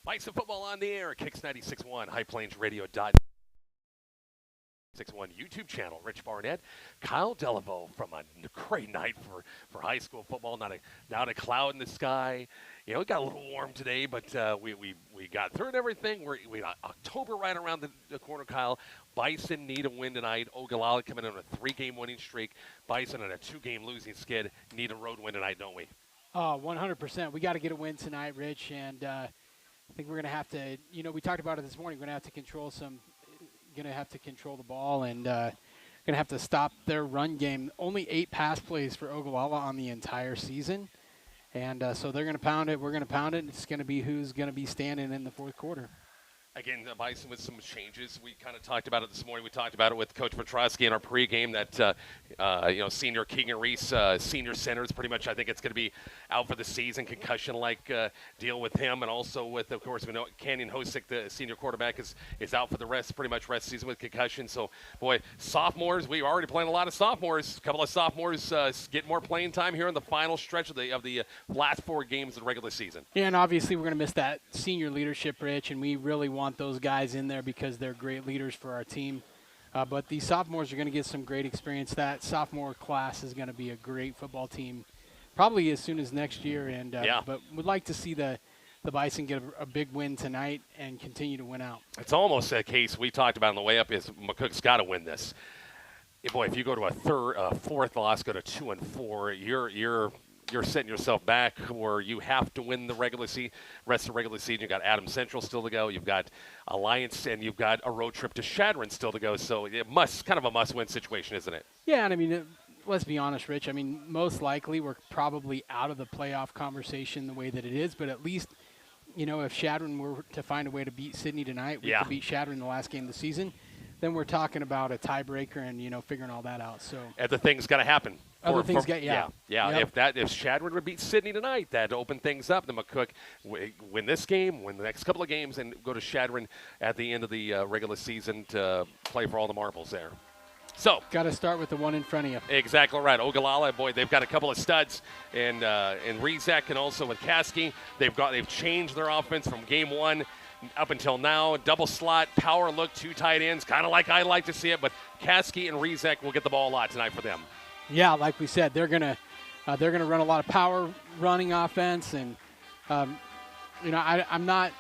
Bison football on the air, Kicks 96.1, High Plains Radio. 61 YouTube channel. Rich Barnett, Kyle Delaveau from a great night for high school football. Not a cloud in the sky. You know, it got a little warm today, but we got through it and everything. We got October right around the corner, Kyle. Bison need a win tonight. Ogallala coming in on a 3-game winning streak. Bison on a 2-game losing skid. Need a road win tonight, don't we? Oh, 100%. We got to get a win tonight, Rich, and I think we're going to have to, you know, we talked about it this morning. We're going to have to control the ball and going to have to stop their run game. Only 8 pass plays for Ogallala on the entire season. And so they're going to pound it. We're going to pound it. It's going to be who's going to be standing in the fourth quarter. Again, Bison with some changes. We kind of talked about it this morning. We talked about it with Coach Petrosky in our pregame that, senior Keegan Reese, senior center, is pretty much, I think it's going to be out for the season, concussion-like deal with him. And also with, of course, we know Canyon Hosick, the senior quarterback, is out for the rest of the season with concussion. So, boy, sophomores, we're already playing a lot of sophomores. A couple of sophomores get more playing time here in the final stretch of the last 4 games of the regular season. Yeah, and obviously we're going to miss that senior leadership, Rich, and we really want those guys in there because they're great leaders for our team. But these sophomores are going to get some great experience. That sophomore class is going to be a great football team probably as soon as next year. And But we'd like to see the Bison get a big win tonight and continue to win out. It's almost a case we talked about on the way up is McCook's got to win this. Boy, if you go to a fourth loss, go to 2-4, you're setting yourself back where you have to win the rest of the regular season. You've got Adams Central still to go. You've got Alliance, and you've got a road trip to Shadron still to go. So kind of a must-win situation, isn't it? Yeah, and I mean, let's be honest, Rich. I mean, most likely we're probably out of the playoff conversation the way that it is. But at least, you know, if Shadron were to find a way to beat Sydney tonight, we could beat Shadron in the last game of the season. Then we're talking about a tiebreaker and, you know, figuring all that out. So and the thing's got to happen. Yep. If Shadron would beat Sydney tonight, that'd open things up. Then McCook win this game, win the next couple of games, and go to Shadron at the end of the regular season to play for all the marbles there. So got to start with the one in front of you. Exactly right. Ogallala, boy, they've got a couple of studs, and Rezak and also with Kasky, they've changed their offense from game 1 up until now. Double slot, power look, 2 tight ends, kind of like I like to see it. But Kasky and Rezak will get the ball a lot tonight for them. Yeah, like we said, they're gonna run a lot of power running offense, and I'm not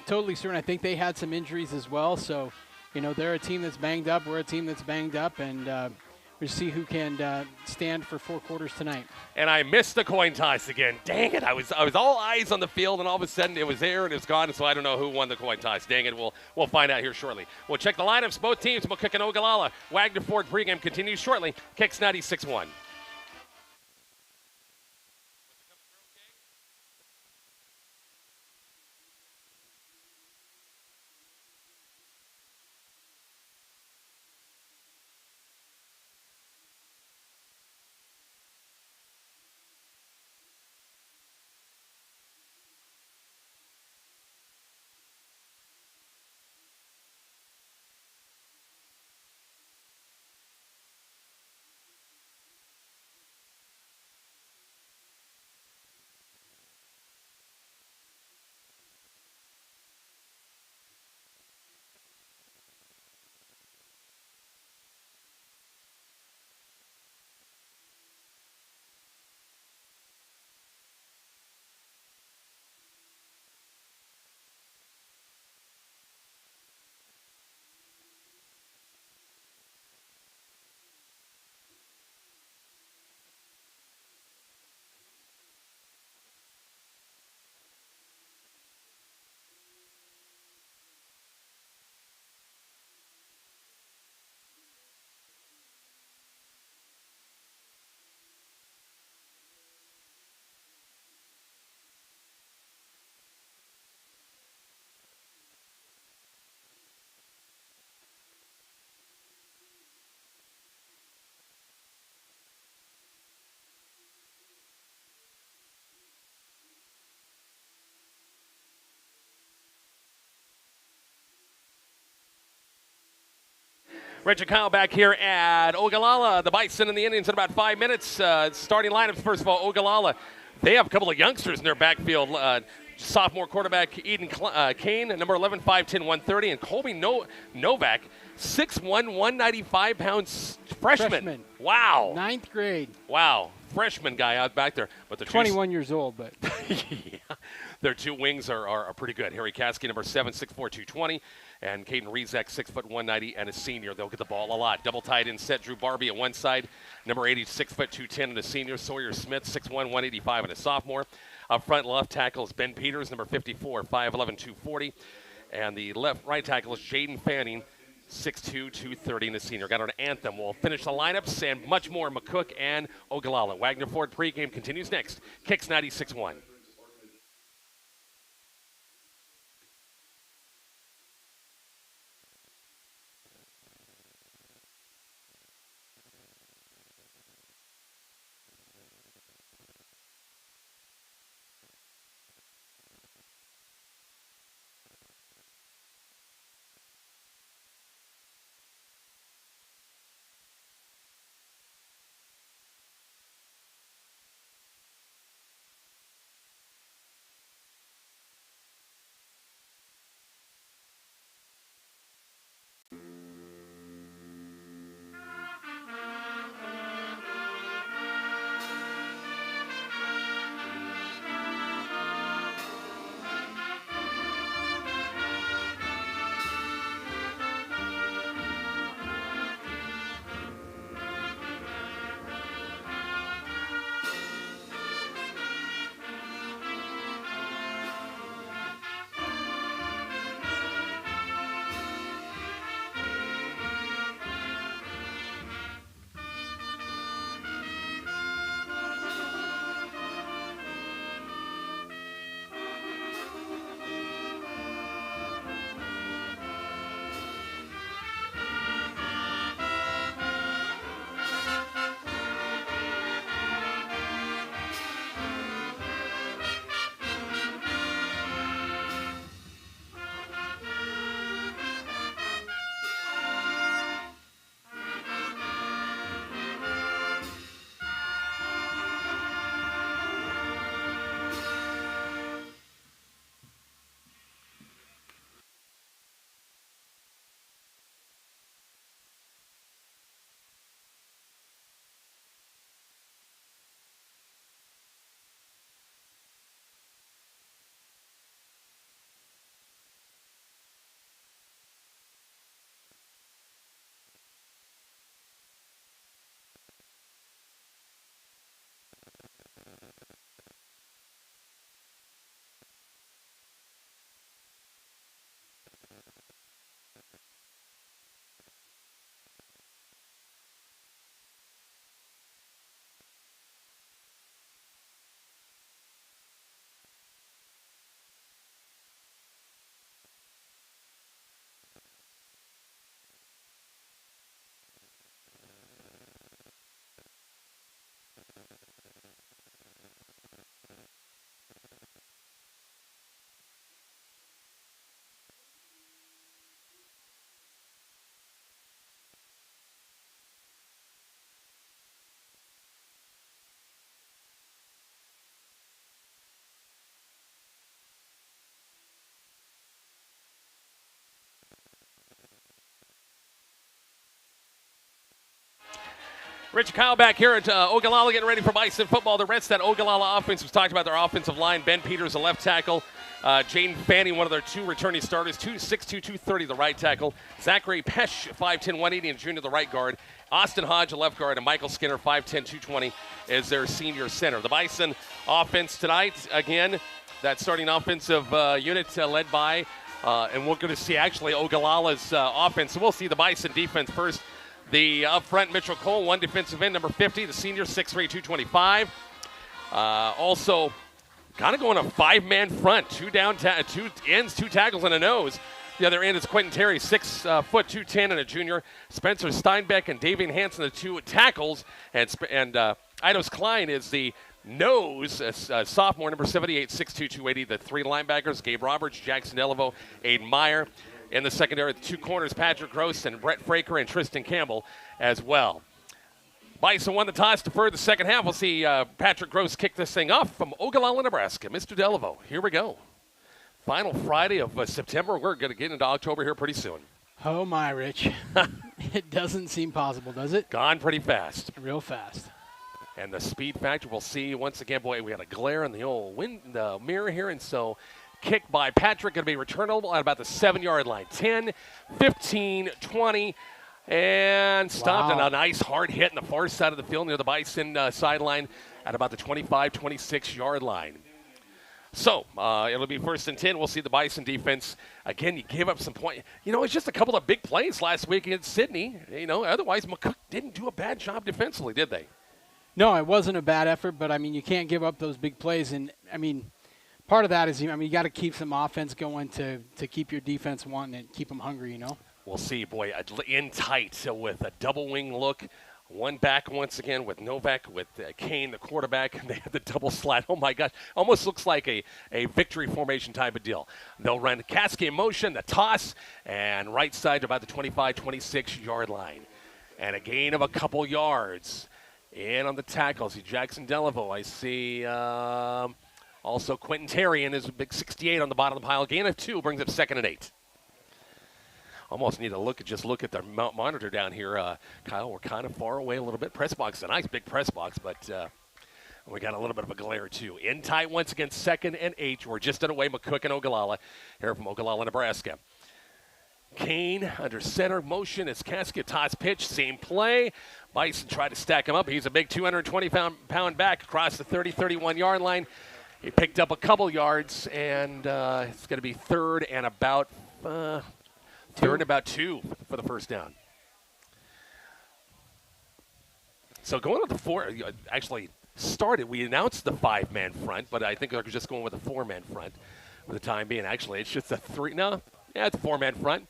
totally certain. I think they had some injuries as well, so they're a team that's banged up. We're a team that's banged up, and we'll see who can stand for 4 quarters tonight. And I missed the coin toss again. Dang it! I was all eyes on the field, and all of a sudden it was there and it was gone. So I don't know who won the coin toss. Dang it! We'll find out here shortly. We'll check the lineups. Both teams, McCook and Ogallala. Wagner Ford pregame continues shortly. Kicks 96.1. Rich and Kyle back here at Ogallala. The Bison and the Indians in about 5 minutes. Starting lineups, first of all, Ogallala. They have a couple of youngsters in their backfield. sophomore quarterback Eden Kane, number 11, 5'10", 130, and Colby Novak, 6'1", 195 pounds, freshman. Wow. 9th grade. Wow. Freshman guy out back there. But the 21 years old, but. Yeah. Their two wings are pretty good. Harry Caskey, number 7, 6'4", 220, and Caden Rezek, 6', 190, and a senior. They'll get the ball a lot. Double tight in set. Drew Barbie at one side, number 80, 6', 210, and a senior. Sawyer Smith, 6'1", 185, and a sophomore. Up front left tackle is Ben Peters, number 54, 5'11", 240, and the right tackle is Jaden Fanning, 6'2", 230, and a senior. Got an anthem. We'll finish the lineups and much more. McCook and Ogallala. Wagner Ford pregame continues next. Kicks 96.1. Rich Kyle back here at Ogallala getting ready for Bison football. The rest of that Ogallala offense, we've talked about their offensive line. Ben Peters, the left tackle. Jaden Fanning, one of their two returning starters. 6'2", 230, the right tackle. Zachary Pesh, 5'10", 180, and junior, the right guard. Austin Hodge, the left guard, and Michael Skinner, 5'10", 220, is their senior center. The Bison offense tonight, again, that starting offensive unit led by, and we're going to see actually Ogallala's offense. So we'll see the Bison defense first. The up front, Mitchell Cole, one defensive end, number 50, the senior, 6'3", 225. Also, kind of going a five-man front, two ends, two tackles, and a nose. The other end is Quentin Terry, 6 foot 210, and a junior. Spencer Steinbeck and Davian Hansen, the two tackles. And Eidos Klein is the nose, sophomore, number 78, 6'2", 280. The three linebackers, Gabe Roberts, Jackson Delaveau, Aiden Meyer. In the secondary, the two corners, Patrick Gross and Brett Fraker and Tristan Campbell as well. Bison won the toss, deferred the second half. We'll see Patrick Gross kick this thing off from Ogallala, Nebraska. Mr. Delaveau, here we go. Final Friday of September. We're going to get into October here pretty soon. Oh, my, Rich. It doesn't seem possible, does it? Gone pretty fast. Real fast. And the speed factor, we'll see once again. Boy, we got a glare in the old mirror here, and so kick by Patrick going to be returnable at about the 7-yard line. 10, 15, 20, and stopped. Wow. And a nice hard hit in the far side of the field near the Bison sideline at about the 25, 26-yard line. So it'll be 1st and 10. We'll see the Bison defense. Again, you gave up some points. It's just a couple of big plays last week against Sydney. Otherwise, McCook didn't do a bad job defensively, did they? No, it wasn't a bad effort, but, you can't give up those big plays. And, part of that is, you got to keep some offense going to keep your defense wanting and keep them hungry, We'll see, boy, in tight with a double wing look. One back once again with Novak, with Kane, the quarterback. And they had the double slide. Oh, my gosh. Almost looks like a victory formation type of deal. They'll run Kasky in motion, the toss, and right side to about the 25, 26-yard line. And a gain of a couple yards. In on the tackle, I see Jackson Delaveau. I see also Quentin Terry in his big 68 on the bottom of the pile. Gain of 2 brings up 2nd and 8. Almost need to look at the monitor down here, Kyle. We're kind of far away a little bit. Press box is a nice big press box, but we got a little bit of a glare too. In tight once again, 2nd and 8. We're just away McCook and Ogallala here from Ogallala, Nebraska. Kane under center motion. It's Kasky, toss pitch, same play. Bison tried to stack him up. He's a big 220-pound back across the 30, 31-yard line. He picked up a couple yards, and it's going to be third and about 2 for the first down. So going with the 4, actually started. We announced the 5-man front, but I think they're just going with a 4-man front for the time being. Actually, it's just a 3. No, yeah, it's a 4-man front.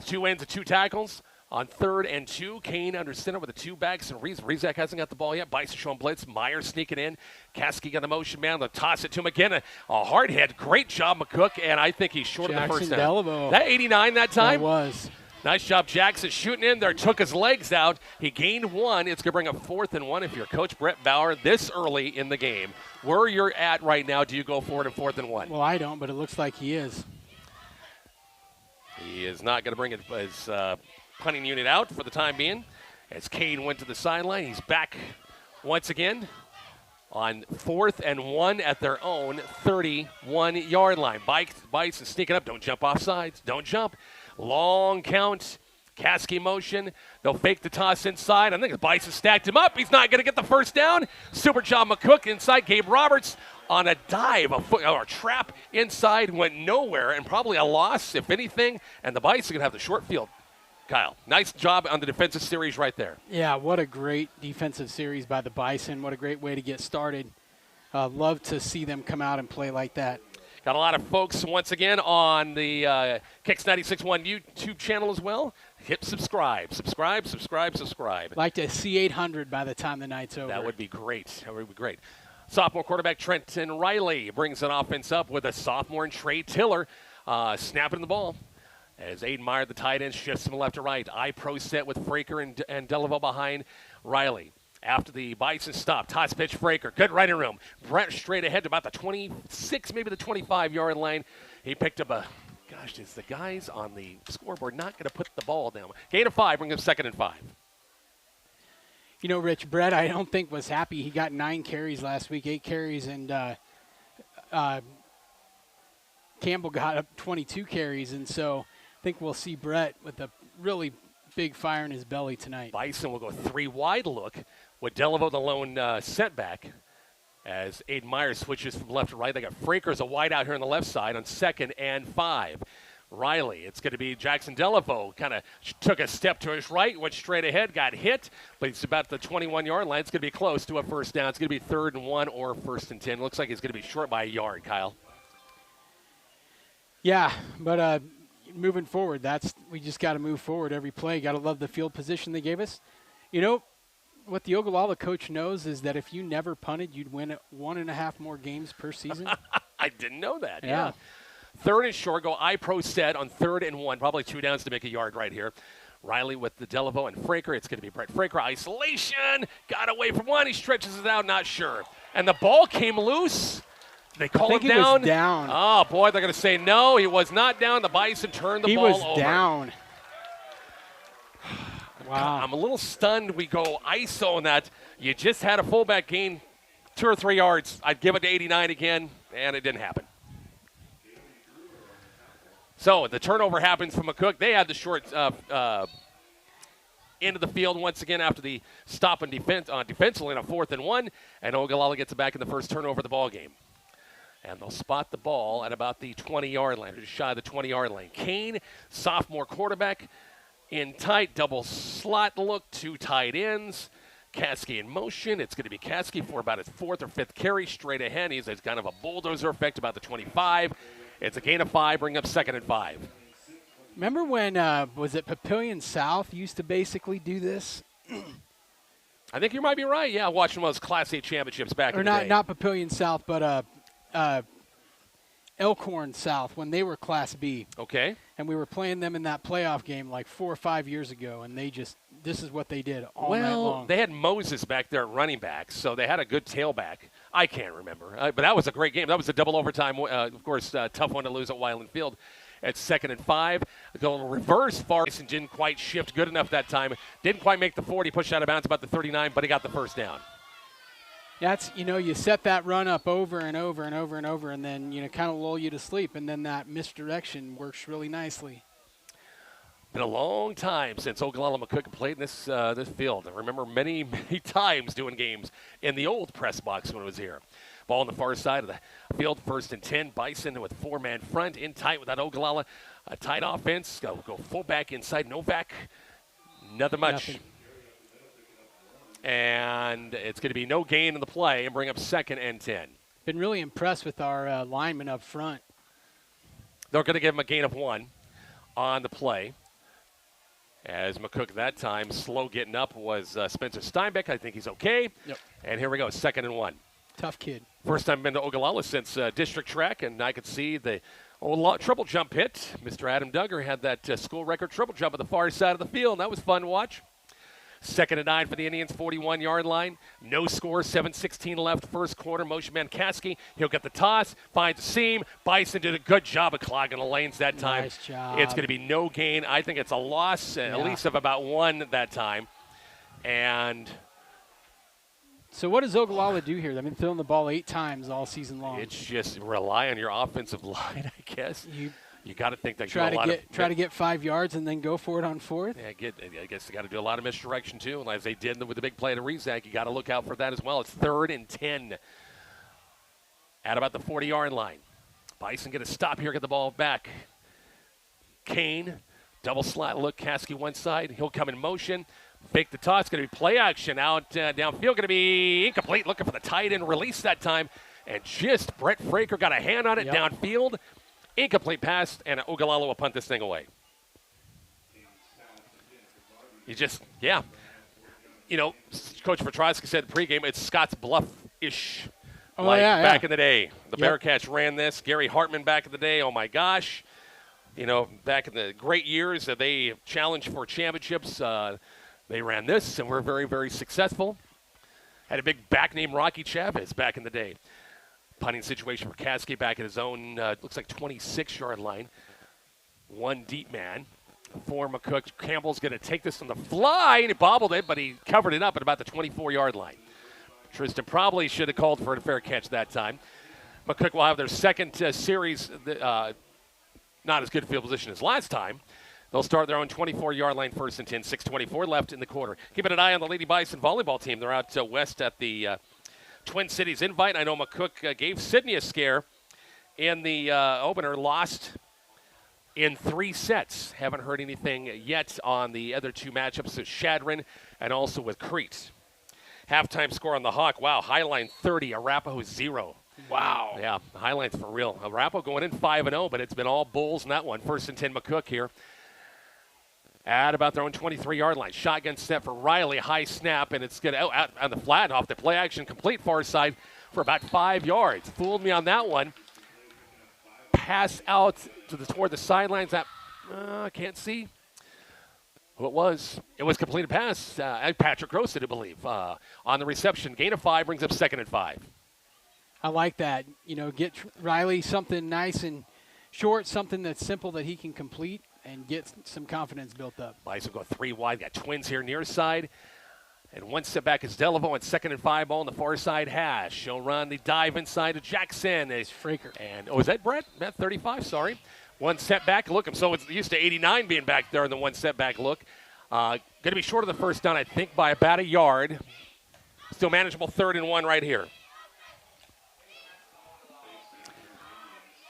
2 ends of 2 tackles. On 3rd and 2, Kane under center with the 2 backs, and Rizak hasn't got the ball yet. Bison showing blitz. Myers sneaking in. Kasky got the motion man. They'll toss it to him again. A hard hit. Great job, McCook, and I think he's short of the first down. Delaveau. That 89 that time? That was. Nice job, Jackson shooting in there. Took his legs out. He gained 1. It's going to bring up 4th and 1 if you're Coach Brett Bauer this early in the game. Where you're at right now, do you go forward and 4th and 1? Well, I don't, but it looks like he is. He is not going to bring his punting unit out for the time being. As Kane went to the sideline, he's back once again on 4th and 1 at their own 31-yard line. Bison sneaking up. Don't jump off sides. Don't jump. Long count. Kasky motion. They'll fake the toss inside. I think the Bison stacked him up. He's not going to get the first down. Super job, McCook inside. Gabe Roberts on a dive, a trap inside, went nowhere, and probably a loss, if anything. And the Bison going to have the short field. Kyle, nice job on the defensive series right there. Yeah, what a great defensive series by the Bison. What a great way to get started. Love to see them come out and play like that. Got a lot of folks once again on the Kicks 96.1 YouTube channel as well. Hit subscribe. Like to see 800 by the time the night's over. That would be great. Sophomore quarterback Trenton Riley brings an offense up with a sophomore and Trey Tiller snapping the ball. As Aiden Meyer, the tight end, shifts from left to right. I-Pro set with Fraker and Delaveau behind Riley. After the Bison stop, toss pitch Fraker. Good running room. Brett straight ahead to about the 26, maybe the 25-yard line. He picked up is the guys on the scoreboard not going to put the ball down? Gain of 5, bring him 2nd and 5. Rich, Brett, I don't think was happy. He got 9 carries last week, 8 carries, and Campbell got up 22 carries, and so I think we'll see Brett with a really big fire in his belly tonight. Bison will go 3 wide look with Delaveau the lone setback as Aiden Myers switches from left to right. They got Fraker as a wide out here on the left side on 2nd and 5. Riley, it's going to be Jackson Delaveau. Kind of took a step to his right, went straight ahead, got hit, but he's about the 21-yard line. It's going to be close to a first down. It's going to be 3rd and 1 or 1st and 10. Looks like it's going to be short by a yard, Kyle. Yeah, but moving forward, we just got to move forward every play. Got to love the field position they gave us. What the Ogallala coach knows is that if you never punted, you'd win 1.5 more games per season. I didn't know that. Yeah. 3rd and short, go I-Pro set on 3rd and 1. Probably 2 downs to make a yard right here. Riley with the Delaveau and Fraker. It's going to be Brett Fraker. Isolation. Got away from one. He stretches it out, not sure. And the ball came loose. They call think him he down? was down. Oh, boy, they're going to say no. He was not down. The Bison turned the ball over. He was down. Wow. I'm a little stunned. We go ISO on that. You just had a fullback gain 2 or 3 yards. I'd give it to 89 again, and it didn't happen. So the turnover happens from McCook. They had the short end of the field once again after the stop and defense on defensively on a 4th and 1, and Ogallala gets it back in the first turnover of the ball game. And they'll spot the ball at about the 20-yard line, or just shy of the 20-yard line. Kane, sophomore quarterback, in tight, double slot look, 2 tight ends. Caskey in motion. It's going to be Caskey for about his 4th or 5th carry straight ahead. He's kind of a bulldozer effect about the 25. It's a gain of 5, bring up 2nd and 5. Remember when, was it Papillion South used to basically do this? I think you might be right. Yeah, watching those Class A championships back in the day. Or not Papillion South, but Elkhorn South when they were Class B. Okay. And we were playing them in that playoff game like 4 or 5 years ago, and this is what they did all night long. They had Moses back there at running back, so they had a good tailback. I can't remember, but that was a great game. That was a double overtime, of course, tough one to lose at Wyland Field. It's 2nd and 5. Going reverse far. And didn't quite shift good enough that time. Didn't quite make the 40, pushed out of bounds about the 39, but he got the first down. That's, you set that run up over and over and over and over, and then, kind of lull you to sleep, and then that misdirection works really nicely. Been a long time since Ogallala McCook played in this field. I remember many, many times doing games in the old press box when it was here. Ball on the far side of the field, 1st and 10. Bison with 4-man front, in tight with that Ogallala. A tight offense. Go fullback inside. Novak, nothing much. Nothing. And it's going to be no gain in the play and bring up 2nd and 10. Been really impressed with our linemen up front. They're going to give him a gain of 1 on the play. As McCook that time, slow getting up was Spencer Steinbeck. I think he's okay. Yep. And here we go, 2nd and 1. Tough kid. First time I've been to Ogallala since district track, and I could see the triple jump hit. Mr. Adam Duggar had that school record triple jump at the far side of the field, and that was fun to watch. 2nd and 9 for the Indians, 41-yard line. No score, 7:16 left, first quarter. Motion man Caskey, he'll get the toss, finds the seam. Bison did a good job of clogging the lanes that time. Nice job. It's going to be no gain. I think it's a loss, at least of about 1 that time. And so what does Ogallala do here? They've been throwing the ball 8 times all season long. it's just rely on your offensive line, I guess. You got to think that try to get 5 yards and then go for it on 4th. Yeah, I guess they got to do a lot of misdirection too, and as they did with the big play to Rezak, you got to look out for that as well. It's 3rd and 10 at about the 40-yard line. Bison get a stop here, get the ball back. Kane, double slot look, Caskey one side. He'll come in motion, fake the toss. Going to be play action out downfield. Going to be incomplete. Looking for the tight end release that time, and just Brett Fraker got a hand on it downfield. Incomplete pass, and Ogallala will punt this thing away. Coach Petrosky said pregame, it's Scott's Bluff-ish. Back in the day. The Bearcats ran this. Gary Hartman back in the day, oh my gosh. Back in the great years that they challenged for championships, they ran this, and were very, very successful. Had a big back named Rocky Chavez back in the day. Punting situation for Caskey back at his own, looks like 26-yard line. 1 deep man for McCook. Campbell's going to take this on the fly, and he bobbled it, but he covered it up at about the 24-yard line. Tristan probably should have called for a fair catch that time. McCook will have their second series, not as good field position as last time. They'll start their own 24-yard line, 1st and 10, 6:24 left in the quarter. Keeping an eye on the Lady Bison volleyball team. They're out west at the Twin Cities Invite. I know McCook gave Sydney a scare in the opener, lost in 3 sets. Haven't heard anything yet on the other 2 matchups with Shadron and also with Crete. Halftime score on the Hawk. Wow, Highline 30, Arapahoe 0. Wow. Yeah, Highline's for real. Arapahoe going in 5-0, but it's been all Bulls in that one. 1st and 10 McCook here. At about their own 23-yard line. Shotgun set for Riley. High snap, and it's going to out on the flat off the play action. Complete far side for about 5 yards. Fooled me on that one. Pass out toward the sidelines. That I can't see who it was. It was completed pass. Patrick Gross, I believe, on the reception. Gain of 5 brings up 2nd and 5. I like that. Get Riley something nice and short, something that's simple that he can complete and get some confidence built up. Bison go 3 wide. Got Twins here near side. And one step back is Delaveau on 2nd and 5 ball on the far side hash. She'll run the dive inside to Jackson. It's Fraker. And, is that Brett? 35, sorry. One step back look. So it's used to 89 being back there in the one step back look. Going to be short of the first down, I think, by about a yard. Still manageable 3rd and 1 right here.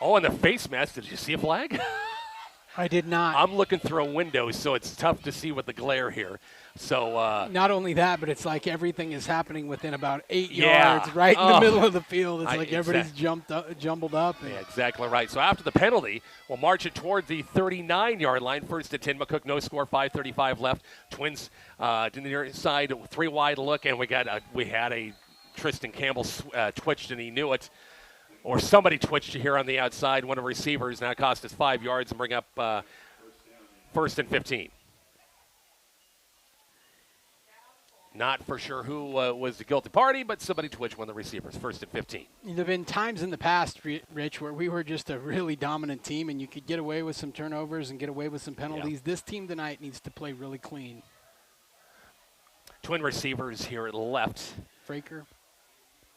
Oh, and the face mask. Did you see a flag? I did not. I'm looking through a window, so it's tough to see with the glare here. So not only that, but it's like everything is happening within about 8 Yeah. yards, right in the middle of the field. It's like everybody's Exact- jumbled up. Yeah, exactly right. So after the penalty, we'll march it toward the 39-yard line. 1st and 10. McCook, no score, 5:35 left. Twins to the near side, 3 wide look, and we had a Tristan Campbell twitched, and he knew it. Or somebody twitched here on the outside, one of the receivers. Now it cost us 5 yards and bring up 1st and 15. Not for sure who was the guilty party, but somebody twitched one of the receivers. 1st and 15. There have been times in the past, Rich, where we were just a really dominant team and you could get away with some turnovers and get away with some penalties. Yeah. This team tonight needs to play really clean. Twin receivers here at the left. Fraker.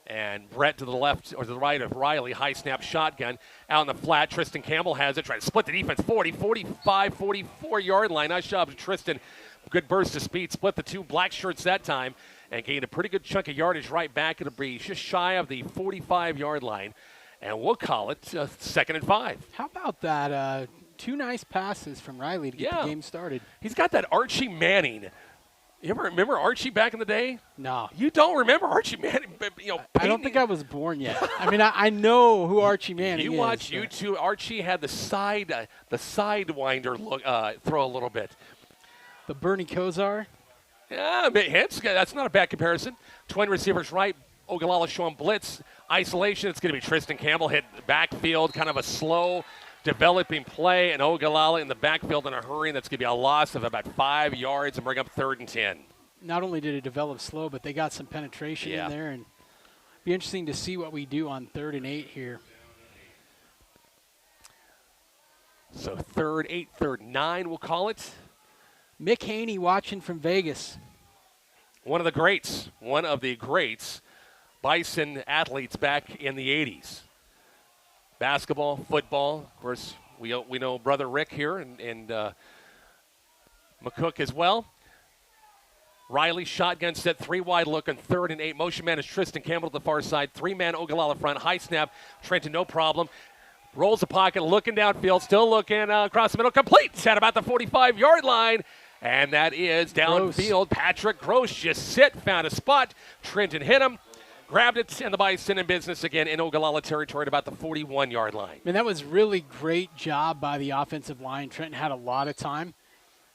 And Brett to the left or to the right of Riley. High snap shotgun out in the flat. Tristan Campbell has it. Trying to split the defense. 40, 45, 44-yard line. Nice job to Tristan. Good burst of speed. Split the two black shirts that time and gained a pretty good chunk of yardage right back. It'll be just shy of the 45-yard line. And we'll call it 2nd and 5. How about that? 2 nice passes from Riley to get the game started. He's got that Archie Manning. You ever remember Archie back in the day? No. You don't remember Archie Manning? I don't think I was born yet. I mean, I know who Archie Manning is. You watch YouTube. Archie had the sidewinder look, throw a little bit. The Bernie Kosar. Yeah, that's not a bad comparison. Twin receivers right. Ogallala showing blitz. Isolation. It's going to be Tristan Campbell hit the backfield. Kind of a slow developing play, and Ogallala in the backfield in a hurry, and that's going to be a loss of about 5 yards and bring up 3rd and 10. Not only did it develop slow, but they got some penetration in there, and be interesting to see what we do on 3rd and 8 here. So 3rd, 8, 3rd, 9, we'll call it. Mick Haney watching from Vegas. One of the greats, Bison athletes back in the 80s. Basketball, football, of course, we know Brother Rick here and McCook as well. Riley, shotgun set, 3 wide look on 3rd and 8. Motion man is Tristan Campbell to the far side. 3-man Ogallala front, high snap. Trenton, no problem. Rolls the pocket, looking downfield, still looking across the middle, complete at about the 45-yard line. And that is downfield. Patrick Gross just found a spot. Trenton hit him. Grabbed it, and the Bison in business again in Ogallala territory at about the 41-yard line. Man, that was really great job by the offensive line. Trenton had a lot of time.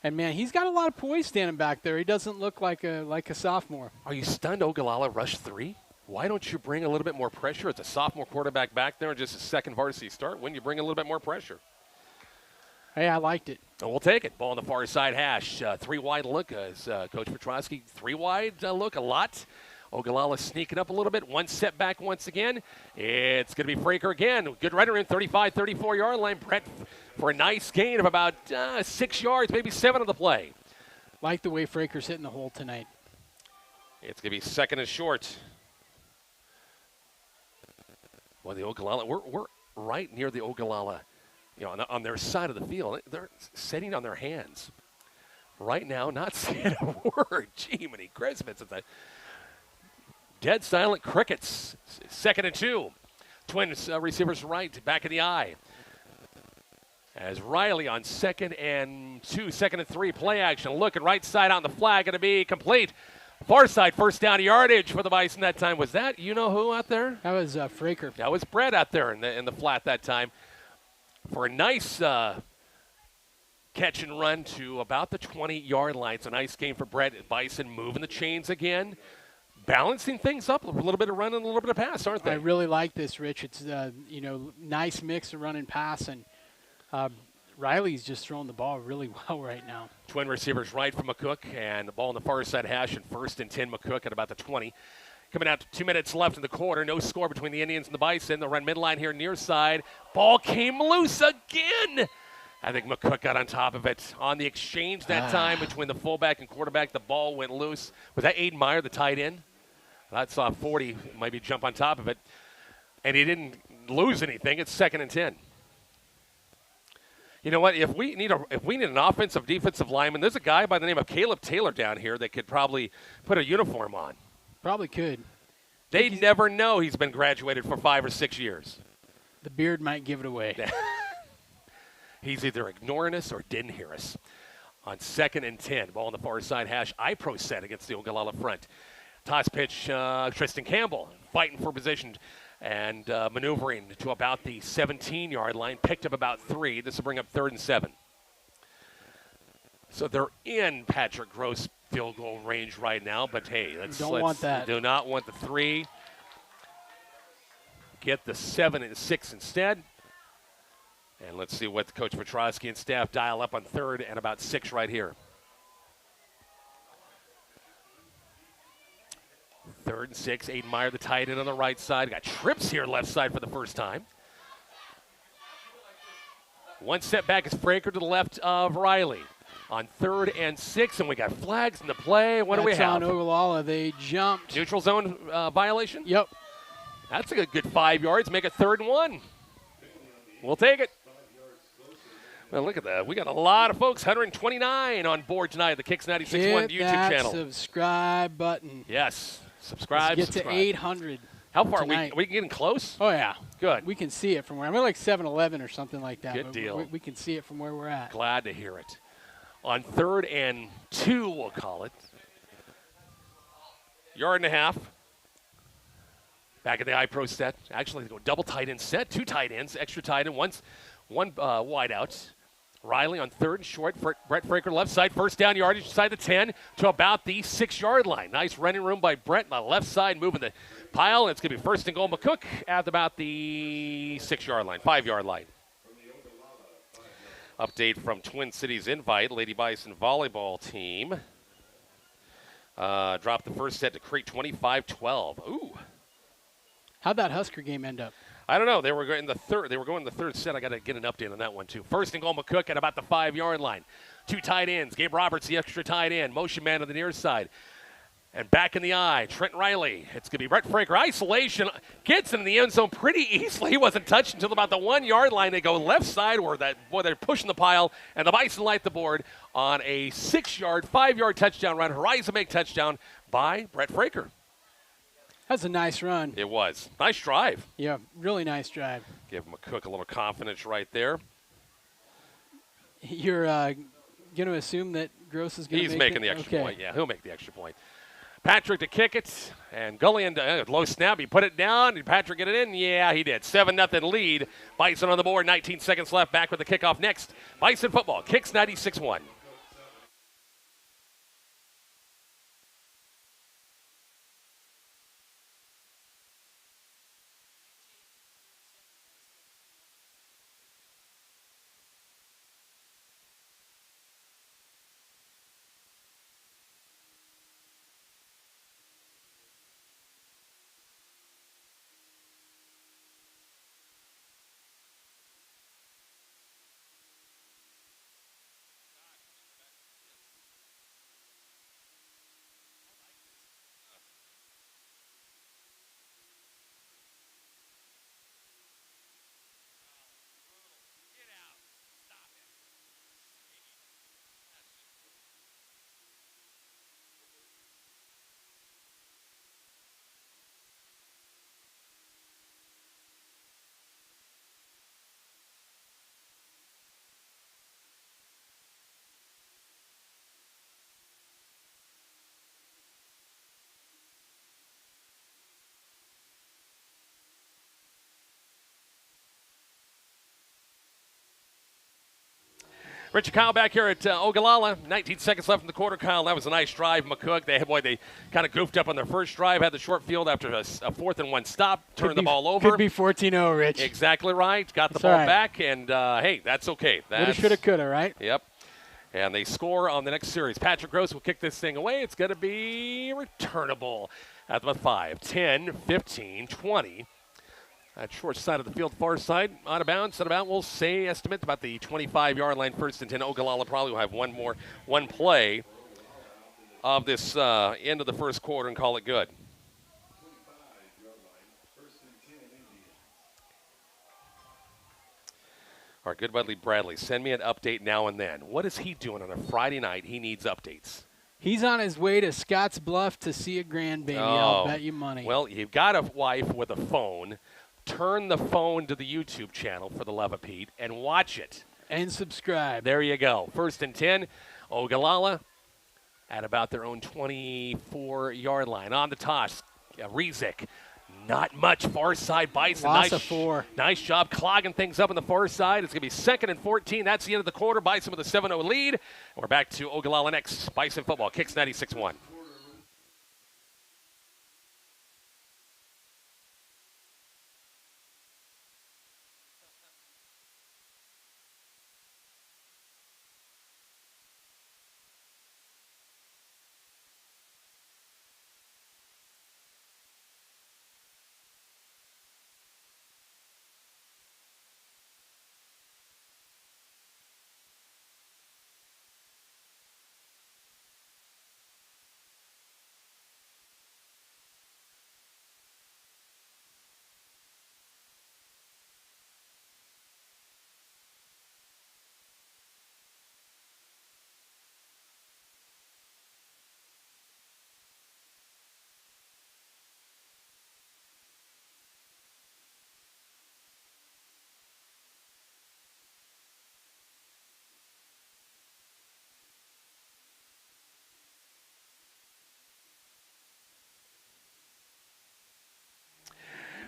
And, man, he's got a lot of poise standing back there. He doesn't look like a sophomore. Are you stunned Ogallala rushed 3? Why don't you bring a little bit more pressure? It's a sophomore quarterback back there and just a second varsity start. When you bring a little bit more pressure? Hey, I liked it. And we'll take it. Ball on the far side hash. 3 wide look as Coach Petrosky. 3 wide look a lot. Ogallala sneaking up a little bit. One step back once again. It's going to be Fraker again. Good runner in 35, 34-yard line. Brett for a nice gain of about 6 yards, maybe 7 of the play. Like the way Fraker's hitting the hole tonight. It's going to be 2nd and short. Well, the Ogallala, we're right near the Ogallala, on their side of the field. They're sitting on their hands. Right now, not saying a word. Gee, many Christmas. It's a dead silent crickets. 2nd and 2. Twins receivers right, back of the eye. As Riley on 2nd and 2, 2nd and 3, play action. Looking right side on the flag, going to be complete. Far side, first down yardage for the Bison that time. Was that who out there? That was Fraker. That was Brett out there in the flat that time. For a nice catch and run to about the 20-yard line. It's a nice game for Brett. Bison moving the chains again. Balancing things up, a little bit of run and a little bit of pass, aren't they? I really like this, Rich. It's nice mix of run and pass, and Riley's just throwing the ball really well right now. Twin receivers right from McCook, and the ball on the far side hash, and 1st and 10 McCook at about the 20. Coming out to 2 minutes left in the quarter. No score between the Indians and the Bison. They'll run midline here near side. Ball came loose again. I think McCook got on top of it. On the exchange that time between the fullback and quarterback, the ball went loose. Was that Aiden Meyer, the tight end? I saw 40 maybe jump on top of it. And he didn't lose anything. It's 2nd and 10. You know what? If we need an offensive, defensive lineman, there's a guy by the name of Caleb Taylor down here that could probably put a uniform on. Probably could. They never know he's been graduated for 5 or 6 years. The beard might give it away. He's either ignoring us or didn't hear us. On 2nd and 10, ball on the far side hash. Ipro set against the Ogallala front. Toss pitch, Tristan Campbell fighting for position and maneuvering to about the 17-yard line. Picked up about 3. This will bring up 3rd and 7. So they're in Patrick Gross field goal range right now, but hey, let's want that. Do not want the 3. Get the 7 and 6 instead. And let's see what Coach Petrosky and staff dial up on 3rd and about 6 right here. 3rd and 6. Aiden Meyer, the tight end on the right side. Got trips here left side for the first time. One step back is Fraker to the left of Riley. On 3rd and 6, and we got flags in the play. What do we have? That's on Ogallala. They jumped. Neutral zone violation? Yep. That's a good 5 yards. Make it 3rd and 1. We'll take it. Well, look at that. We got a lot of folks, 129 on board tonight at the Kicks 96.1 YouTube channel. Subscribe button. Yes. Subscribe. Let's get to 800. How far tonight. are we getting close? Oh, yeah. Good. We can see it from where I'm at, like 7-Eleven or something like that. Good deal. We can see it from where we're at. Glad to hear it. On 3rd and 2, we'll call it. 1.5 yards. Back at the iPro set. Actually, they go double tight end set. 2 tight ends, extra tight end, one wide out. Riley on 3rd and short. Brett Fraker left side. First down yardage inside the 10 to about the 6-yard line. Nice running room by Brett on the left side, moving the pile. And it's going to be 1st and goal McCook at about the 6-yard line, 5-yard line. Update from Twin Cities Invite. Lady Bison volleyball team dropped the first set to Crete 25-12. Ooh. How'd that Husker game end up? I don't know. They were going the third set. I got to get an update on that one too. 1st and goal McCook at about the 5-yard line. 2 tight ends. Gabe Roberts, the extra tight end. Motion man on the near side. And back in the eye, Trent Riley. It's going to be Brett Fraker. Isolation. Gets in the end zone pretty easily. He wasn't touched until about the 1-yard line. They go left side where they're pushing the pile. And the Bison light the board on a 6-yard, 5-yard touchdown run. Horizon make touchdown by Brett Fraker. That's a nice run. It was. Nice drive. Yeah, really nice drive. Give McCook a little confidence right there. You're going to assume that Gross is going to He's making the extra point. Yeah, he'll make the extra point. Patrick to kick it, and Gullion low snap. He put it down. Did Patrick get it in? Yeah, he did. 7-0 lead. Bison on the board. 19 seconds left. Back with the kickoff next. Bison football. Kicks 96-1. Richard Kyle back here at Ogallala. 19 seconds left in the quarter, Kyle. That was a nice drive. McCook, they kind of goofed up on their first drive, had the short field after a 4th and 1 stop, turned the ball over. Could be 14-0, Rich. Exactly right. Got the ball back, and hey, that's okay. Woulda, shoulda, coulda, right? Yep. And they score on the next series. Patrick Gross will kick this thing away. It's going to be returnable. at the 5, 10, 15, 20. At short side of the field, far side, out of bounds, at about, we'll say, estimate about the 25-yard line, 1st and 10. Ogallala probably will have one play of this end of the first quarter and call it good. Our good buddy Bradley, send me an update now and then. What is he doing on a Friday night? He needs updates. He's on his way to Scotts Bluff to see a grandbaby. I'll bet you money. Well, you've got a wife with a phone. Turn the phone to the YouTube channel, for the love of Pete, and watch it. And subscribe. There you go. 1st and 10, Ogallala at about their own 24-yard line. On the toss, Rezick. Not much. Far side, Bison. Loss of 4. Nice job clogging things up on the far side. It's going to be 2nd and 14. That's the end of the quarter. Bison with a 7-0 lead. And we're back to Ogallala next. Bison football kicks 96-1.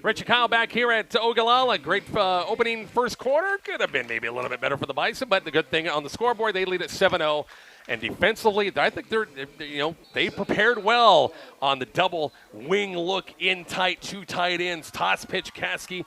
Richie Kyle back here at Ogallala. Great opening first quarter. Could have been maybe a little bit better for the Bison, but the good thing on the scoreboard, they lead at 7-0. And defensively, I think they prepared well on the double wing look in tight, 2 tight ends. Toss pitch, Kasky.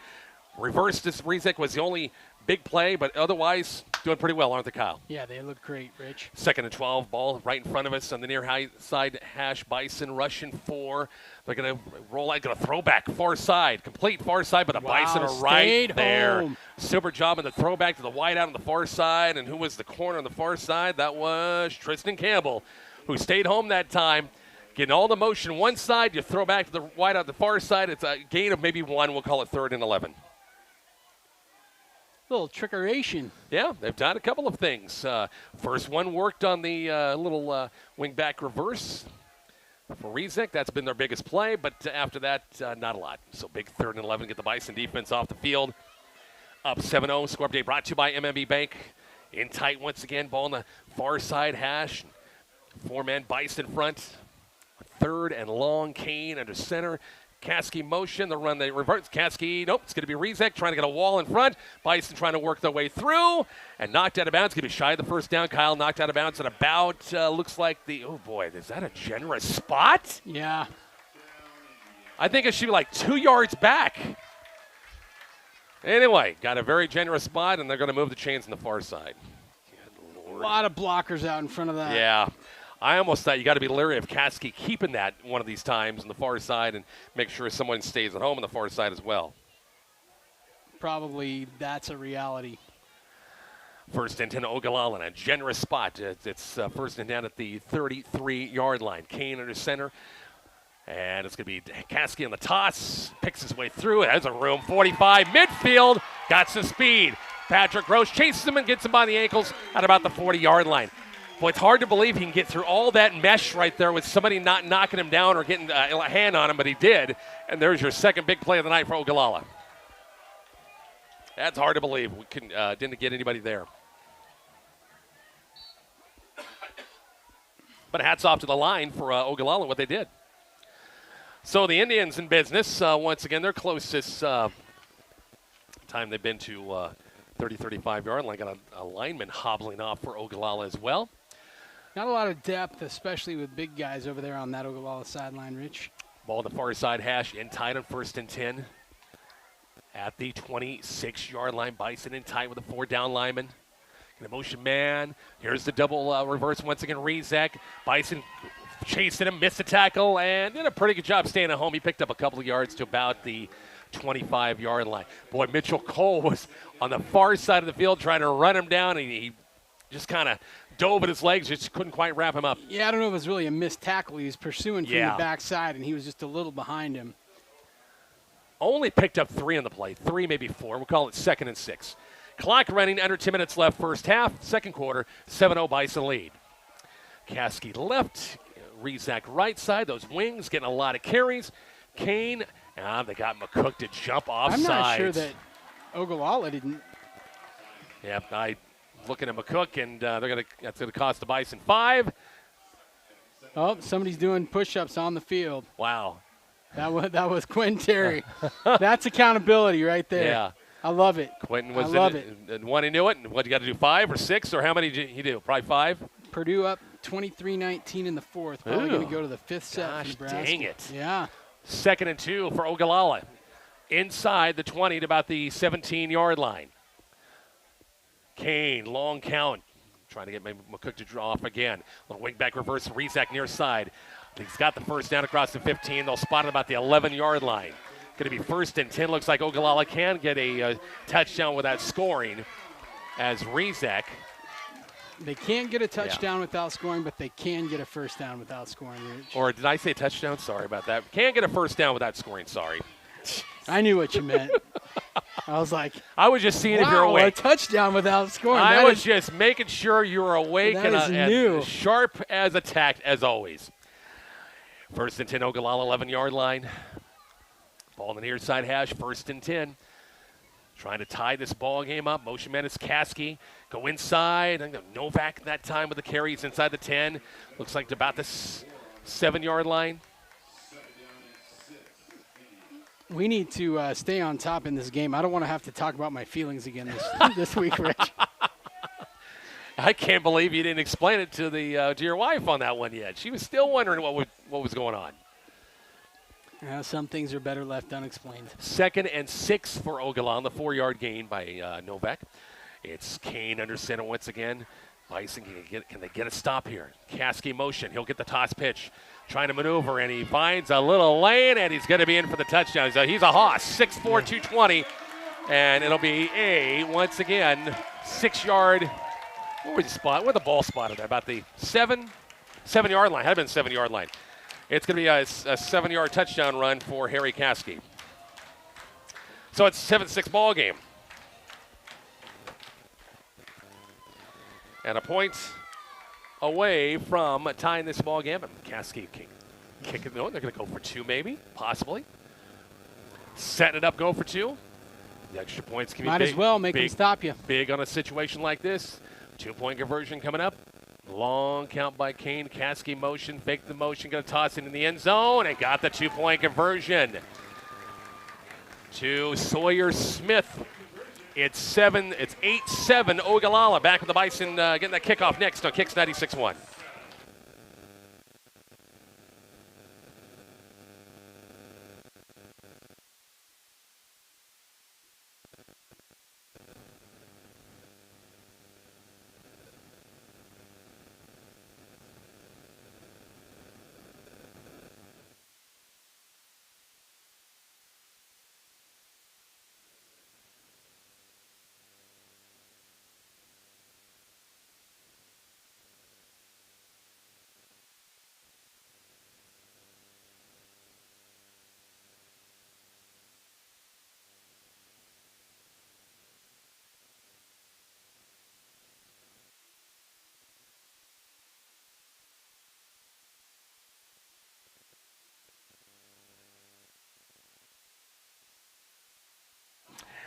Reversed this. Rezick was the only big play, but otherwise doing pretty well, aren't they, Kyle? Yeah, they look great, Rich. 2nd and 12, ball right in front of us on the near high side hash. Bison rushing 4. They're going to roll out, going to throw back far side, complete far side, but the Bison are right there. Home. Super job on the throwback to the wide out on the far side. And who was the corner on the far side? That was Tristan Campbell, who stayed home that time. Getting all the motion one side, you throw back to the wide out the far side. It's a gain of maybe 1. We'll call it 3rd and 11. Little trickeration. Yeah, they've done a couple of things. First one worked on the little wing back reverse for Rezick. That's been their biggest play, but after that, not a lot. So big 3rd and 11, get the Bison defense off the field. Up 7-0, score update brought to you by MMB Bank. In tight once again, ball on the far side hash. 4-man Bison front. 3rd and long, Kane under center. Kasky motion, the run, they reverse. Kasky, nope, it's going to be Rezick trying to get a wall in front. Bison trying to work their way through and knocked out of bounds. Going to be shy of the first down. Kyle knocked out of bounds at about, looks like oh boy, is that a generous spot? Yeah. I think it should be like 2 yards back. Anyway, got a very generous spot, and they're going to move the chains on the far side. Good Lord. A lot of blockers out in front of that. Yeah. I almost thought you got to be leery of Kasky keeping that one of these times on the far side and make sure someone stays at home on the far side as well. Probably that's a reality. 1st and 10 Ogallala in a generous spot. It's 1st and 10 at the 33-yard line. Kane under center. And it's going to be Kasky on the toss. Picks his way through. Has a room. 45 midfield. Got some speed. Patrick Roche chases him and gets him by the ankles at about the 40-yard line. Boy, it's hard to believe he can get through all that mesh right there with somebody not knocking him down or getting a hand on him, but he did. And there's your second big play of the night for Ogallala. That's hard to believe. We didn't get anybody there. But hats off to the line for Ogallala, what they did. So the Indians in business, once again, their closest time they've been to 30, 35-yard line. Got a lineman hobbling off for Ogallala as well. Not a lot of depth, especially with big guys over there on that Ogallala sideline, Rich. Ball on the far side hash, in tight on 1st and 10. At the 26-yard line, Bison in tight with a 4-down lineman. In a motion man. Here's the double reverse once again, Rezick. Bison chasing him, missed a tackle, and did a pretty good job staying at home. He picked up a couple of yards to about the 25-yard line. Boy, Mitchell Cole was on the far side of the field trying to run him down, and he just kind of dove at his legs, just couldn't quite wrap him up. Yeah, I don't know if it was really a missed tackle. He was pursuing from the backside, and he was just a little behind him. Only picked up 3 on the play, 3, maybe 4. We'll call it 2nd and 6. Clock running, under 10 minutes left, first half, second quarter, 7-0 Bison lead. Caskey left, Rizak right side, those wings getting a lot of carries. Kane, they got McCook to jump off I'm not sure sides. that Ogallala didn't. Yep, I looking at McCook, and that's gonna cost the Bison 5. Oh, somebody's doing push-ups on the field. Wow. That was Quinn Terry. That's accountability right there. Yeah. I love it. Quentin was I love it. And one, he knew it. And what, you got to do 5 or 6, or how many did he do? Probably 5? Purdue up 23-19 in the fourth. Probably going to go to the 5th set. Gosh, Nebraska. dang it. Yeah. 2nd and 2 for Ogallala. Inside the 20 to about the 17-yard line. Kane, long count. Trying to get McCook to draw off again. Little wing back reverse, Rizak near side. He's got the first down across the 15. They'll spot it about the 11-yard line. Going to be 1st and 10. Looks like Ogallala can get a touchdown without scoring as Rizak. They can't get a touchdown without scoring, but they can get a first down without scoring, Rich. Or did I say touchdown? Sorry about that. Can get a first down without scoring. Sorry. I knew what you meant. I was like, I was just seeing wow, if you're awake. A touchdown without scoring. I was just making sure you were awake and sharp as a tack, as always. 1st and 10, Ogallala, 11-yard line. Ball on the near side hash, 1st and 10. Trying to tie this ball game up. Motion man is Caskey. Go inside. Novak that time with the carries inside the 10. Looks like about the 7-yard line. We need to stay on top in this game. I don't want to have to talk about my feelings again this week, Rich. I can't believe you didn't explain it to your wife on that one yet. She was still wondering what was going on. Some things are better left unexplained. 2nd and 6 for Ogallala on the 4-yard gain by Novak. It's Kane under center once again. Bison, can they get a stop here? Caskey motion. He'll get the toss pitch. Trying to maneuver, and he finds a little lane, and he's going to be in for the touchdown. So he's a hoss, 6'4", 220. And it'll be once again, 6-yard. Where was the spot? Where the ball spotted? About the 7-yard line. Had been 7-yard line. It's going to be a 7-yard touchdown run for Harry Caskey. So it's a 7-6 ball game. And a point away from tying this ball game. Caskey kick it. No, they're going to go for 2 maybe, possibly. Setting it up, go for 2. The extra points can be big. Might as well make them stop you. Big on a situation like this. 2-point conversion coming up. Long count by Kane. Caskey motion, fake the motion, going to toss it in the end zone, and got the 2-point conversion to Sawyer Smith. It's 8-7 Ogallala. Back with the Bison getting that kickoff next on Kicks 96.1.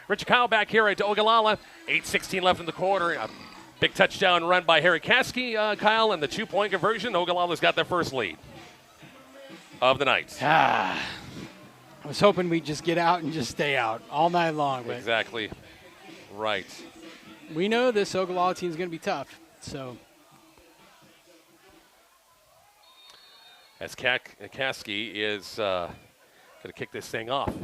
Richard Kyle back here at Ogallala. 8:16 left in the quarter. A big touchdown run by Harry Caskey, Kyle, and the 2-point conversion. Ogallala's got their first lead of the night. I was hoping we'd just get out and just stay out all night long. But exactly right. We know this Ogallala team is going to be tough. So as Caskey is going to kick this thing off.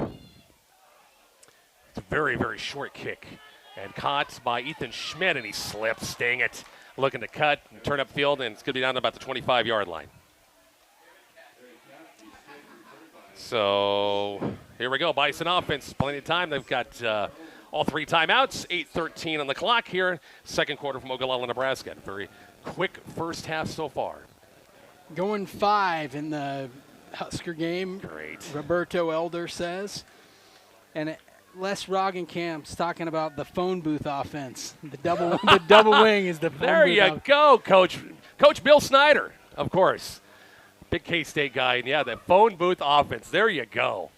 It's a very, very short kick. And caught by Ethan Schmidt, and he slips, dang it. Looking to cut and turn up field, and it's going to be down to about the 25-yard line. So here we go. Bison offense, plenty of time. They've got all 3 timeouts, 8:13 on the clock here. Second quarter from Ogallala, Nebraska. Very quick first half so far. Going 5 in the Husker game. Great. Roberto Elder says. And Les Roggenkamp's talking about the phone booth offense. The double wing is the phone There booth. you go, Coach. Coach Bill Snyder, of course. Big K-State guy. And, yeah, the phone booth offense. There you go.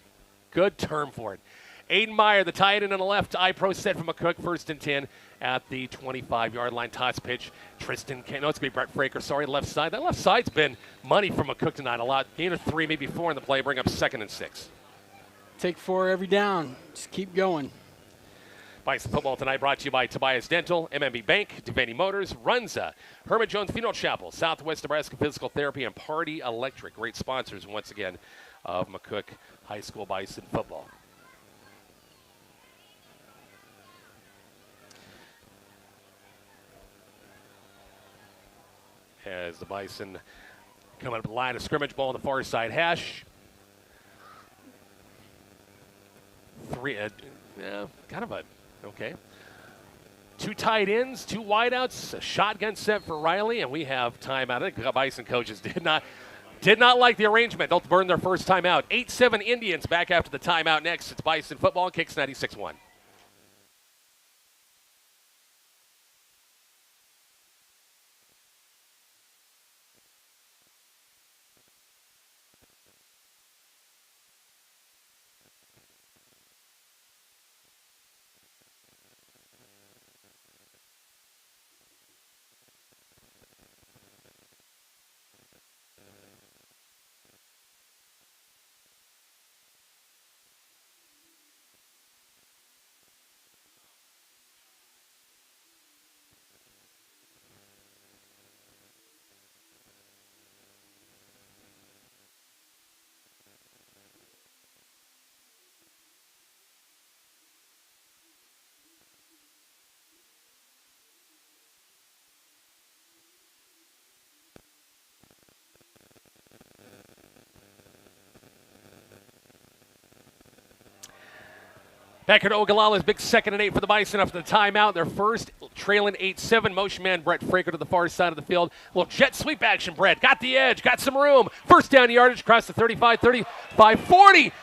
Good term for it. Aiden Meyer, the tight end on the left. I-Pro set from McCook, 1st and 10 at the 25-yard line. Toss pitch. Tristan it's going to be Brett Fraker. Sorry, left side. That left side's been money for McCook tonight a lot. Gain of 3, maybe 4 in the play. Bring up 2nd and 6. Take 4 every down. Just keep going. Bison football tonight brought to you by Tobias Dental, MMB Bank, Devaney Motors, Runza, Herman Jones Funeral Chapel, Southwest Nebraska Physical Therapy, and Party Electric. Great sponsors, once again, of McCook High School Bison football. As the Bison come up with the line of scrimmage, ball on the far side hash. 3, kind of a, okay. 2 tight ends, 2 wideouts, a shotgun set for Riley, and we have timeout. I think the Bison coaches did not like the arrangement. They'll burn their first timeout. 8-7 Indians back after the timeout next. It's Bison football, Kicks 96-1. Back at Ogallala's big 2nd and 8 for the Bison after the timeout. Their first, trailing 8-7. Motion man Brett Fraker to the far side of the field. A little jet sweep action, Brett. Got the edge, got some room. First down yardage across the 35, 35, 40.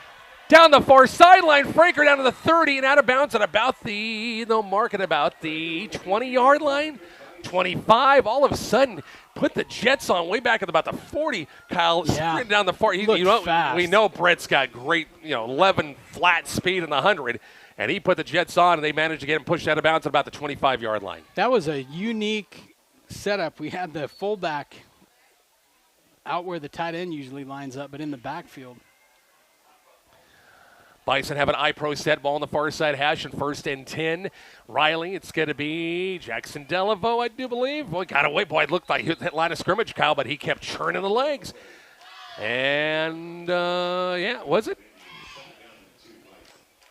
Down the far sideline. Fraker down to the 30 and out of bounds at about they'll mark it about the 20-yard line. 25. All of a sudden, put the Jets on way back at about the 40. Kyle sprinted down the far. Fast. We know Brett's got great, 11 flat speed in the 100, and he put the Jets on, and they managed to get him pushed out of bounds at about the 25-yard line. That was a unique setup. We had the fullback out where the tight end usually lines up, but in the backfield. Bison have an I-Pro set, ball on the far side hash, and 1st and 10. Riley, it's going to be Jackson Delaveau, I do believe. Boy, got away. Boy, it looked like he hit that line of scrimmage, Kyle, but he kept churning the legs. And, was it?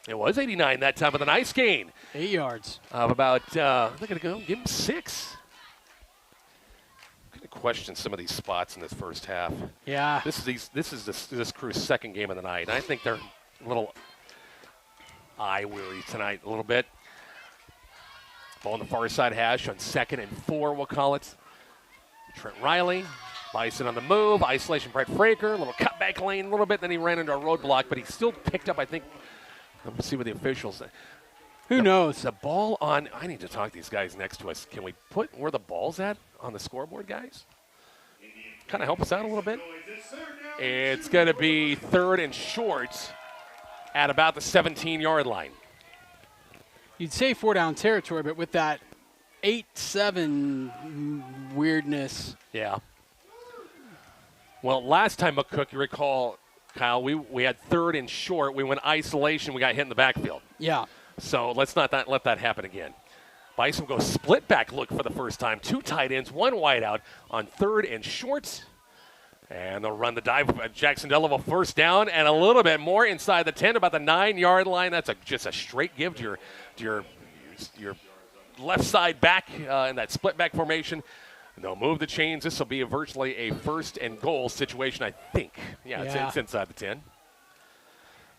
It was 89 that time with a nice gain. 8 yards. Of about, they're going to go give him 6. I'm going to question some of these spots in this first half. Yeah. This is this crew's 2nd game of the night. I think they're a little eye-weary tonight, a little bit. Ball on the far side hash on 2nd and 4, we'll call it. Trent Riley, Bison on the move, isolation Brett Fraker, a little cutback lane a little bit, then he ran into a roadblock, but he still picked up, I think, let's see what the officials say. Who knows? The ball on, I need to talk to these guys next to us. Can we put where the ball's at on the scoreboard, guys? Kind of help us out a little bit. It's going to be 3rd and short at about the 17-yard line. You'd say 4-down territory, but with that 8-7 weirdness. Yeah. Well, last time McCook, you recall, Kyle, we had 3rd and short. We went isolation. We got hit in the backfield. Yeah. So let's not let that happen again. Bison go split back look for the first time. 2 tight ends, 1 wide out on 3rd and short. And they'll run the dive. Jackson Delaveau 1st down and a little bit more inside the 10, about the 9-yard line. That's just a straight give to your left side back in that split back formation. And they'll move the chains. This will be virtually a 1st and goal situation, I think. Yeah. It's inside the 10.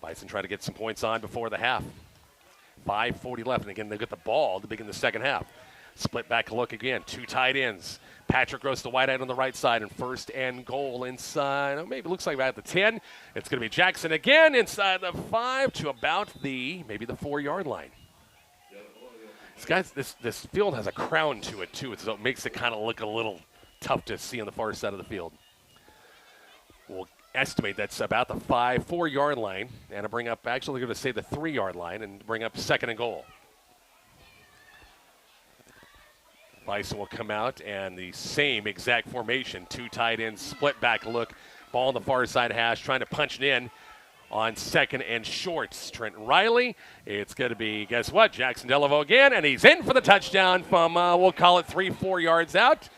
Bison trying to get some points on before the half. 5:40 left, and again, they get the ball to begin the second half. Split back look again, 2 tight ends. Patrick Gross, the wide end on the right side, and first and goal inside. Oh, maybe it looks like about the 10. It's going to be Jackson again inside the 5 to about maybe the 4-yard line. This field has a crown to it, too, so it makes it kind of look a little tough to see on the far side of the field. We'll estimate that's about the 4-yard line, and to bring up, actually, going to say the 3-yard line, and bring up second and goal. Bison will come out, and the same exact formation, 2 tight ends, split back look, ball on the far side hash, trying to punch it in on second and shorts. Trent Riley, it's going to be, guess what, Jackson Delaveau again, and he's in for the touchdown from, we'll call it 3-4 yards out.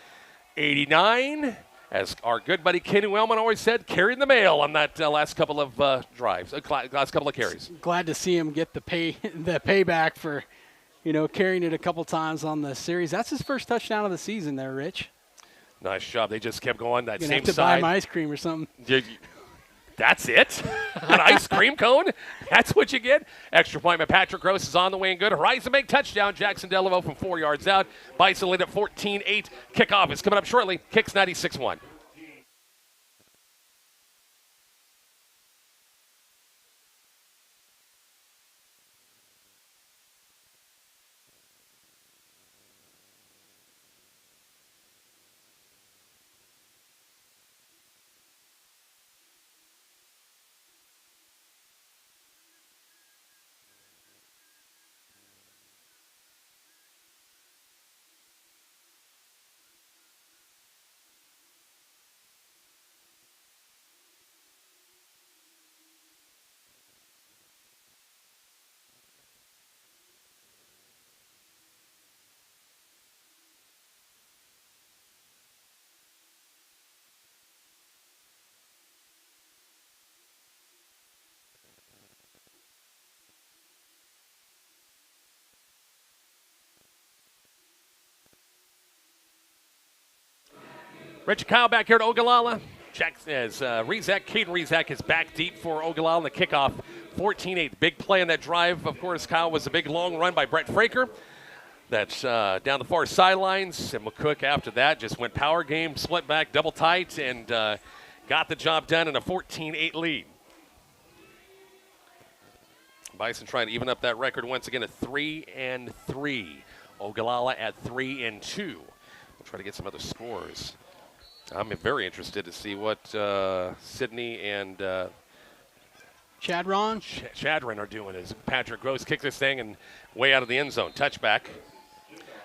89, as our good buddy Ken Wellman always said, carrying the mail on that last couple of drives, last couple of carries. Glad to see him get the payback for, carrying it a couple times on the series. That's his first touchdown of the season there, Rich. Nice job. They just kept going that You're same have to side. buy him ice cream or something. That's it? An ice cream cone? That's what you get? Extra point by Patrick Gross is on the way and good. Horizon make touchdown. Jackson Delaveau from 4 yards out. Bison lead at 14-8. Kickoff is coming up shortly. Kicks 96-1. Richard Kyle back here at Ogallala. Jackson as Caden Rezak is back deep for Ogallala in the kickoff. 14-8. Big play on that drive. Of course, Kyle was a big long run by Brett Fraker. That's down the far sidelines. And McCook after that just went power game, split back, double tight, and got the job done in a 14-8 lead. Bison trying to even up that record once again at 3-3. Ogallala at 3-2. We'll try to get some other scores. I'm very interested to see what Sydney and Chadron are doing as Patrick Gross kicks this thing and way out of the end zone. Touchback.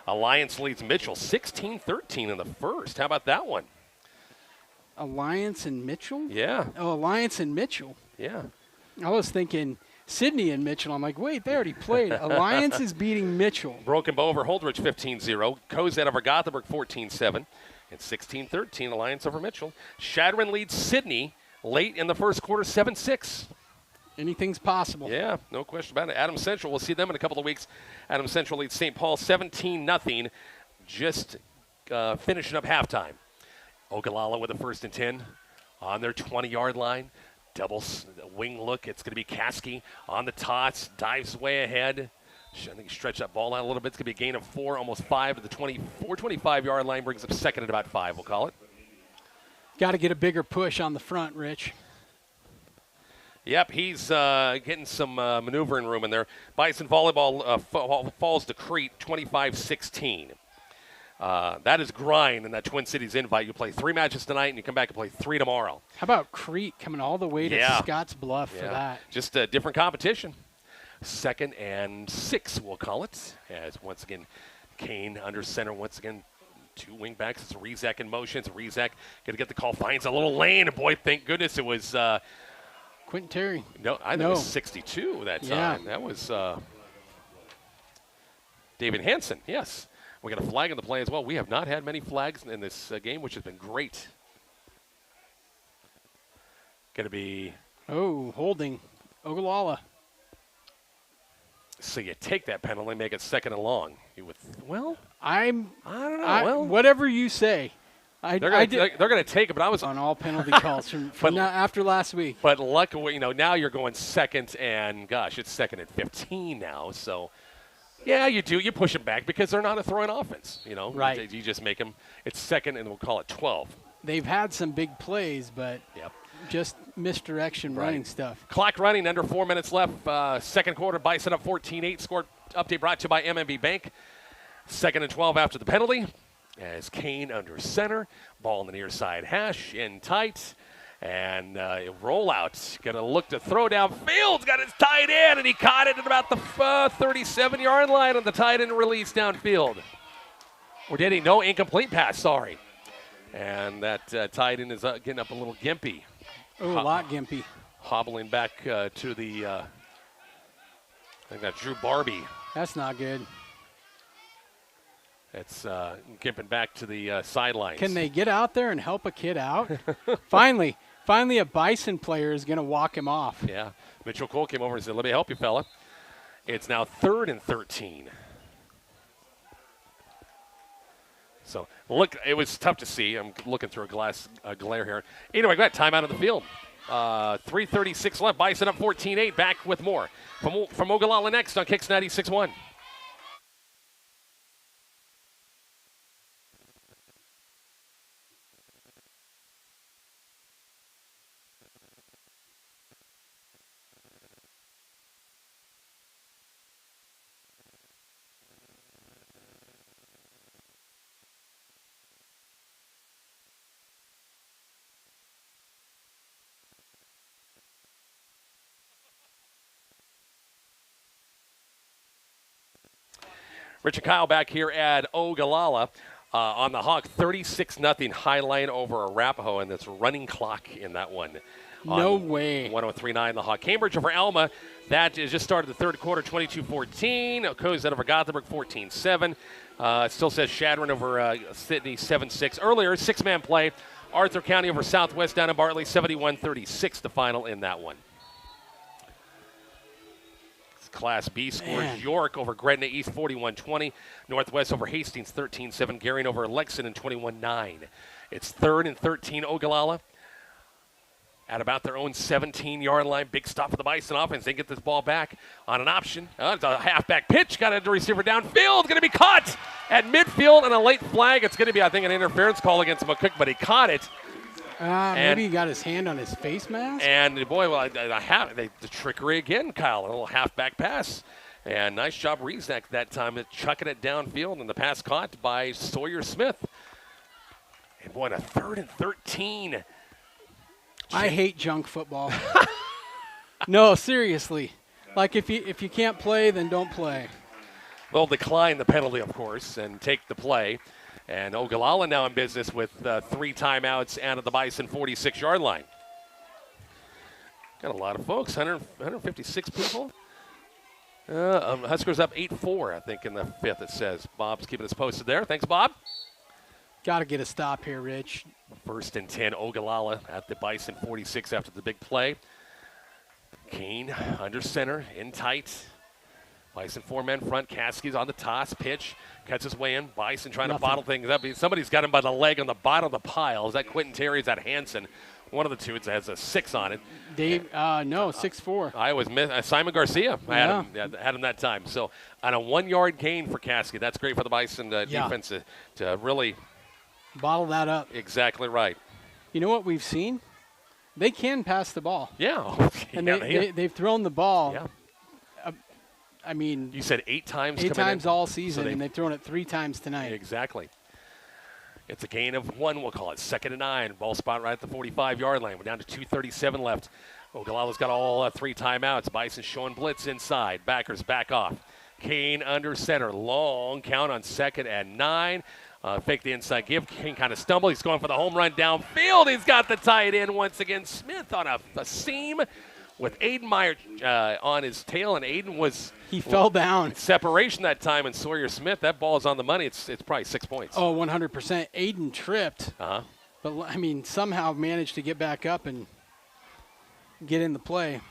Alliance leads Mitchell 16-13 in the first. How about that one? Alliance and Mitchell? Yeah. Oh, Alliance and Mitchell. Yeah. I was thinking Sydney and Mitchell. I'm like, wait, they already played. Alliance is beating Mitchell. Broken Bow over Holdridge 15-0. Cozad over Gothenburg 14-7. And 16-13, Alliance over Mitchell. Chadron leads Sydney late in the first quarter, 7-6. Anything's possible. Yeah, no question about it. Adams Central, we'll see them in a couple of weeks. Adams Central leads St. Paul 17-0, just finishing up halftime. Ogallala with a 1st and 10 on their 20-yard line. Double wing look. It's going to be Caskey on the tots, dives way ahead. I think he stretched that ball out a little bit. It's going to be a gain of 4, almost 5 to the 25-yard line. Brings up second at about 5, we'll call it. Got to get a bigger push on the front, Rich. Yep, he's getting some maneuvering room in there. Bison volleyball falls to Crete 25-16. That is grind in that Twin Cities invite. You play 3 matches tonight, and you come back and play 3 tomorrow. How about Crete coming all the way to Scotts Bluff for that? Just a different competition. 2nd and 6, we'll call it. As once again, Kane under center. Once again, 2 wing backs. It's Rezak in motion. It's Rezak going to get the call. Finds a little lane. And boy, thank goodness it was Quentin Terry. No, I think it was 62 that time. That was David Hansen. Yes. We got a flag on the play as well. We have not had many flags in this game, which has been great. Going to be. Oh, holding Ogallala. So you take that penalty, make it 2nd and long. You would, I don't know. Whatever you say. I They're did going to take it, but I was on all penalty calls from after last week. But luckily, now you're going second, and gosh, it's second and 15 now. So, yeah, you do. You push them back because they're not a throwing offense. Right. You just make them. It's second, and we'll call it 12. They've had some big plays, but just misdirection running stuff. Clock running, under 4 minutes left. Second quarter, Bison up 14-8. Score update brought to you by MMB Bank. Second and 12 after the penalty. As Kane under center, ball in the near side hash, in tight, and rollout. Going to look to throw downfield. Got his tight end, and he caught it at about the 37-yard line on the tight end release downfield. Or did he? No, incomplete pass, sorry. And that tight end is getting up a little gimpy. Oh, a lot gimpy. Hobbling back to the, I think that's Drew Barbie. That's not good. It's gimping back to the sidelines. Can they get out there and help a kid out? Finally, a Bison player is going to walk him off. Yeah. Mitchell Cole came over and said, let me help you, fella. It's now 3rd and 13. So, look, it was tough to see. I'm looking through a glare here. Anyway, go ahead, timeout of the field. 3:36 left. Bison up 14-8. Back with more. From Ogallala next on Kicks 96.1. Rich and Kyle back here at Ogallala on the Hawk. 36-0 highlight over Arapahoe, and that's running clock in that one. No way. 103.9 the Hawk. Cambridge over Alma. That is just started the third quarter, 22-14. Cozad over Gothenburg, 14-7. Still says Shadron over Sydney, 7-6. Earlier, six-man play. Arthur County over Southwest down in Bartley, 71-36 the final in that one. Class B scores. York over Gretna East 41-20. Northwest over Hastings 13-7. Garion over Lexington 21-9. It's 3rd and 13 Ogallala at about their own 17-yard line. Big stop for the Bison offense. They get this ball back on an option. It's a halfback pitch. Got a receiver downfield. Going to be caught at midfield and a late flag. It's going to be, I think, an interference call against McCook, but he caught it. Maybe he got his hand on his face mask. And boy, well, the trickery again, Kyle. A little halfback pass. And nice job, Rezac, that time at chucking it downfield, and the pass caught by Sawyer Smith. And boy, a 3rd and 13. I hate junk football. No, seriously. Like if you can't play, then don't play. They'll decline the penalty, of course, and take the play. And Ogallala now in business with 3 timeouts and at the Bison 46-yard line. Got a lot of folks, 156 people. Huskers up 8-4, I think, in the 5th, it says. Bob's keeping us posted there. Thanks, Bob. Got to get a stop here, Rich. 1st and 10, Ogallala at the Bison 46 after the big play. Kane under center, in tight. Bison 4-man front. Caskey's on the toss, pitch. Cuts his way in. Bison trying to bottle things up. Somebody's got him by the leg on the bottom of the pile. Is that Quentin Terry? Is that Hansen? One of the two. It has a 6 on it. Dave, no, 6'4". I was Simon Garcia. I had him that time. So on a 1-yard gain for Caskey. That's great for the Bison defense to really bottle that up. Exactly right. You know what we've seen? They can pass the ball. Yeah. And they've thrown the ball. Yeah. I mean, you said 8 times. 8 times in. all season, and they've thrown it 3 times tonight. Exactly. It's a gain of 1, we'll call it. 2nd and 9. Ball spot right at the 45-yard line. We're down to 2:37 left. Ogallala's got all 3 timeouts. Bison showing blitz inside. Backers back off. Kane under center. Long count on 2nd and 9. Fake the inside give. Kane kind of stumbled. He's going for the home run downfield. He's got the tight end once again. Smith on a seam with Aiden Meyer on his tail, and Aiden was fell down. Separation that time, and Sawyer Smith, that ball is on the money. It's probably 6 points. Oh, 100%. Aiden tripped, but I mean somehow managed to get back up and get in the play.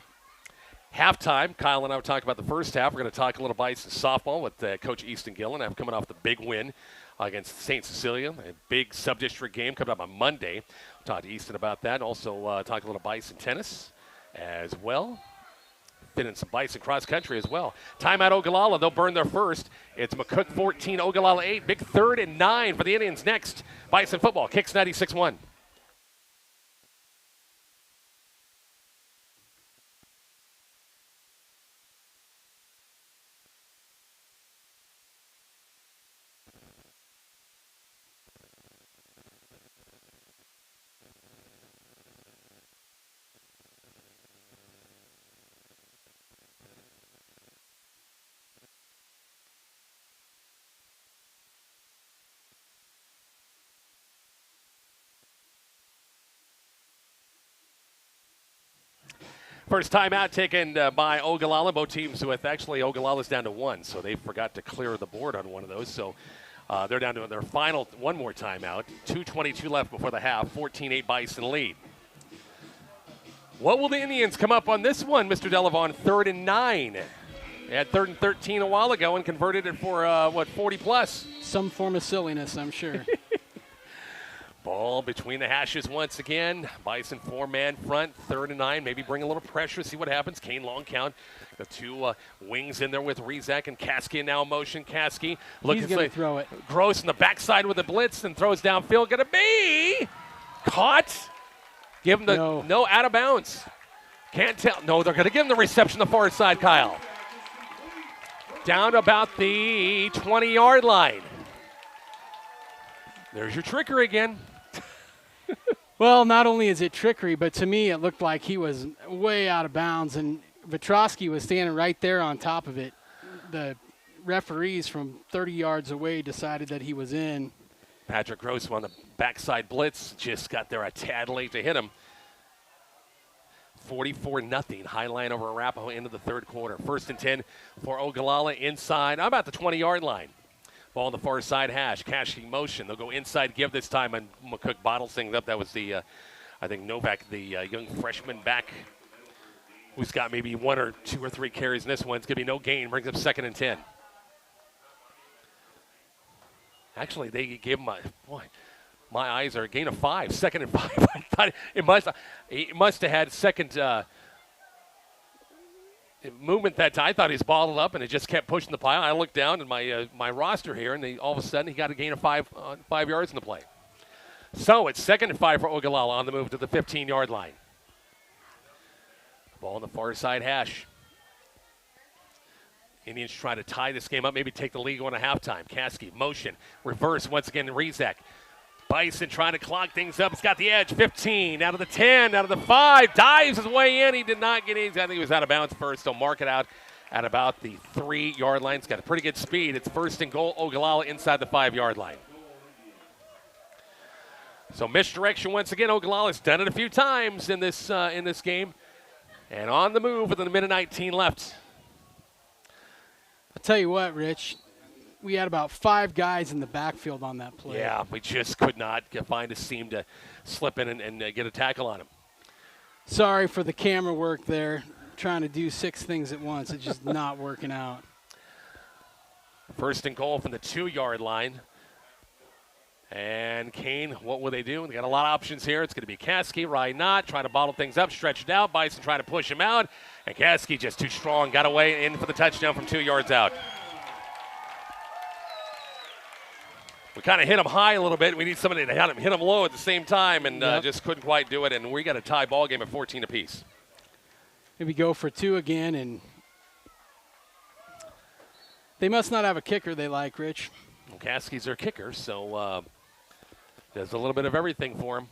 Halftime, Kyle and I were talking about the first half. We're going to talk a little Bison softball with Coach Easton Gillen. I'm coming off the big win against St. Cecilia. A big sub-district game coming up on Monday. We'll talk to Easton about that. Also talk a little Bison tennis as well. Been in some Bison cross country as well. Timeout Ogallala. They'll burn their first. It's McCook 14, Ogallala 8. Big 3rd and 9 for the Indians next. Bison football. Kicks 96-1. First timeout taken by Ogallala. Both teams with actually Ogallala's down to 1, so they forgot to clear the board on one of those. So they're down to their final one more timeout. 2:22 left before the half. 14-8 Bison lead. What will the Indians come up on this one, Mr. Delavon? 3rd and 9. They had 3rd and 13 a while ago and converted it for 40 plus. Some form of silliness, I'm sure. Ball between the hashes once again. Bison 4-man front, 3rd and 9. Maybe bring a little pressure, see what happens. Kane long count. The two wings in there with Rezak and Kasky now in motion. Kasky looking He's going to throw it. Gross in the backside with a blitz and throws downfield. Going to be caught. Give him the no out of bounds. Can't tell. No, they're going to give him the reception the far side, Kyle. Down to about the 20-yard line. There's your trickery again. Well, not only is it trickery, but to me it looked like he was way out of bounds, and Vitrosky was standing right there on top of it. The referees from 30 yards away decided that he was in. Patrick Gross on the backside blitz, just got there a tad late to hit him. 44-0, high line over Arapahoe into the third quarter. 1st and 10 for Ogallala inside, about the 20-yard line. Ball on the far side hash, Kasky motion. They'll go inside give this time, and McCook bottles things up. That was the, I think Novak, the young freshman back, who's got maybe 1 or 2 or 3 carries in this one. It's going to be no gain, brings up 2nd and 10. Actually, they gave him my eyes are a gain of 5, 2nd and 5. I thought it must have had second movement that time. I thought he was bottled up, and it just kept pushing the pile. I looked down at my roster here, and all of a sudden he got a gain of 5 yards in the play. So it's 2nd and 5 for Ogallala on the move to the 15-yard line. Ball on the far side hash. Indians trying to tie this game up, maybe take the lead going to halftime. Kasky, motion, reverse once again to Rezak. Bison trying to clog things up. It's got the edge. 15, out of the 10, out of the 5. Dives his way in. He did not get in. I think he was out of bounds first. They'll mark it out at about the 3-yard line. It's got a pretty good speed. It's 1st and goal. Ogallala inside the 5-yard line. So misdirection once again. Ogallala's done it a few times in this game. And on the move with a minute 19 left. I'll tell you what, Rich. We had about 5 guys in the backfield on that play. Yeah, we just could not find a seam to slip in and get a tackle on him. Sorry for the camera work there. Trying to do 6 things at once. It's just not working out. 1st and goal from the 2-yard line. And Kane, what will they do? They got a lot of options here. It's going to be Kasky, Ryan Knott, trying to bottle things up, stretch it out. Bison trying to push him out. And Kasky just too strong. Got away in for the touchdown from 2 yards out. We kind of hit him high a little bit. We need somebody to hit him low at the same time, and just couldn't quite do it. And we got a tie ball game at 14 apiece. Maybe go for 2 again, and they must not have a kicker they like, Rich. Well, Kasky's their kicker, so does a little bit of everything for him.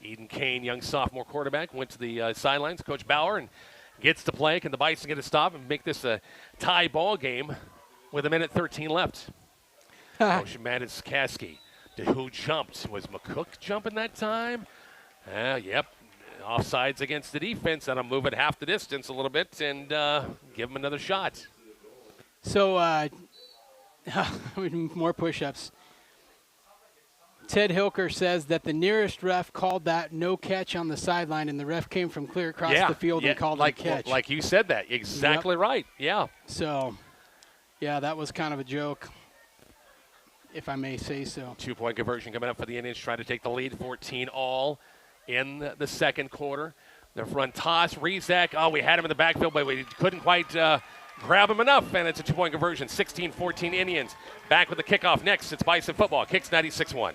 Eden Kane, young sophomore quarterback, went to the sidelines. Coach Bauer and gets to play. Can the Bison get a stop and make this a tie ball game with a minute 13 left? Motion man is Kasky. Who jumped? Was McCook jumping that time? Yep. Offsides against the defense. That'll move it half the distance a little bit and give him another shot. So, more push-ups. Ted Hilker says that the nearest ref called that no catch on the sideline, and the ref came from clear across the field and called it a catch. Like you said that. Exactly right. Yeah. So, yeah, that was kind of a joke, if I may say so. 2-point conversion coming up for the Indians, trying to take the lead, 14 all in the second quarter. Their front toss, Rezak. Oh, we had him in the backfield, but we couldn't quite grab him enough, and it's a 2-point conversion. 16-14 Indians. Back with the kickoff next. It's Bison football. Kicks 96-1.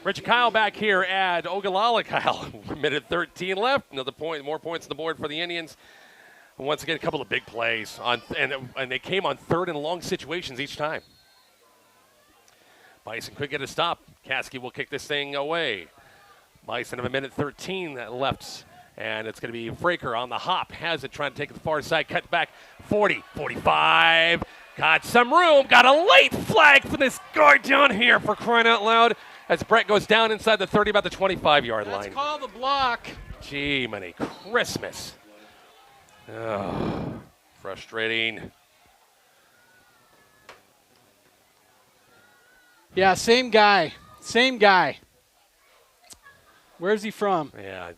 Richard Kyle back here at Ogallala. Kyle, minute 13 left. Another point, more points on the board for the Indians. And once again, a couple of big plays and they came on third and long situations each time. Bison could get a stop. Caskey will kick this thing away. Bison have a minute 13 left, and it's going to be Fraker on the hop. Has it, trying to take it to the far side. Cut back 40, 45. Got some room. Got a late flag for this guard down here, for crying out loud, as Brett goes down inside the 30, about the 25-yard line. Let's call the block. Gee, many Christmas. Oh, frustrating. Yeah, same guy. Same guy. Where's he from? Yeah.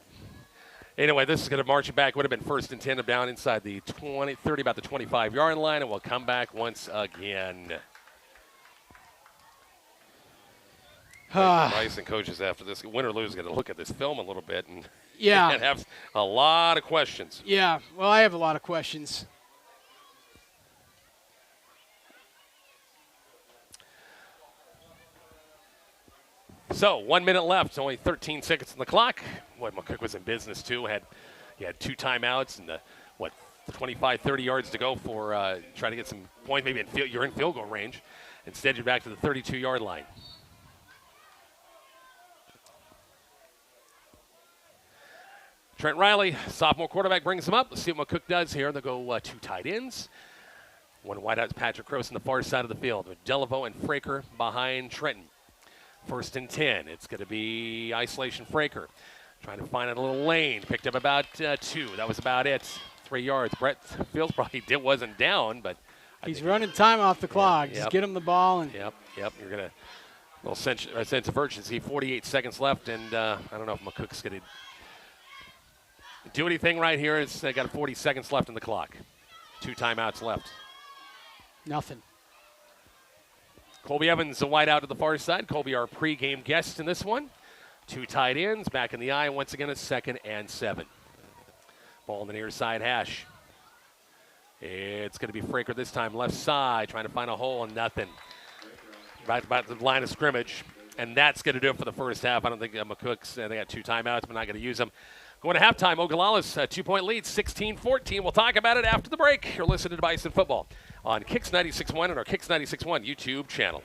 Anyway, this is going to march it back. Would have been first and 10 down inside the 30, about the 25-yard line, and we'll come back once again. Bison coaches after this, win or lose, going to look at this film a little bit and, and have a lot of questions. Yeah, well, I have a lot of questions. So 1 minute left, only 13 seconds on the clock. Boy, McCook was in business too. He had 2 timeouts and 25, 30 yards to go for trying to get some points. Maybe you're in field goal range. Instead, you're back to the 32-yard line. Trent Riley, sophomore quarterback, brings him up. Let's see what McCook does here. They'll go 2 tight ends. One wide out, Patrick Cross on the far side of the field, with Delaveau and Fraker behind Trenton. First and 10. It's going to be isolation Fraker. Trying to find a little lane. Picked up about 2. That was about it. 3 yards. Brett Fields probably wasn't down, but he's running time off the clock. Just get him the ball. And Yep. You're going to a little sense of urgency. 48 seconds left, and I don't know if McCook's going to do anything right here. They got 40 seconds left in the clock. 2 timeouts left. Nothing. Colby Evans, a wide out to the far side. Colby, our pregame guest in this one. 2 tight ends, back in the eye. Once again, a 2nd and 7. Ball on the near side hash. It's going to be Fraker this time, left side, trying to find a hole, and nothing. Right about the line of scrimmage, and that's going to do it for the first half. I don't think McCook's, they got 2 timeouts, but not going to use them. Going to halftime, Ogallala's 2-point lead, 16-14. We'll talk about it after the break. You're listening to Bison Football on Kicks 96.1 and our Kicks 96.1 YouTube channel.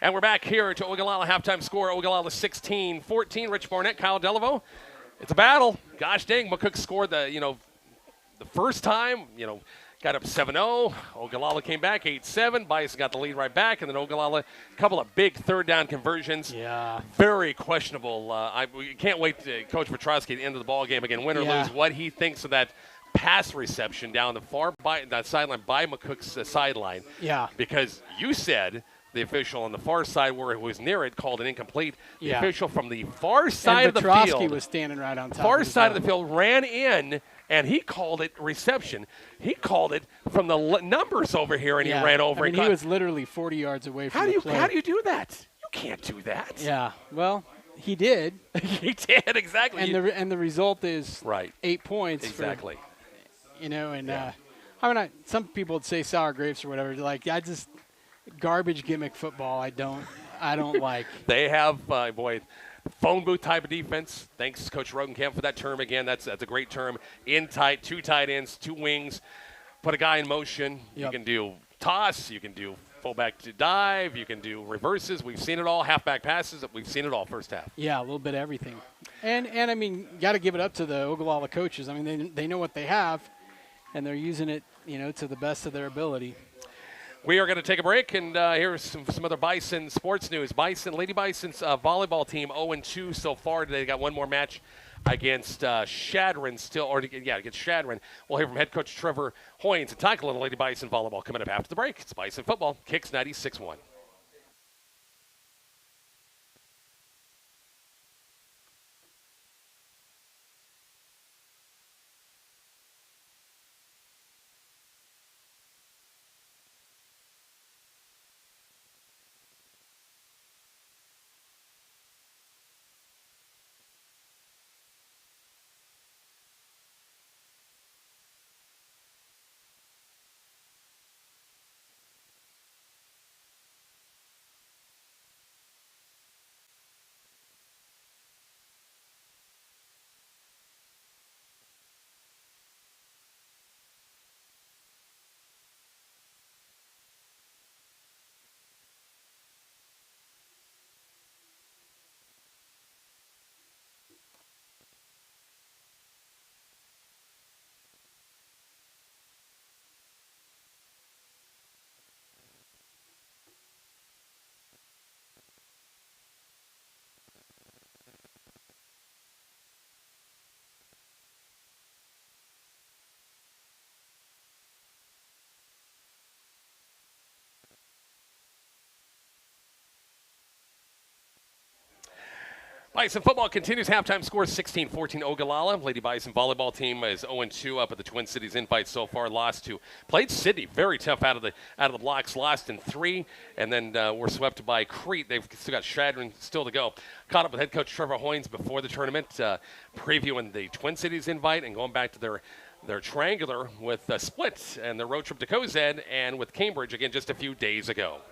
And we're back here to Ogallala halftime score. Ogallala 16-14. Rich Barnett, Kyle Delaveau. It's a battle. Gosh dang, McCook scored the first time, got up 7-0. Ogallala came back 8-7. Bison got the lead right back, and then Ogallala, a couple of big third down conversions. Yeah. Very questionable. We can't wait to Coach Petrosky at the end of the ball game again, win or lose, what he thinks of that pass reception down the far by that sideline by McCook's sideline. Yeah. Because you said the official on the far side where it was near it called an incomplete. The official from the far side of the field. And Petrosky was standing right on top. Far side of the field ran in, and he called it reception. He called it from the numbers over here, and he ran over. I mean, he was literally 40 yards away from the play. How do you do that? You can't do that. Yeah. Well, he did. He did, exactly. And the result is 8 points. Exactly. Some people would say sour grapes or whatever. Like, garbage gimmick football I don't like. They have, phone booth type of defense. Thanks, Coach Rogenkamp, for that term again. That's a great term. In tight, 2 tight ends, 2 wings. Put a guy in motion. Yep. You can do toss. You can do fullback to dive. You can do reverses. We've seen it all. Halfback passes. We've seen it all first half. Yeah, a little bit of everything. And I mean, got to give it up to the Ogallala coaches. I mean, they know what they have, and they're using it, to the best of their ability. We are going to take a break, and here's some other Bison sports news. Lady Bison's volleyball team 0-2 so far today. They got one more match against Shadron against Shadron. We'll hear from head coach Trevor Hoynes and talk a little Lady Bison volleyball coming up after the break. It's Bison football. Kicks 96-1. Bison football continues. Halftime score 16-14 Ogallala. Lady Bison volleyball team is 0-2 up at the Twin Cities Invite so far. Played Sydney, very tough out of the blocks. Lost in 3, and then were swept by Crete. They've still got Shadron still to go. Caught up with head coach Trevor Hoynes before the tournament, previewing the Twin Cities Invite and going back to their triangular with Split and their road trip to Cozad and with Cambridge again just a few days ago.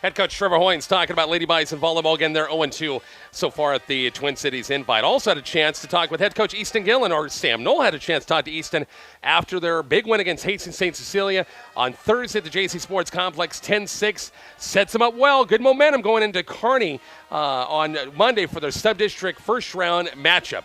Head coach Trevor Hoynes talking about Lady Bison volleyball. Again, they're 0-2 so far at the Twin Cities Invite. Also had a chance to talk with head coach Easton Gillen, or Sam Knoll had a chance to talk to Easton after their big win against Hastings St. Cecilia on Thursday at the JC Sports Complex. 10-6 sets them up well. Good momentum going into Kearney on Monday for their sub-district first-round matchup.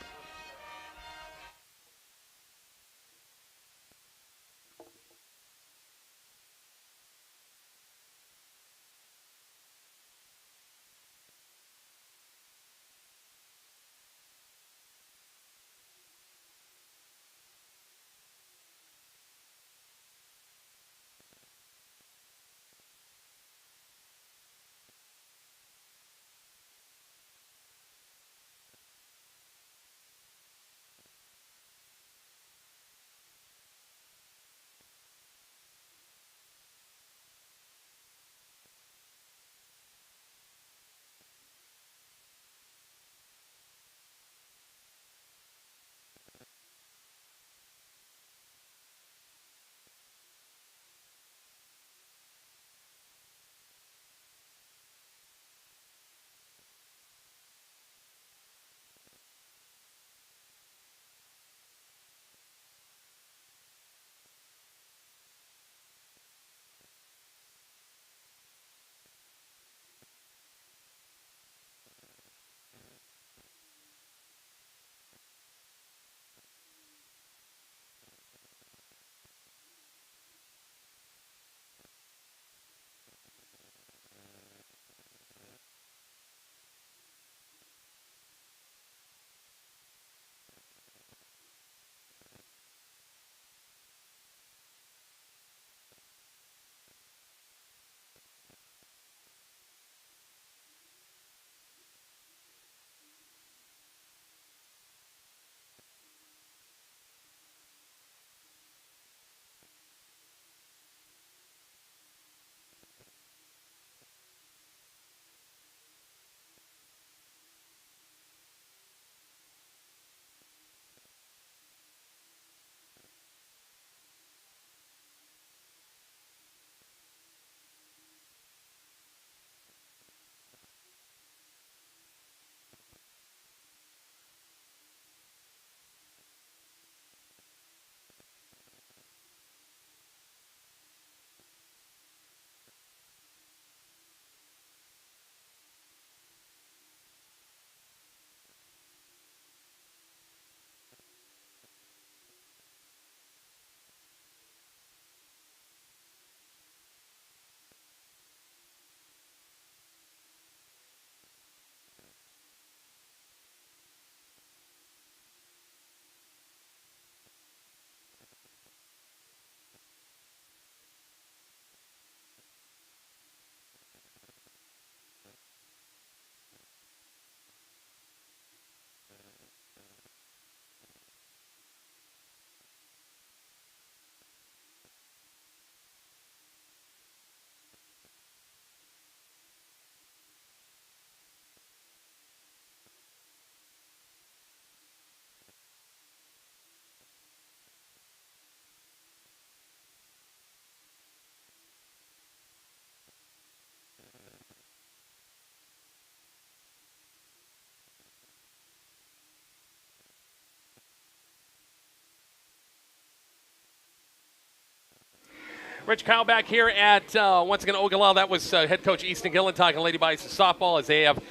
Rich Kyle back here at, once again, Ogallala. That was head coach Easton Gillen talking Lady Bison softball as they have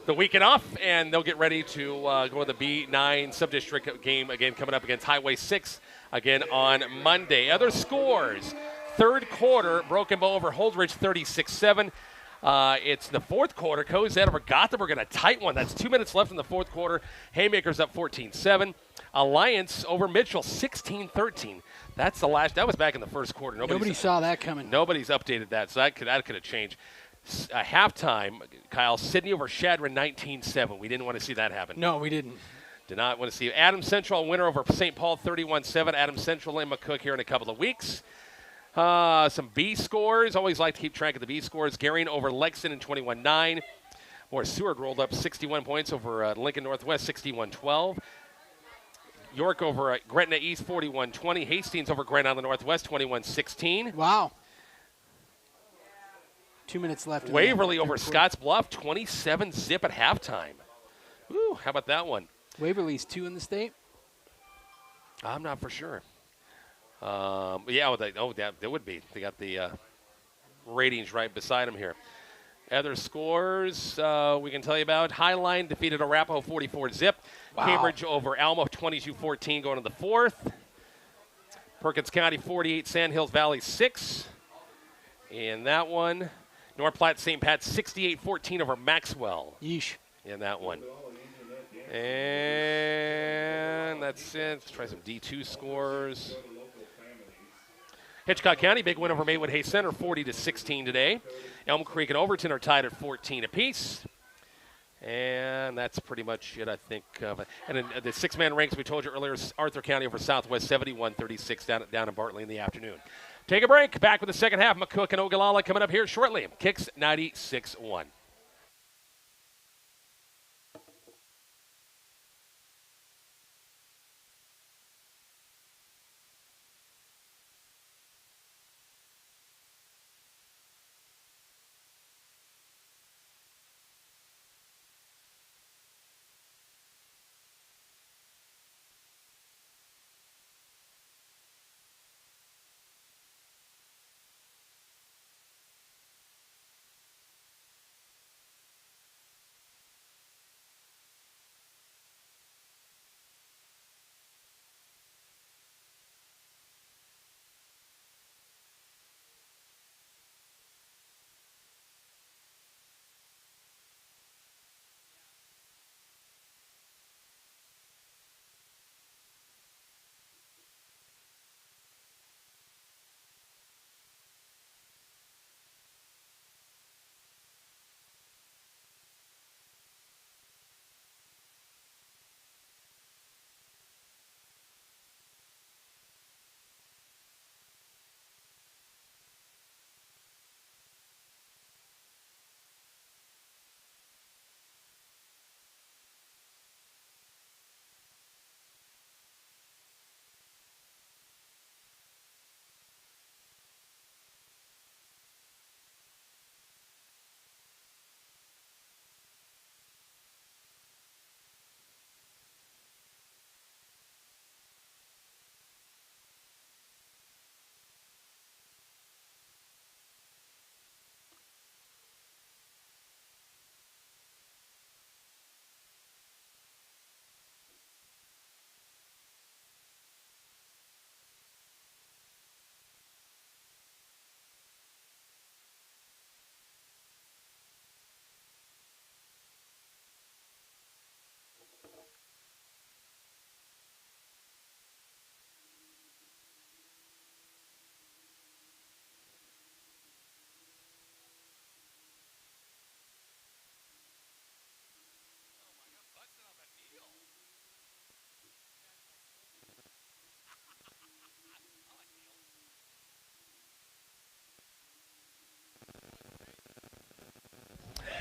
the weekend off, and they'll get ready to go to the B9 sub-district game again coming up against Highway 6 again on Monday. Other scores, third quarter, Broken Bow over Holdridge 36-7. It's the fourth quarter. Cozad over Gothenburg in a tight one. That's 2 minutes left in the fourth quarter. Haymakers up 14-7. Alliance over Mitchell 16-13. That's the last. That was back in the first quarter. Nobody saw that coming. Nobody's updated that, so that could have changed. Halftime, Kyle, Sydney over Shadron 19-7. We didn't want to see that happen. No, we didn't. Did not want to see it. Adams Central winner over St. Paul 31-7. Adams Central and McCook here in a couple of weeks. Some B scores. Always like to keep track of the B scores. Garion over Lexington 21-9. Morris Seward rolled up 61 points over Lincoln Northwest 61-12. York over Gretna East 41-20. Hastings over Grand Island Northwest 21-16. Wow. 2 minutes left. Waverly over Scotts Bluff, 27-0 at halftime. Ooh, how about that one? Waverly's 2 in the state. I'm not for sure. Yeah, that would be. They got the ratings right beside them here. Other scores we can tell you about. Highline defeated Arapahoe 44-0. Wow. Cambridge over Alma 22-14 going to the fourth. Perkins County 48, Sandhills Valley 6. In that one, North Platte St. Pat 68-14 over Maxwell. Yeesh. In that one. And that's it. Let's try some D2 scores. Hitchcock County, big win over Maywood Hay Center, 40-16 today. Elm Creek and Overton are tied at 14 apiece. And that's pretty much it, I think. And then the six-man ranks we told you earlier, Arthur County over Southwest, 71-36 down in Bartley in the afternoon. Take a break. Back with the second half. McCook and Ogallala coming up here shortly. Kicks 96-1.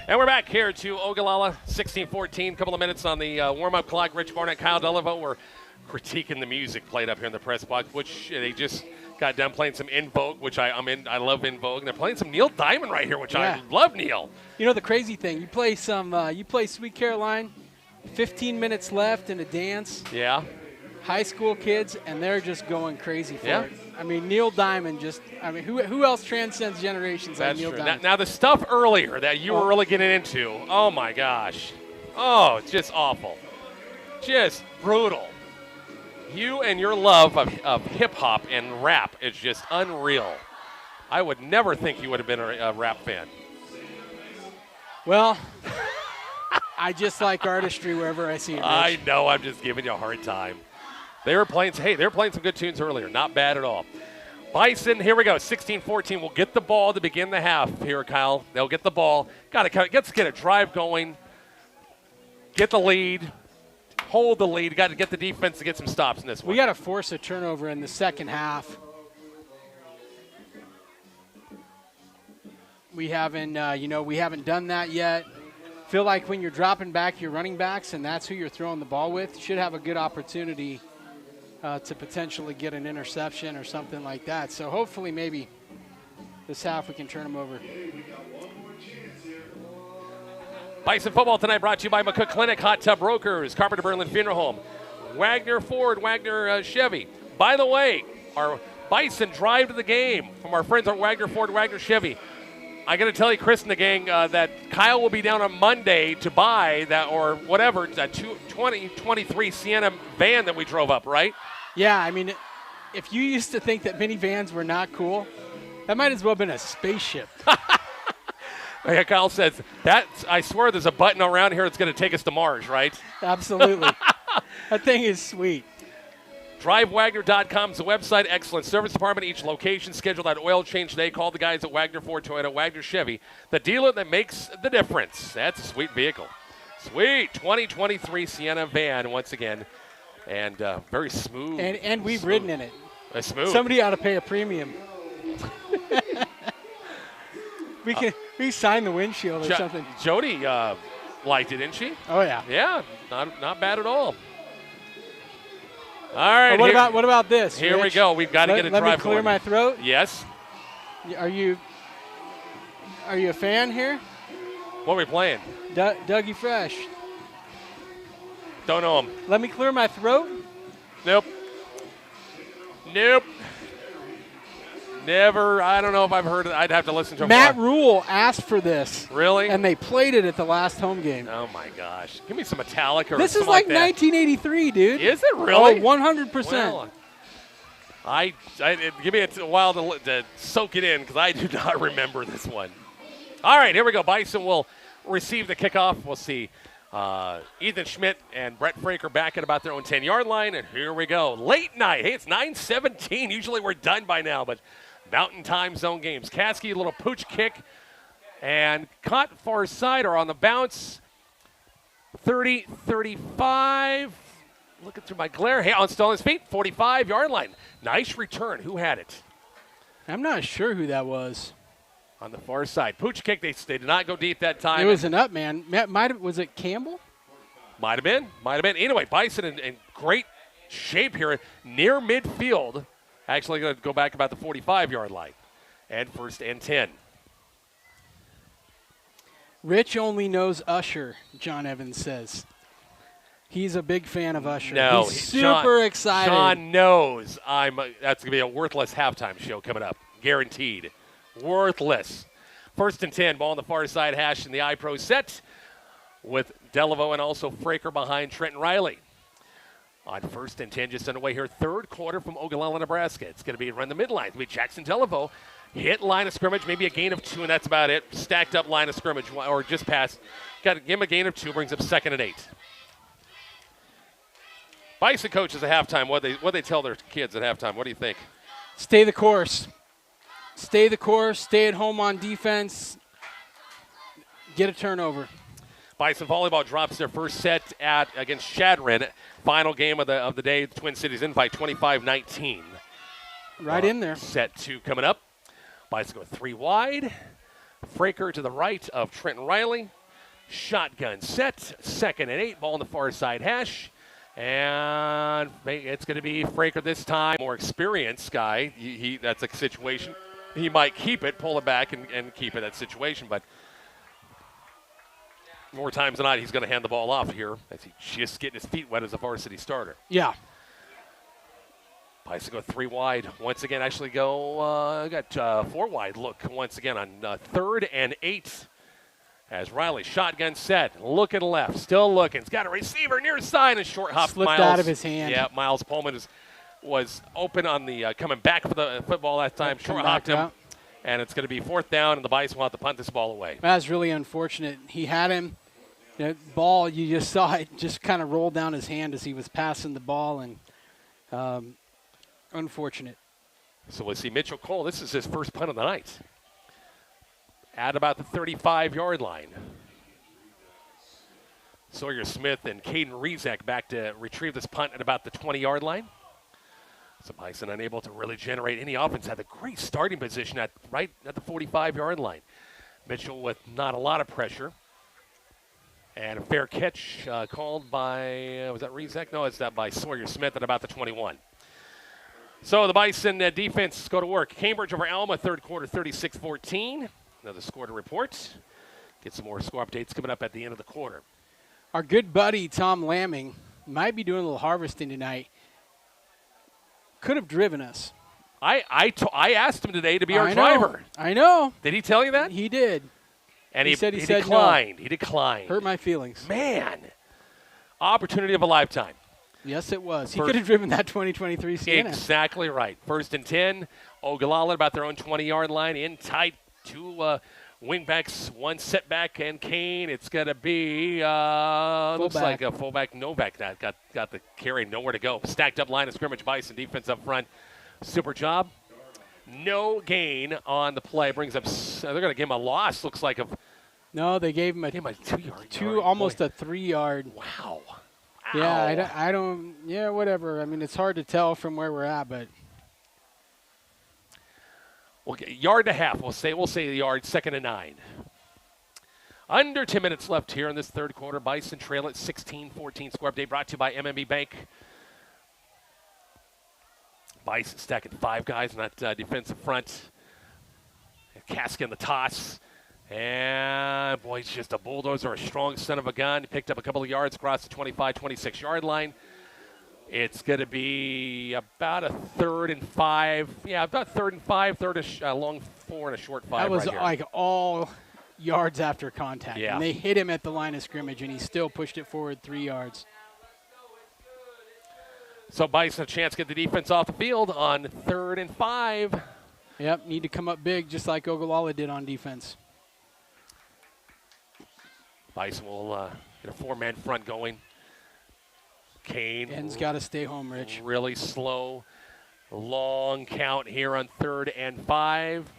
And we're back here to Ogallala, 16-14. Couple of minutes on the warm-up clock. Rich Barnett, Kyle Delaveau were critiquing the music played up here in the press box, which they just got done playing some In Vogue, which I love In Vogue. And they're playing some Neil Diamond right here, which I love Neil. You know the crazy thing, you play Sweet Caroline, 15 minutes left in a dance. Yeah. High school kids, and they're just going crazy for it. I mean, Neil Diamond who else transcends generations like Neil Diamond? Now, the stuff earlier that you were really getting into, oh, my gosh. Oh, it's just awful. Just brutal. You and your love of hip-hop and rap is just unreal. I would never think you would have been a rap fan. Well, I just like artistry wherever I see it, Rich. I know. I'm just giving you a hard time. They were playing some good tunes earlier. Not bad at all. Bison, here we go. 16-14. We'll get the ball to begin the half here, Kyle. They'll get the ball. Let's get a drive going. Get the lead. Hold the lead. Got to get the defense to get some stops in this one. We got to force a turnover in the second half. We haven't done that yet. Feel like when you're dropping back your running backs and that's who you're throwing the ball with, you should have a good opportunity to potentially get an interception or something like that. So hopefully maybe this half we can turn them over. Bison football tonight brought to you by McCook Clinic, Hot Tub Brokers, Carpenter Berlin Funeral Home, Wagner Ford, Wagner Chevy. By the way, our Bison drive to the game from our friends at Wagner Ford, Wagner Chevy. I got to tell you, Chris and the gang, that Kyle will be down on Monday to buy that or whatever, that 2023 Sienna van that we drove up, right? Yeah, I mean, if you used to think that minivans were not cool, that might as well have been a spaceship. Yeah, Kyle says, I swear there's a button around here that's going to take us to Mars, right? Absolutely. That thing is sweet. DriveWagner.com is the website. Excellent service department. Each location. Schedule that oil change today. Call the guys at Wagner Ford Toyota, Wagner Chevy, the dealer that makes the difference. That's a sweet vehicle. Sweet 2023 Sienna van once again. And very smooth. And we've ridden in it. Smooth. Somebody ought to pay a premium. We sign the windshield or something. Jody liked it, didn't she? Oh, yeah. Yeah, not bad at all. All right. What about this? Here Rich? we go. We've got to get a drive. Let me clear my throat. Yes. Are you a fan here? What are we playing? Dougie Fresh. Don't know him. Let me clear my throat. Nope. Never. I don't know if I've heard it. I'd have to listen to him. Matt Rule asked for this. Really? And they played it at the last home game. Oh, my gosh. Give me some Metallica or this is something like that. 1983, dude. Is it really? Oh, 100%. Well, give me a while to soak it in because I do not remember this one. All right, here we go. Bison will receive the kickoff. We'll see Ethan Schmidt and Brett Fraker back at about their own 10-yard line, and here we go. Late night. Hey, it's 9:17. Usually we're done by now, but Mountain Time Zone games. Caskey, a little pooch kick, and caught far side or on the bounce. 30-35. Looking through my glare. Hey, still on his feet. 45-yard line. Nice return. Who had it? I'm not sure who that was. On the far side. Pooch kick. They did not go deep that time. It was an up man. Was it Campbell? Might have been. Anyway, Bison in great shape here near midfield. Actually going to go back about the 45-yard line. And 1st and 10. Rich only knows Usher, John Evans says. He's a big fan of Usher. No, he's super excited. John knows that's going to be a worthless halftime show coming up. Guaranteed. Worthless. 1st and 10. Ball on the far side hash in the iPro set with Delaveau and also Fraker behind Trenton Riley. On 1st and 10, just underway here. 3rd quarter from Ogallala, Nebraska. It's going to be around the midline. It's going to be Jackson Delaveau. Hit line of scrimmage, maybe a gain of 2, and that's about it. Stacked up line of scrimmage, or just past. Got to give him a gain of 2, brings up 2nd and 8. Bison coaches at halftime, what they tell their kids at halftime? What do you think? Stay the course. Stay the course. Stay at home on defense. Get a turnover. Bison volleyball drops their first set against Shadron. Final game of the day. The Twin Cities invite 25-19. Right in there. Set 2 coming up. Bison go 3 wide. Fraker to the right of Trenton Riley. Shotgun set. 2nd and 8. Ball on the far side hash. And it's going to be Fraker this time. More experienced guy. That's a situation. He might keep it, pull it back, and keep it that situation. But more times than not, he's going to hand the ball off here as he's just getting his feet wet as a varsity starter. Yeah. Bison go 3 wide. Once again, actually got 4 wide look once again on 3rd and 8. As Riley, shotgun set, looking left, still looking. He's got a receiver near side and short hop. Slipped Miles out of his hand. Yeah, Miles Pullman was open on the coming back for the football that time. Short hopped him, out. And it's going to be 4th down, and the Bison will have to punt this ball away. That's really unfortunate. He had him. The ball, you just saw it just kind of roll down his hand as he was passing the ball, and unfortunate. So we'll see Mitchell Cole. This is his first punt of the night. At about the 35-yard line. Sawyer Smith and Caden Rezek back to retrieve this punt at about the 20-yard line. So Bison unable to really generate any offense. Had a great starting position right at the 45-yard line. Mitchell with not a lot of pressure. And a fair catch called by, was that Rezek? No, it's that by Sawyer Smith at about the 21. So the Bison defense go to work. Cambridge over Alma, 3rd quarter, 36-14. Another score to report. Get some more score updates coming up at the end of the quarter. Our good buddy Tom Lamming might be doing a little harvesting tonight. Could have driven us. I asked him today to be our I driver. I know. Did he tell you that? He did. And he said declined. No. He declined. Hurt my feelings. Man, opportunity of a lifetime. Yes, it was. He could have driven that 2023 Sienna. Exactly right. 1st and 10. Ogallala about their own 20-yard line. In tight. 2 wingbacks, 1 setback, and Kane. It's going to be, looks like a fullback, Novak that got the carry, nowhere to go. Stacked up line of scrimmage, Bison defense up front. Super job. No gain on the play. Brings up, they're going to give him a loss, looks like. No, they gave him a 2-yard. Almost a 3-yard. Wow. Yeah, I don't, yeah, whatever. I mean, it's hard to tell from where we're at, but. Okay, yard and a half. We'll say the yard, 2nd and 9. Under 10 minutes left here in this third quarter. Bison trail at 16-14. Score update brought to you by MMB Bank. Bison stacking 5 guys on that defensive front. Cask in the toss. And, boy, it's just a bulldozer, a strong son of a gun. He picked up a couple of yards across the 25, 26-yard line. It's going to be about a 3rd and 5. Yeah, about 3rd and 5, long 4 and a short 5. That was right here. like all yards after contact. Yeah. And they hit him at the line of scrimmage, and he still pushed it forward 3 yards. So Bison a chance to get the defense off the field on 3rd and 5. Yep, need to come up big just like Ogallala did on defense. Bison will get a 4-man front going. Kane. Ben's got to stay home, Rich. Really slow. Long count here on 3rd and 5.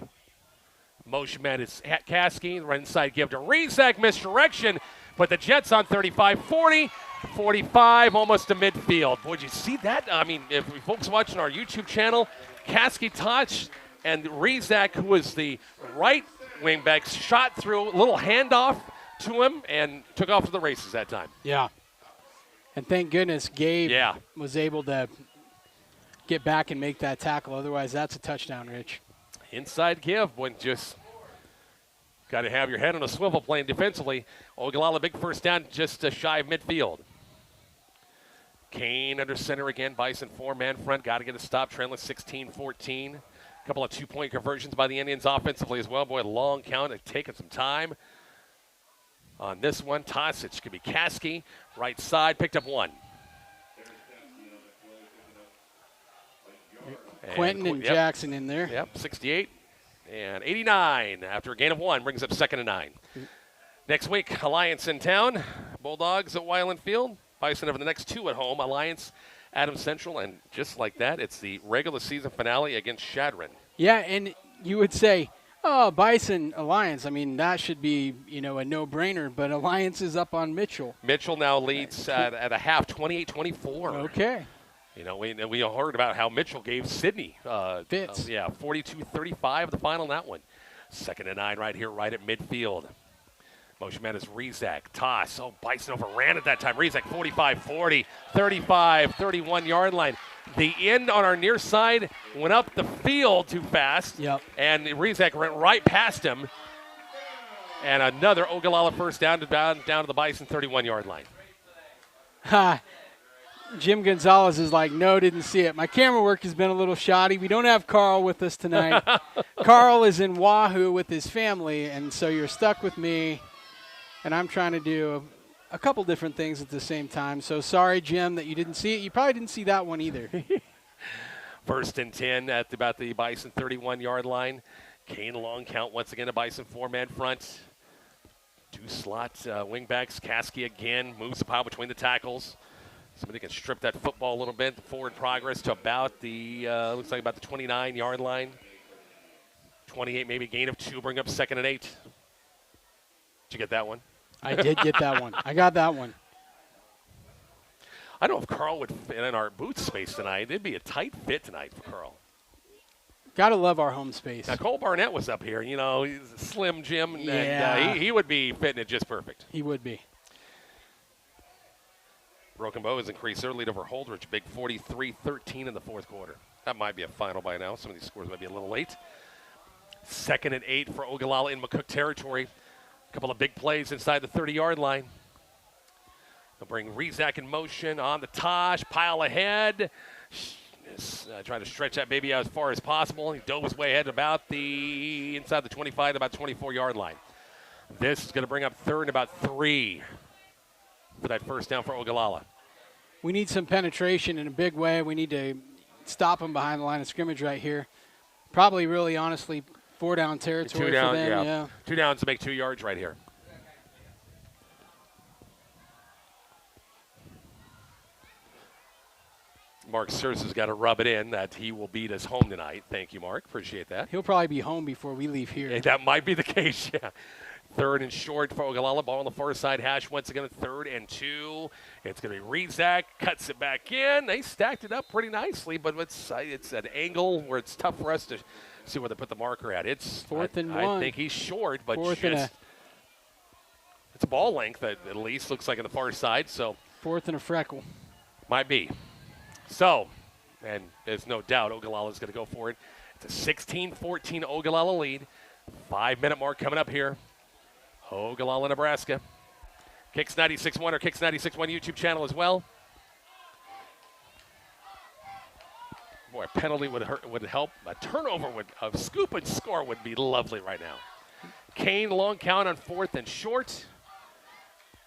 Motion man is Caskey. Right inside give to Rezak. Misdirection. But the Jets on 35, 40, 45, almost to midfield. Boy, did you see that? I mean, if folks watching our YouTube channel, Caskey touched, and Rezak, who was the right wingback, shot through, a little handoff to him, and took off to the races that time. Yeah. And thank goodness Gabe Yeah. was able to get back and make that tackle. Otherwise, that's a touchdown, Rich. Inside give, when just got to have your head on a swivel playing defensively. Ogallala, big first down, just shy of midfield. Kane under center again. Bison 4-man front. Got to get a stop. Trailing 16-14. A couple of 2-point conversions by the Indians offensively as well. Boy, long count. It's taking some time. On this one, Tosic could be Caskey. Right side, picked up 1. Quentin and Jackson in there. Yep, 68 and 89 after a gain of 1 brings up 2nd and 9. Next week, Alliance in town. Bulldogs at Weiland Field. Bison over the next 2 at home. Alliance, Adams Central, and just like that, it's the regular season finale against Shadron. Yeah, and you would say, oh, Bison Alliance. I mean, that should be, a no-brainer, but Alliance is up on Mitchell. Mitchell now leads at a half, 28-24. Okay. We all heard about how Mitchell gave Sydney fits. 42-35 the final in that one. 2nd and 9 right here, right at midfield. Motion man is Rezak. Toss. Oh, Bison overran at that time. Rezak 45-40, 35, 31-yard line. The end on our near side went up the field too fast. Yep. And Rezak went right past him. And another Ogallala first down to the Bison 31-yard line. Ha. Jim Gonzalez is like, no, didn't see it. My camera work has been a little shoddy. We don't have Carl with us tonight. Carl is in Wahoo with his family, and so you're stuck with me, and I'm trying to do a couple different things at the same time. So sorry, Jim, that you didn't see it. You probably didn't see that one either. 1st and 10 at about the Bison 31-yard line. Kane long count once again to Bison 4-man front. 2 slot wingbacks. Caskey again moves the pile between the tackles. Somebody can strip that football a little bit. Forward progress to about the, looks like about the 29-yard line. 28, maybe gain of 2, bring up 2nd and 8. Did you get that one? I did get that one. I got that one. I don't know if Carl would fit in our booth space tonight. It'd be a tight fit tonight for Carl. Got to love our home space. Now, Cole Barnett was up here. He's a slim Jim, Yeah. and he would be fitting it just perfect. He would be. Broken Bow has increased their lead over Holdridge, big 43-13 in the fourth quarter. That might be a final by now. Some of these scores might be a little late. 2nd and 8 for Ogallala in McCook territory. A couple of big plays inside the 30-yard line. They'll bring Rizak in motion on the Tosh, pile ahead. Trying to stretch that baby out as far as possible. He dove his way ahead about inside the 25, about 24-yard line. This is going to bring up third and about 3 for that first down for Ogallala. We need some penetration in a big way. We need to stop them behind the line of scrimmage right here. Probably really honestly 4-down territory 2 down, for them. Yeah. 2 downs to make 2 yards right here. Mark Searce has got to rub it in that he will beat us home tonight. Thank you, Mark. Appreciate that. He'll probably be home before we leave here. Yeah, that might be the case, yeah. Third and short for Ogallala. Ball on the far side. Hash once again, 3rd and 2. It's going to be Rizak. Cuts it back in. They stacked it up pretty nicely, but it's an angle where it's tough for us to see where they put the marker at. It's 4th and 1. I think he's short, but Fourth it's a ball length at least. Looks like on the far side, so. 4th and a freckle. Might be. So, and there's no doubt Ogallala is going to go for it. It's a 16-14 Ogallala lead. 5-minute mark coming up here. Ogallala, Nebraska. Kicks 96.1 or Kicks 96.1 YouTube channel as well. Boy, a penalty would help. A turnover a scoop and score would be lovely right now. Kane, long count on 4th and short.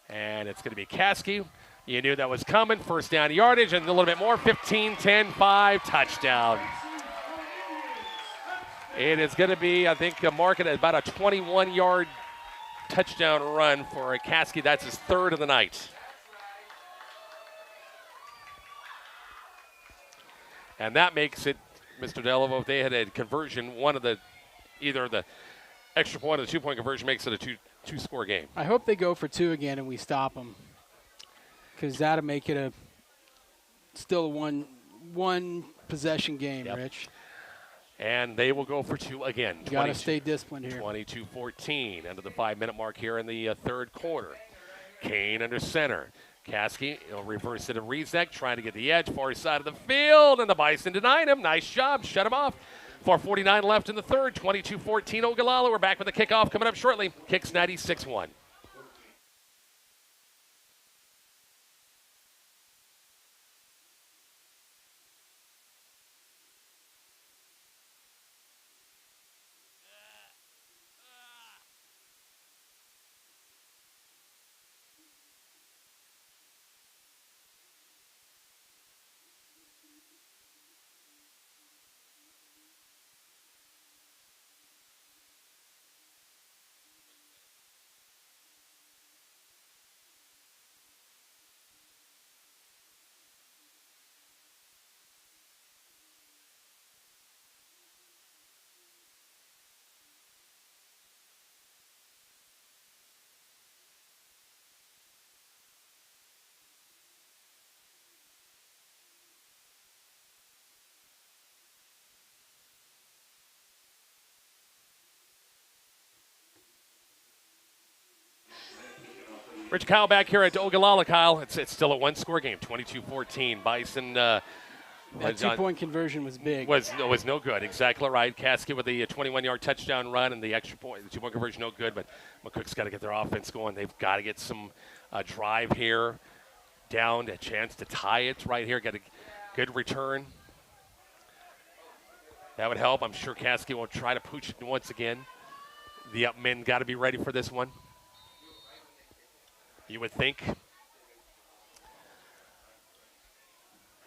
And it's going to be Caskey. You knew that was coming. First down yardage and a little bit more. 15, 10, 5, touchdown. It is going to be, I think, a mark at about a 21-yard touchdown run for Caskey. That's his 3rd of the night. And that makes it, Mr. Delavo, if they had a conversion, either the extra point or the 2-point conversion makes it a two-score game. I hope they go for 2 again and we stop them, because that'll make it still a one possession game, yep. Rich. And they will go for 2 again. Got to stay disciplined here. 22-14, under the 5-minute mark here in the 3rd quarter. Kane under center. Caskey, he'll reverse it to Rizak, trying to get the edge, far side of the field, and the Bison denied him. Nice job, shut him off. 4:49 left in the 3rd, 22-14 Ogallala. We're back with the kickoff coming up shortly. Kicks 96.1. Rich Kyle back here at Ogallala, Kyle. It's still a 1-score game, 22-14. Bison. That 2-point conversion was big. Was no good. Exactly right. Caskey with the 21-yard touchdown run and the extra point. The 2-point conversion no good, but McCook's got to get their offense going. They've got to get some drive here. Down, a chance to tie it right here. Got a good return. That would help. I'm sure Caskey will try to pooch it once again. The up men got to be ready for this one. You would think.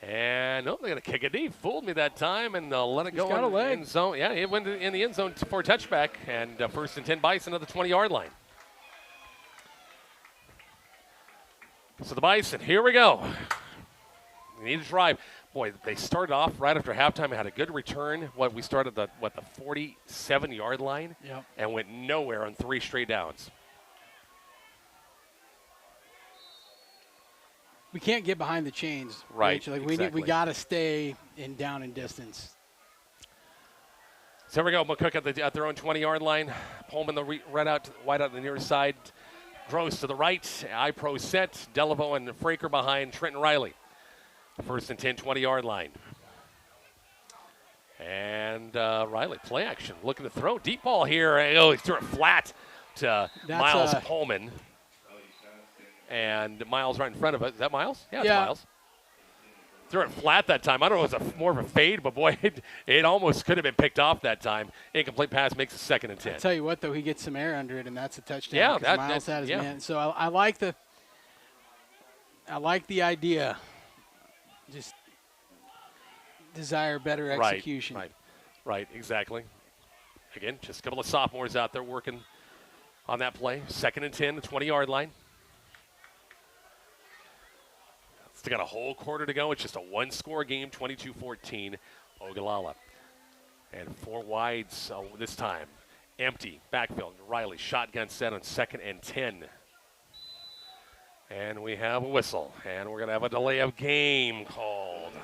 And no, they're going to kick it deep. Fooled me that time and let it go in the end zone. Yeah, it went in the end zone for a touchback. And 1st and 10 Bison at the 20-yard line. So the Bison, here we go. We need to drive. Boy, they started off right after halftime. Had a good return. We started the 47-yard line, yep. And went nowhere on 3 straight downs. We can't get behind the chains, right? Like exactly. we got to stay down in distance. So here we go. McCook at their own 20-yard line. Pullman right out wide out the near side. Gross to the right. iPro set. Delavo and Fraker behind Trenton Riley. 1st and 10, 20-yard line. And Riley, play action. Looking to throw. Deep ball here. Oh, he threw it flat. got Miles Pullman. And Miles right in front of it. Is that Miles? Yeah, it's Miles. Threw it flat that time. I don't know if it was more of a fade, but boy, it almost could have been picked off that time. Incomplete pass makes it 2nd and 10. I'll tell you what, though, he gets some air under it, and that's a touchdown. Yeah, Miles had his man. So I like the idea. Just desire better execution. Right, exactly. Again, just a couple of sophomores out there working on that play. 2nd and 10, the 20-yard line. Still got a whole quarter to go. It's just a one-score game, 22-14, Ogallala. And 4 wides this time. Empty, backfield. Riley, shotgun set on 2nd and 10. And we have a whistle. And we're going to have a delay of game called.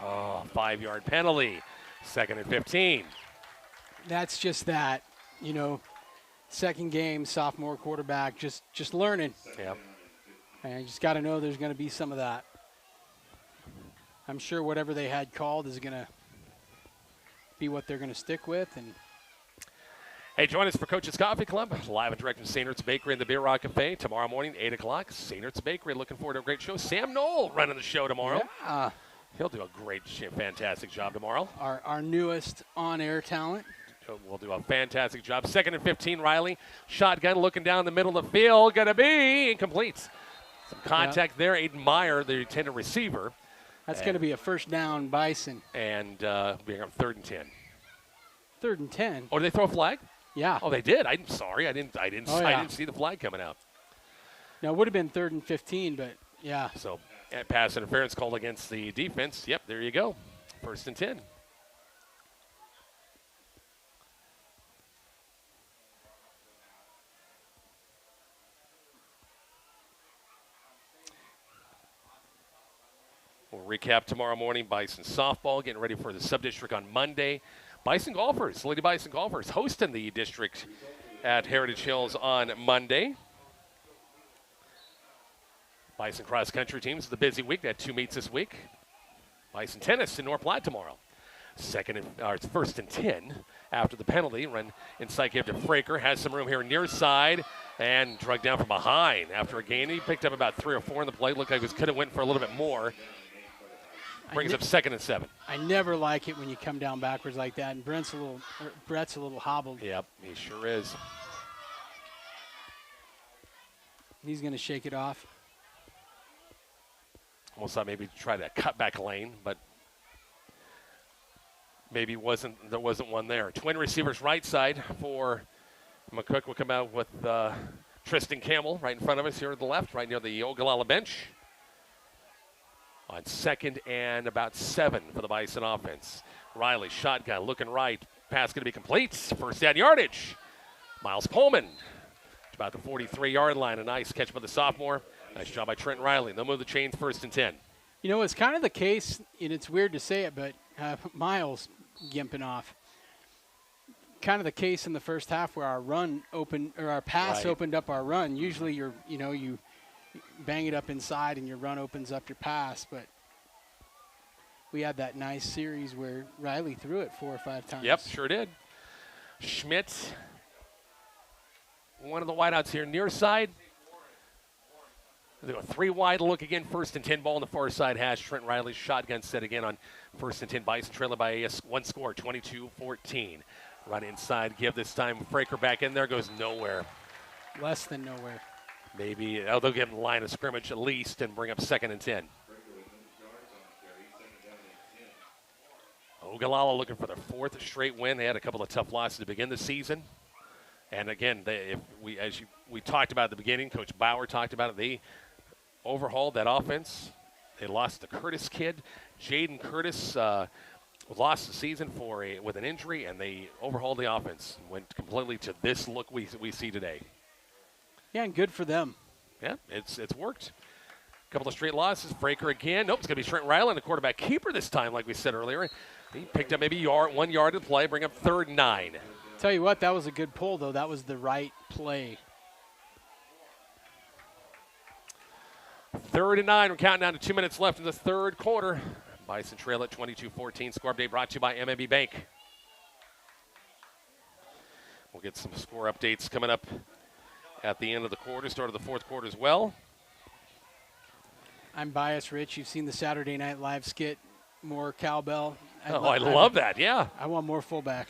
5-yard penalty, 2nd and 15. That's just that, second game, sophomore quarterback, just learning. Yeah. And you just got to know there's going to be some of that. I'm sure whatever they had called is going to be what they're going to stick with. And hey, join us for Coach's Coffee Club, live and direct from St. Ertz Bakery and the Beer Rock Cafe tomorrow morning, 8 o'clock. St. Ertz Bakery, looking forward to a great show. Sam Knoll running the show tomorrow. Yeah. He'll do a great, fantastic job tomorrow. Our newest on-air talent. We'll do a fantastic job. 2nd and 15, Riley. Shotgun looking down the middle of the field. Going to be incomplete. Some contact there. Aiden Meyer, the intended receiver. That's going to be a first down, Bison. And being on 3rd and 10. 3rd and 10. Oh, did they throw a flag? Yeah. Oh, they did. I'm sorry. I didn't see the flag coming out. No, it would have been 3rd and 15, but yeah. So, pass interference called against the defense. Yep, there you go. 1st and 10. We'll recap tomorrow morning. Bison softball getting ready for the sub-district on Monday. Bison golfers, Lady Bison golfers, hosting the district at Heritage Hills on Monday. Bison cross-country teams, it's a busy week. They had 2 meets this week. Bison tennis in North Platte tomorrow. It's 1st and 10 after the penalty. Run inside give to Fraker. Has some room here near side and drug down from behind. After a gain, he picked up about 3 or 4 in the play. Looked like he could have went for a little bit more. Brings up 2nd and 7. I never like it when you come down backwards like that, and Brett's a little hobbled. Yep, he sure is. He's going to shake it off. Almost thought maybe try to cut back lane, but maybe there wasn't one there. Twin receivers right side for McCook will come out with Tristan Campbell right in front of us here at the left, right near the Ogallala bench. On 2nd and about 7 for the Bison offense. Riley, shotgun, looking right. Pass going to be complete. 1st down yardage. Miles Pullman. About the 43-yard line. A nice catch by the sophomore. Nice job by Trent Riley. They'll move the chains 1st and 10. It's kind of the case, and it's weird to say it, but Miles gimping off. Kind of the case in the first half where our pass opened up our run. Usually you bang it up inside and your run opens up your pass, but we had that nice series where Riley threw it 4 or 5 times. Yep, sure did. Schmidt, one of the wideouts here near side. They go 3 wide look again, 1st and 10 ball on the far side hash. Trent Riley's shotgun set again on 1st and 10. Bison trailing by 1 score, 22-14. Run inside, give this time. Fraker back in there, goes nowhere. Less than nowhere. Maybe they'll give him the line of scrimmage at least and bring up 2nd and 10. Ogallala looking for their 4th straight win. They had a couple of tough losses to begin the season. And again, we talked about at the beginning, Coach Bauer talked about it, they overhauled that offense. They lost the Curtis kid. Jaden Curtis lost the season with an injury, and they overhauled the offense. Went completely to this look we see today. Yeah, and good for them. Yeah, it's worked. A couple of straight losses. Fraker again. Nope, it's going to be Trent Riley, the quarterback keeper this time, like we said earlier. He picked up maybe 1 yard to play, bring up 3rd and 9. Tell you what, that was a good pull, though. That was the right play. 3rd and 9. We're counting down to 2 minutes left in the 3rd quarter. Bison trail at 22-14. Score update brought to you by MMB Bank. We'll get some score updates coming up at the end of the quarter, start of the fourth quarter as well. I'm biased, Rich. You've seen the Saturday Night Live skit, more cowbell. I love that, yeah. I want more fullback.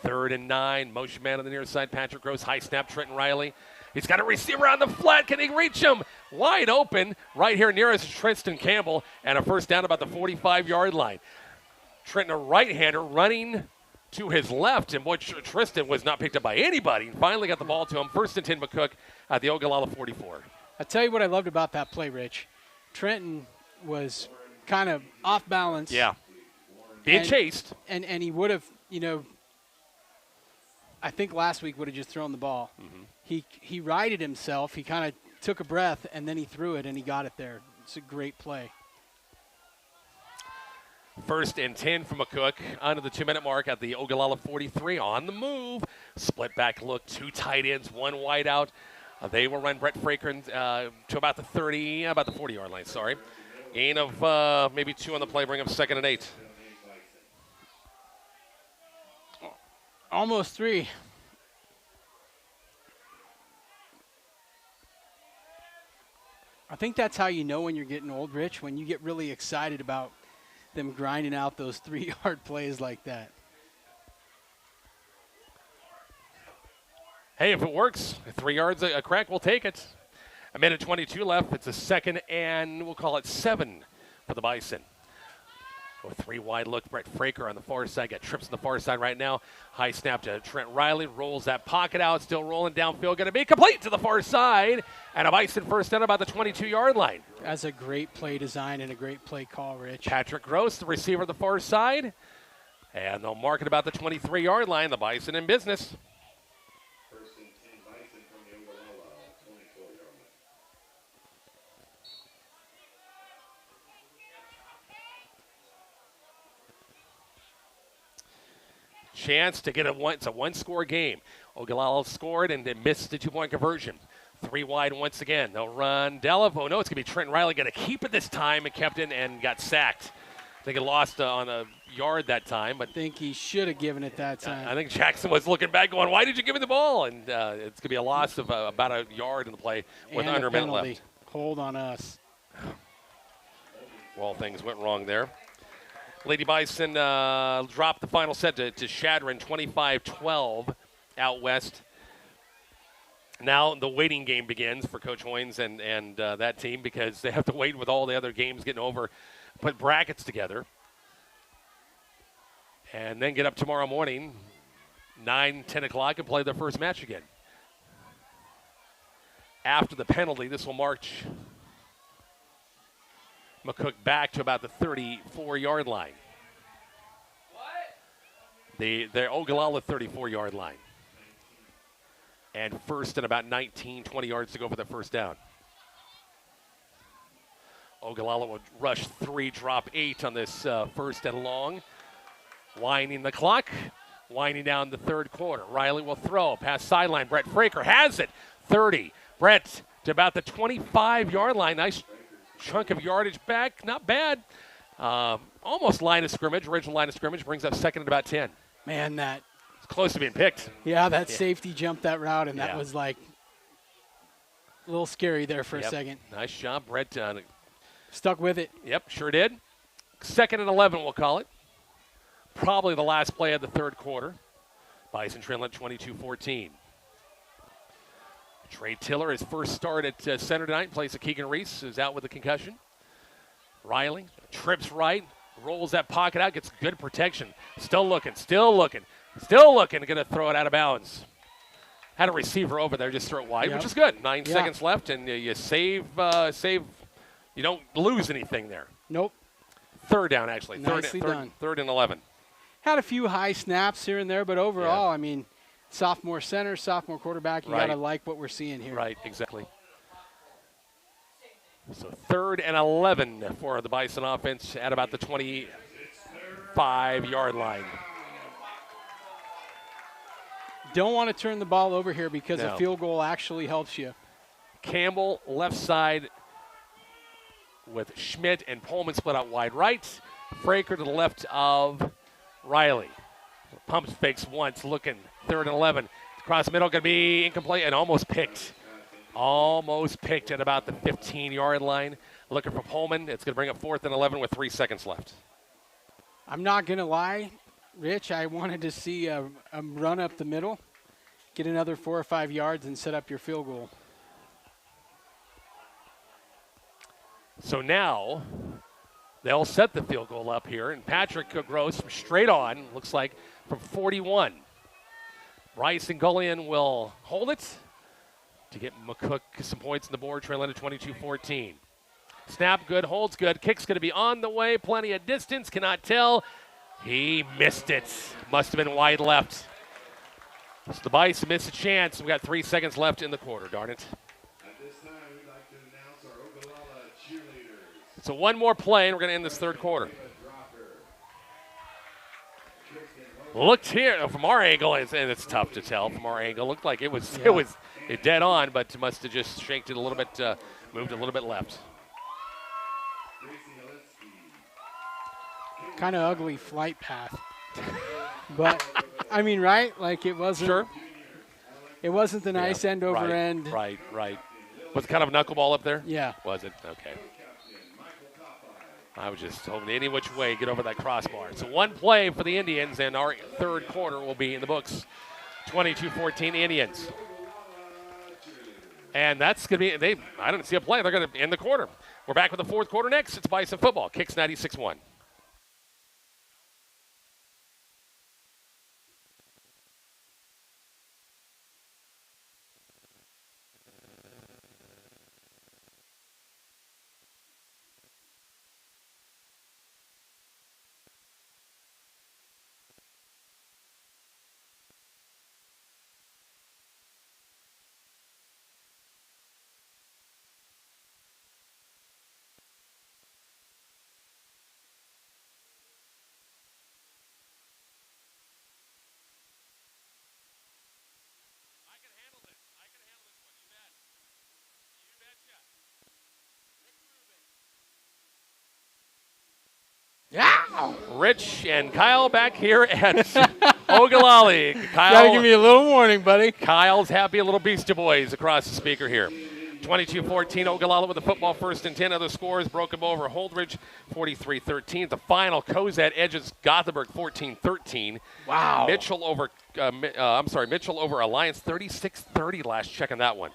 3rd and 9, motion man on the near side, Patrick Gross, high snap, Trenton Riley. He's got a receiver on the flat. Can he reach him? Wide open. Right here near us is Tristan Campbell, and a first down about the 45-yard line. Trenton, a right-hander, running to his left, and boy, Tristan was not picked up by anybody. And finally got the ball to him. 1st and 10, McCook at the Ogallala 44. I'll tell you what I loved about that play, Rich. Trenton was kind of off balance. Yeah. Being chased. And he would have, I think last week would have just thrown the ball. Mm-hmm. He righted himself. He kind of took a breath, and then he threw it, and he got it there. It's a great play. 1st and 10 from McCook under the 2-minute mark at the Ogallala 43. On the move. Split back look, 2 tight ends, 1 wide out. They will run Brett Fraker to about the 40-yard line, sorry. Gain of maybe 2 on the play, bring up 2nd and 8. Almost 3. I think that's how you know when you're getting old, Rich, when you get really excited about them grinding out those 3-yard plays like that. Hey, if it works, 3 yards a crack, we'll take it. 1:22 left. It's a 2nd and we'll call it 7 for the Bison. A 3 wide look. Brett Fraker on the far side. Got trips on the far side right now. High snap to Trent Riley. Rolls that pocket out. Still rolling downfield. Going to be complete to the far side. And a Bison first down about the 22-yard line. That's a great play design and a great play call, Rich. Patrick Gross, the receiver on the far side. And they'll mark it about the 23-yard line. The Bison in business. Chance to get it's a 1-score game. Ogallala scored and they missed the 2-point conversion. 3 wide once again. They'll run Delav. Oh, no, it's going to be Trenton Riley. Going to keep it this time and kept it and got sacked. I think he lost on a yard that time. But I think he should have given it that time. I think Jackson was looking back going, why did you give me the ball? And it's going to be a loss of about a yard in the play with under a minute left. Hold on us. Well, things went wrong there. Lady Bison dropped the final set to Shadron, 25-12 out west. Now the waiting game begins for Coach Hoynes and that team because they have to wait with all the other games getting over, put brackets together, and then get up tomorrow morning, 9, 10 o'clock, and play their first match again. After the penalty, this will march McCook back to about the 34-yard line. Their Ogallala 34-yard line. And first and about 19, 20 yards to go for the first down. Ogallala will rush 3, drop 8 on this first and long. Winding the clock, winding down the third quarter. Riley will throw, past sideline. Brett Fraker has it, 30. Brett to about the 25-yard line. Nice chunk of yardage back, not bad. Almost line of scrimmage, original line of scrimmage, brings up 2nd and about 10. Man, It's close to being picked. Yeah, that safety jumped that route, and that was like a little scary there for a second. Nice job, Brett. Stuck with it. Yep, sure did. 2nd and 11, we'll call it. Probably the last play of the third quarter. Bison trailing 22-14. Trey Tiller, his first start at center tonight, in place of Keegan Reese, is out with a concussion. Riley trips right, rolls that pocket out, gets good protection. Still looking, going to throw it out of bounds. Had a receiver over there, just throw it wide, which is good. 9 seconds left, and you save. You don't lose anything there. Nope. Third down, actually. Nicely done. 3rd and 11. Had a few high snaps here and there, but overall, I mean, sophomore center, sophomore quarterback, you got to like what we're seeing here. Right, exactly. So 3rd and 11 for the Bison offense at about the 25-yard line. Don't want to turn the ball over here because a field goal actually helps you. Campbell, left side with Schmidt and Pullman split out wide right. Fraker to the left of Riley. Pumps fakes once, looking 3rd and 11. Cross the middle, going to be incomplete and almost picked. Almost picked at about the 15-yard line. Looking for Pullman. It's going to bring up 4th and 11 with 3 seconds left. I'm not going to lie, Rich. I wanted to see a run up the middle, get another 4 or 5 yards, and set up your field goal. So now they'll set the field goal up here, and Patrick Gross from straight on, looks like from 41. Bryce and Gullion will hold it to get McCook some points on the board, trailing at 22-14. Snap good, holds good. Kick's going to be on the way. Plenty of distance. Cannot tell. He missed it. Must have been wide left. So the Bison missed a chance. We got 3 seconds left in the quarter, darn it. At this time, we'd like to announce our Ogallala cheerleaders. So one more play, and we're going to end this third quarter. Looked here from our angle, and it's tough to tell from our angle. Looked like it was dead on, but must have just shanked it a little bit, moved a little bit left. Kind of ugly flight path. But, I mean, right? Like it wasn't. Sure. It wasn't the nice end over end. Right. Was it kind of a knuckleball up there? Yeah. Was it? Okay. I was just hoping any which way get over that crossbar. So one play for the Indians, and our third quarter will be in the books. 22-14 Indians. And that's going to be, I don't see a play. They're going to end the quarter. We're back with the fourth quarter next. It's Bison football. Kicks 96-1. Yeah. Rich and Kyle back here at Ogallala. Gotta give me a little warning, buddy. Kyle's happy little Beastie Boys across the speaker here. 22-14 Ogallala with the football, 1st and 10. Other scores: Broken Bow over Holdridge 43-13. The final, Cozad edges Gothenburg 14-13. Wow. Mitchell over Alliance 36-30. Last check on that one.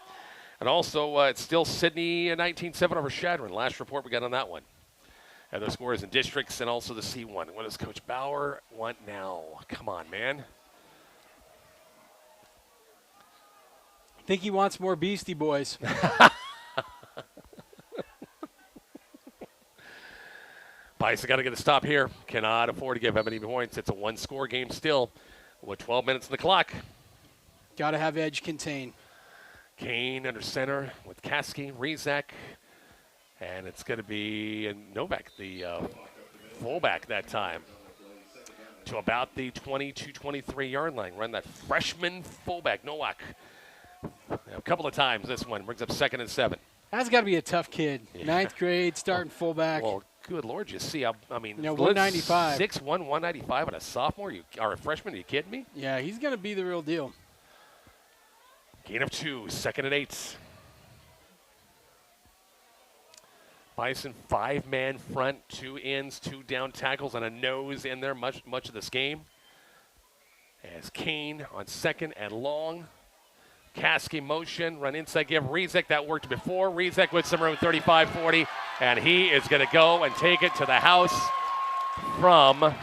And also it's still Sydney 19-7 over Shadron. Last report we got on that one. And the scores in districts and also the C1. What does Coach Bauer want now? Come on, man. I think he wants more Beastie Boys. Bison got to get a stop here. Cannot afford to give up any points. It's a one-score game still with 12 minutes on the clock. Got to have edge contain. Kane under center with Kasky, Rizak. And it's going to be Novak, the fullback that time, to about the 22-23-yard line. Run that freshman fullback, Nowak. A couple of times this one. Brings up 2nd and 7. That's got to be a tough kid. Yeah. 9th grade, starting fullback. Well, good Lord, you see, I mean, 195. 6'1", 195 and a sophomore or a freshman. Are you kidding me? Yeah, he's going to be the real deal. Gain of 2, 2nd and 8. Bison 5-man front, 2 ends, 2 down tackles, and a nose in there much of this game. As Kane on 2nd and long. Kasky motion, run inside, give Rizek. That worked before. Rizek with some room, 35-40, and he is going to go and take it to the house from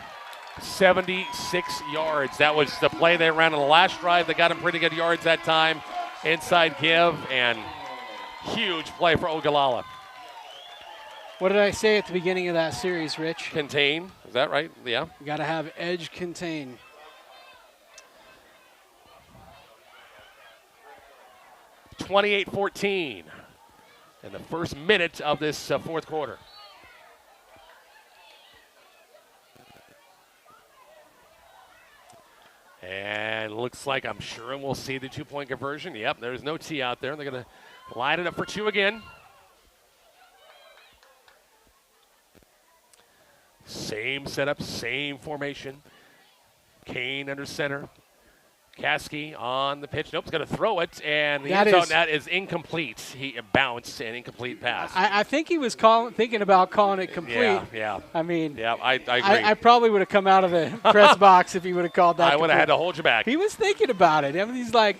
76 yards. That was the play they ran on the last drive. They got him pretty good yards that time. Inside give, and huge play for Ogallala. What did I say at the beginning of that series, Rich? Contain, is that right? Yeah. You got to have edge contain. 28-14 in the first minute of this fourth quarter. And looks like, I'm sure we'll see the 2-point conversion. Yep, there's no T out there. They're going to line it up for 2 again. Same setup, same formation. Kane under center. Caskey on the pitch. Nope, he's going to throw it, and the That end zone is- net is incomplete. He bounced an incomplete pass. I think he was thinking about calling it complete. Yeah. I mean, Yeah, I agree. I probably would have come out of the press box if he would have called that. I would have complete. had to hold you back. He was thinking about it. I mean, he's like,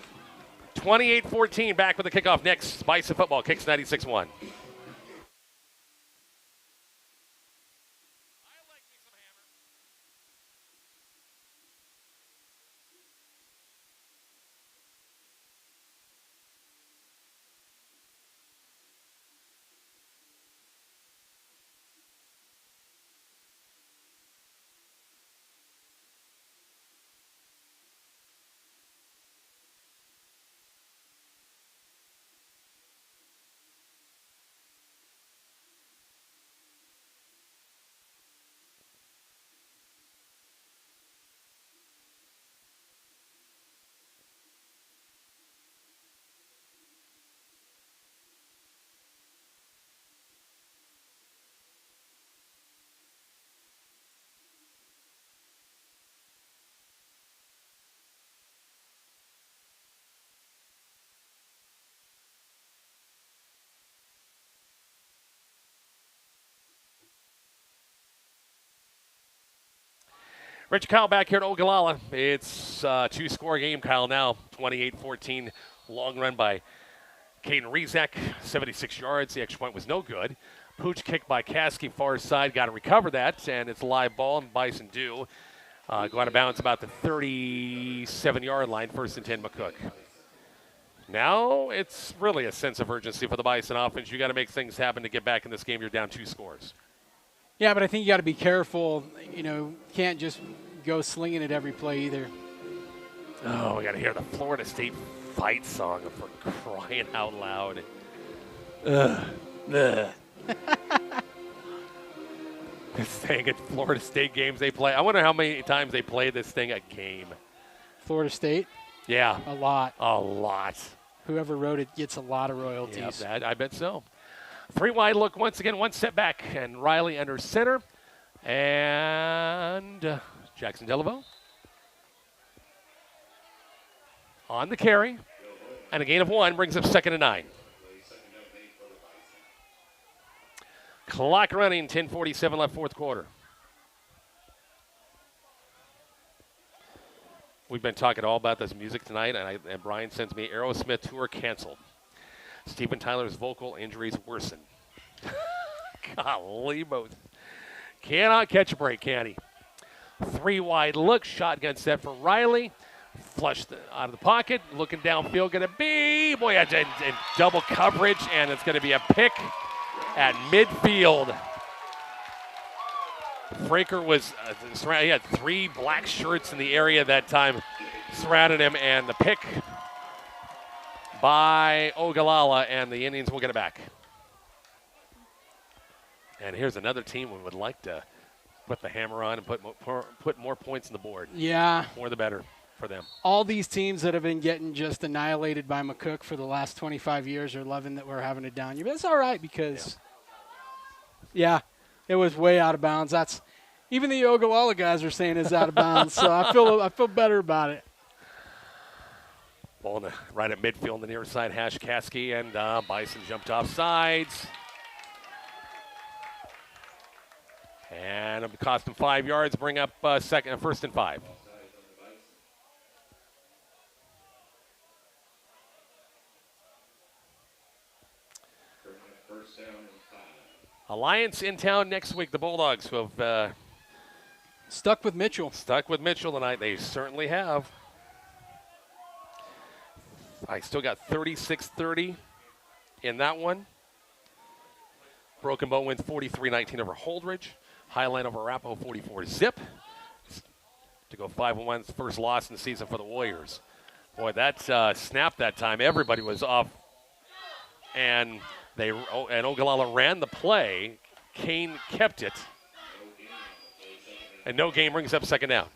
28-14, back with the kickoff next. Bison football, Kicks 96-1. Rich Kyle back here at Ogallala. It's a two-score game, Kyle, now. 28-14, long run by Caden Rezak, 76 yards. The extra point was no good. Pooch kick by Caskey, far side. Got to recover that, and it's a live ball, and Bison do. Go out of bounds about the 37-yard line, 1st and 10, McCook. Now it's really a sense of urgency for the Bison offense. You got to make things happen to get back in this game. You're down 2 scores. yeah, but I think you got to be careful. You know, can't just go slinging it every play either. Oh, we got to hear the Florida State fight song for crying out loud. Ugh. This thing at Florida State games they play. I wonder how many times they play this thing a game. Florida State, Yeah, a lot. a lot. Whoever wrote it gets a lot of royalties. Yeah, I bet so. 3 wide look once again, 1 step back, and Riley under center. And Jackson Delaveau on the carry. And a gain of 1 brings up 2nd and 9. Clock running, 10:47 left, 4th quarter. We've been talking all about this music tonight, and Brian sends me Aerosmith tour canceled. Steven Tyler's vocal injuries worsen. Golly, both. Cannot catch a break, can he? 3 wide look, shotgun set for Riley. Flushed out of the pocket, looking downfield, going to be, boy, in double coverage, and it's going to be a pick at midfield. Fraker was surrounded. He had 3 black shirts in the area that time surrounded him, and the pick by Ogallala, and the Indians will get it back. And here's another team we would like to put the hammer on and put more points on the board. Yeah. More the better for them. All these teams that have been getting just annihilated by McCook for the last 25 years are loving that we're having it down. But it's all right because, yeah, it was way out of bounds. That's even the Ogallala guys are saying it's out of bounds. So I feel better about it. Ball right at midfield on the near side, hash Caskey, and Bison jumped off sides. And it'll cost him 5 yards, bring up 1st and 5. Alliance in town next week. The Bulldogs, who have Stuck with Mitchell. stuck with Mitchell tonight. They certainly have. I still got 36-30 in that one. Broken Bow wins 43-19 over Holdridge. Highline over Arapahoe 44-zip. To go 5-1, first loss in the season for the Warriors. Boy, that snap that time, everybody was off. And Ogallala ran the play. Kane kept it. And no game brings up 2nd down.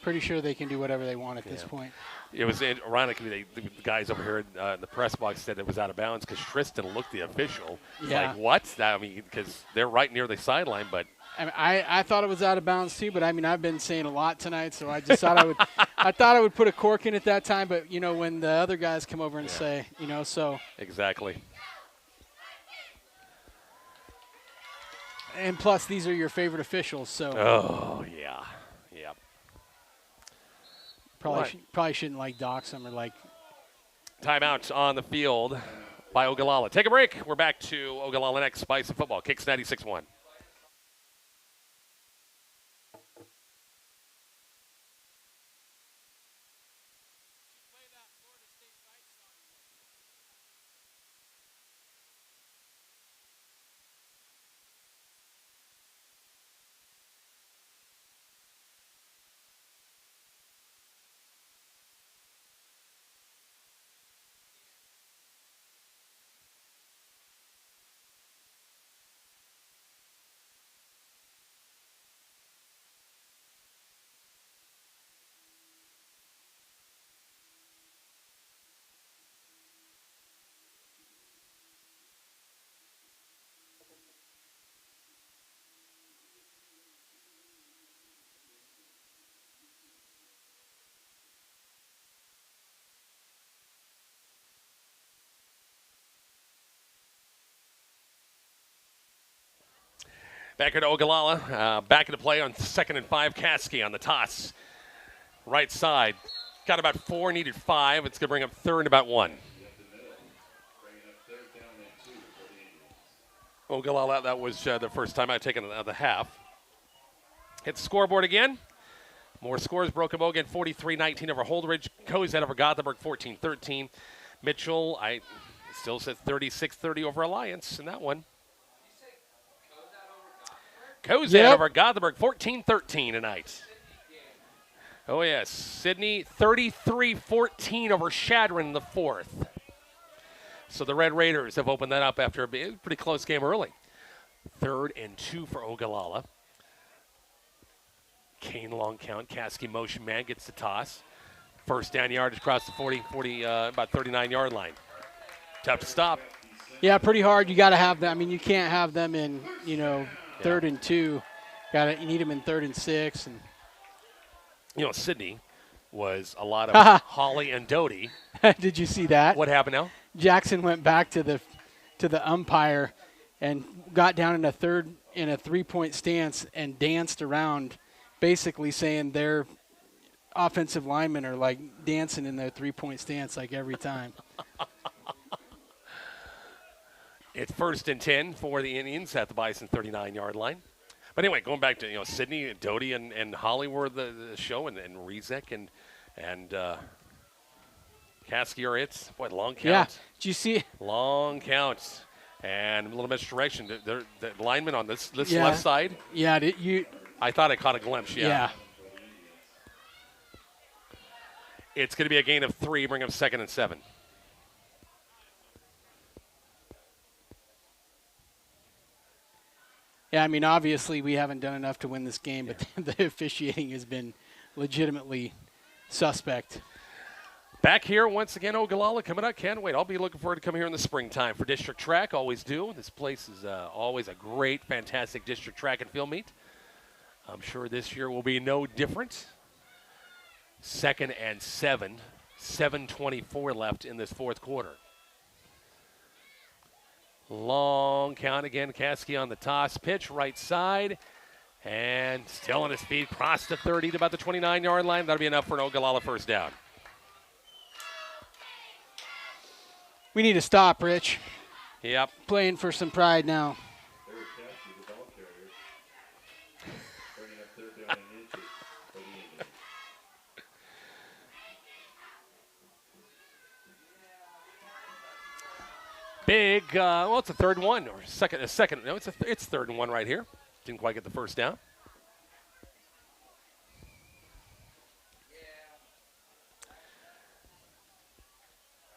Pretty sure they can do whatever they want at this point. It was ironically, the guys over here in the press box said it was out of bounds because Tristan looked the official. Yeah. Like, what? I mean, because they're right near the sideline, but I thought it was out of bounds too, but I mean I've been saying a lot tonight, so I just thought I thought I would put a cork in at that time. But you know when the other guys come over and say, you know, so Exactly. and plus these are your favorite officials, so Oh yeah, yeah. probably shouldn't like dox them or like. Timeout on the field by Ogallala. Take a break. We're back to Ogallala next. Bison football. Kicks 96-1. Back at Ogallala. Back into play on 2nd and 5. Caskey on the toss. Right side. Got about 4, needed 5. It's going to bring up 3rd and about 1. Ogallala, that was the first time I've taken the half. Hit the scoreboard again. More scores. Broken Bow again, 43-19 over Holdridge. Cozad over Gothenburg, 14-13. Mitchell, I still said 36-30 over Alliance in that one. Cozad over Gothenburg, 14-13 tonight. Oh, yes. Sydney, 33-14 over Shadron in the 4th. So the Red Raiders have opened that up after a pretty close game early. 3rd and 2 for Ogallala. Kane long count. Caskey motion man gets the toss. First down yardage across the 40, about 39-yard line. Tough to stop. Yeah, pretty hard. You got to have them. I mean, you can't have them in, you know, 3rd and 2. You need them in 3rd and 6. And you know, Sydney was a lot of Holly and Doty. did you see that? What happened now? Jackson went back to the umpire and got down in a 3-point stance and danced around, basically saying their offensive linemen are like dancing in their 3-point stance like every time. It's 1st and 10 for the Indians at the Bison 39-yard line. But anyway, going back to Sydney, Doty, and Holly were the show, and Rezek and Caskey are it. Boy, long count. Yeah. Did you see? Long counts. And a little misdirection. The lineman on this left side. Yeah. I thought I caught a glimpse. Yeah. It's going to be a gain of 3, bring up 2nd and 7. Yeah, I mean, obviously we haven't done enough to win this game, but the officiating has been legitimately suspect. Back here once again, Ogallala coming up. Can't wait. I'll be looking forward to coming here in the springtime for district track. Always do. This place is always a great, fantastic district track and field meet. I'm sure this year will be no different. 2nd and 7. 7:24 left in this 4th quarter. Long count again. Caskey on the toss. Pitch right side. And still on his feet. Crossed the 30 to about the 29-yard line. That'll be enough for an Ogallala first down. We need to stop, Rich. Yep. Playing for some pride now. Big, well, it's a 3rd and 1 or second. No, it's 3rd and 1 right here. Didn't quite get the first down.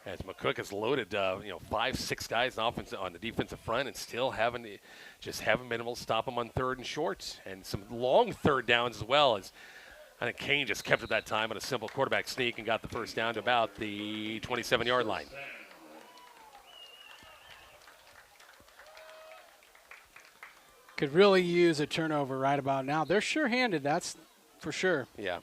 As McCook has loaded, 5, 6 guys on the defensive front, and still haven't been able to stop them on 3rd and short, and some long 3rd downs as well. As I think Kane just kept it that time on a simple quarterback sneak and got the first down to about the 27-yard line. Could really use a turnover right about now. They're sure-handed, that's for sure. Yeah.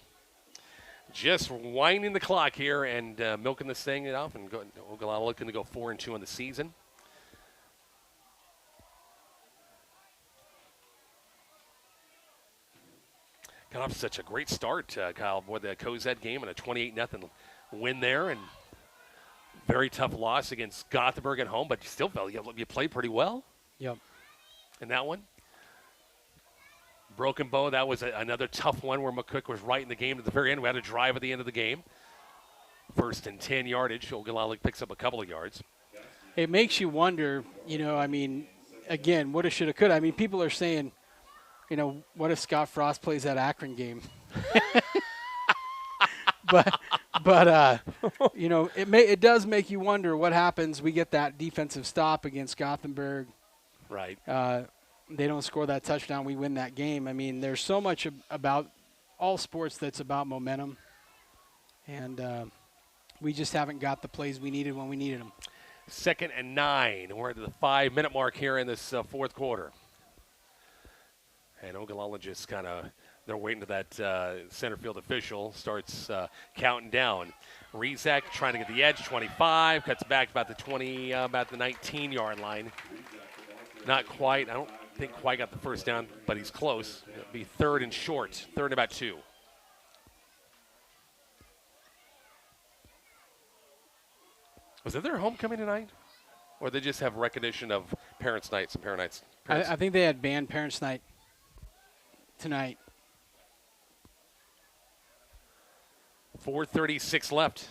Just winding the clock here and milking this thing off, and Ogallala looking to go 4-2 on the season. Got off such a great start, Kyle, with the Cozad game and a 28-0 win there, and very tough loss against Gothenburg at home, but you still felt you played pretty well. Yep. In that one. Broken Bow, that was another tough one where McCook was right in the game at the very end. We had a drive at the end of the game. 1st and 10 yardage. Ogallala picks up a couple of yards. It makes you wonder, I mean, again, woulda, shoulda, coulda. I mean, people are saying, what if Scott Frost plays that Akron game? but it does make you wonder what happens. We get that defensive stop against Gothenburg. Right. They don't score that touchdown, we win that game. I mean, there's so much about all sports that's about momentum, and we just haven't got the plays we needed when we needed them. 2nd and 9. We're at the 5-minute mark here in this fourth quarter. And Ogallala just kind of, they're waiting to that center field official starts counting down. Rezak trying to get the edge, 25, cuts back about the 19-yard line. Not quite. I don't think quite got the first down, but he's close. It'll be 3rd and short, 3rd and about 2. Was it their homecoming tonight? Or they just have recognition of Parents' Night, some Parent Nights? I think they had band Parents' Night tonight. 4:36 left.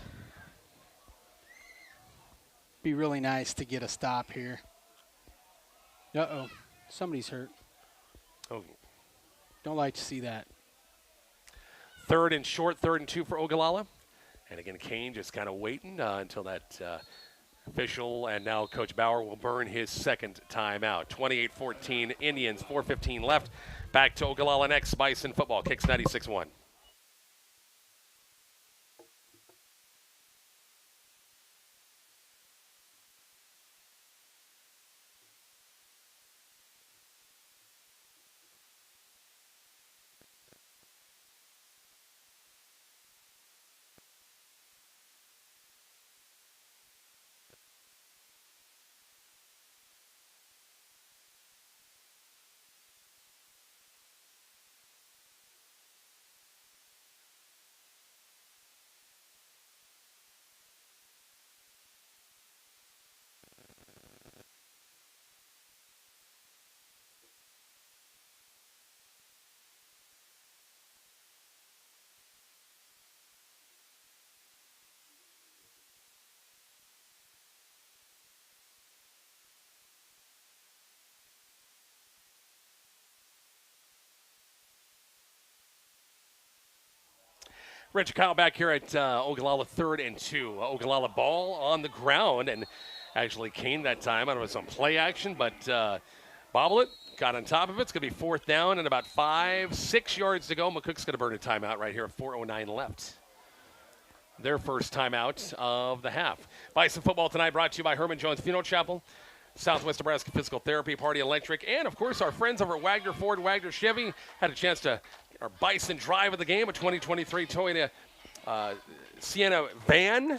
Be really nice to get a stop here. Uh-oh. Somebody's hurt. Oh. Don't like to see that. 3rd and short, 3rd and 2 for Ogallala. And again, Kane just kind of waiting until that official and now Coach Bauer will burn his second timeout. 28-14 Indians, 4:15 left. Back to Ogallala next. Bison football kicks 96-1. Rich Kyle back here at Ogallala 3rd and 2. Ogallala ball on the ground, and actually Kane that time. I don't know if it was on play action, but bobble it, got on top of it. It's going to be 4th down and about 5-6 yards to go. McCook's going to burn a timeout right here at 4:09 left. Their first timeout of the half. Bison football tonight brought to you by Herman Jones Funeral Chapel, Southwest Nebraska Physical Therapy, Party Electric, and, of course, our friends over at Wagner Ford, Wagner Chevy. Had a chance to our Bison drive of the game, a 2023 Toyota Sienna van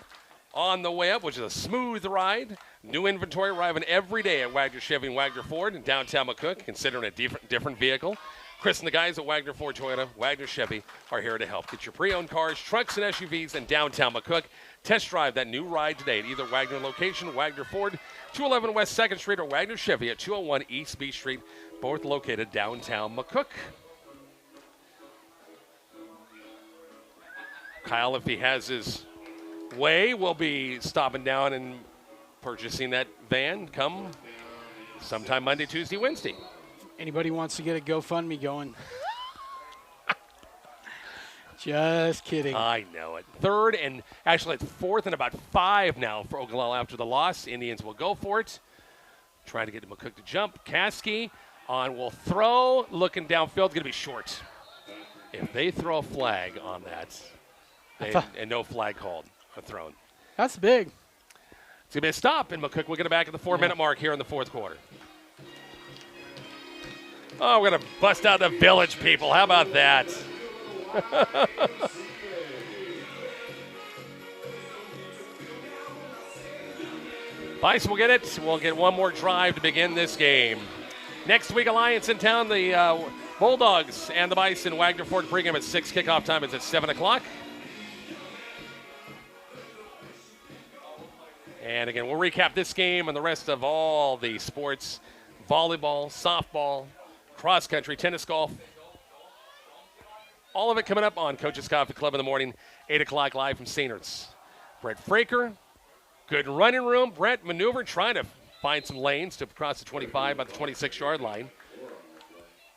on the way up, which is a smooth ride. New inventory arriving every day at Wagner Chevy and Wagner Ford in downtown McCook, considering a different vehicle. Chris and the guys at Wagner Ford Toyota, Wagner Chevy are here to help. Get your pre-owned cars, trucks, and SUVs in downtown McCook. Test drive that new ride today at either Wagner location, Wagner Ford, 211 West 2nd Street, or Wagner Chevy at 201 East Beach Street, both located downtown McCook. Kyle, if he has his way, will be stopping down and purchasing that van come sometime Monday, Tuesday, Wednesday. Anybody wants to get a GoFundMe going? Just kidding. I know it. 3rd and actually it's 4th and about 5 now for Ogallala after the loss. Indians will go for it. Trying to get McCook to jump. Kasky will throw. Looking downfield, going to be short. If they throw a flag on that, and no flag called or thrown. That's big. It's going to be a stop, and McCook will get it back at the 4-minute mark here in the fourth quarter. Oh, we're going to bust out the Village people. How about that? Bison will get it. We'll get one more drive to begin this game. Next week, Alliance in town. The Bulldogs and the Bison. Wagner Ford pregame at 6. Kickoff time is at 7 o'clock. And again, we'll recap this game and the rest of all the sports. Volleyball, softball, cross country, tennis, golf. All of it coming up on Coach's Coffee Club in the morning, 8 o'clock live from Seniors. Brett Fraker, good running room. Brett maneuvered, trying to find some lanes to cross the 25 by the 26-yard line.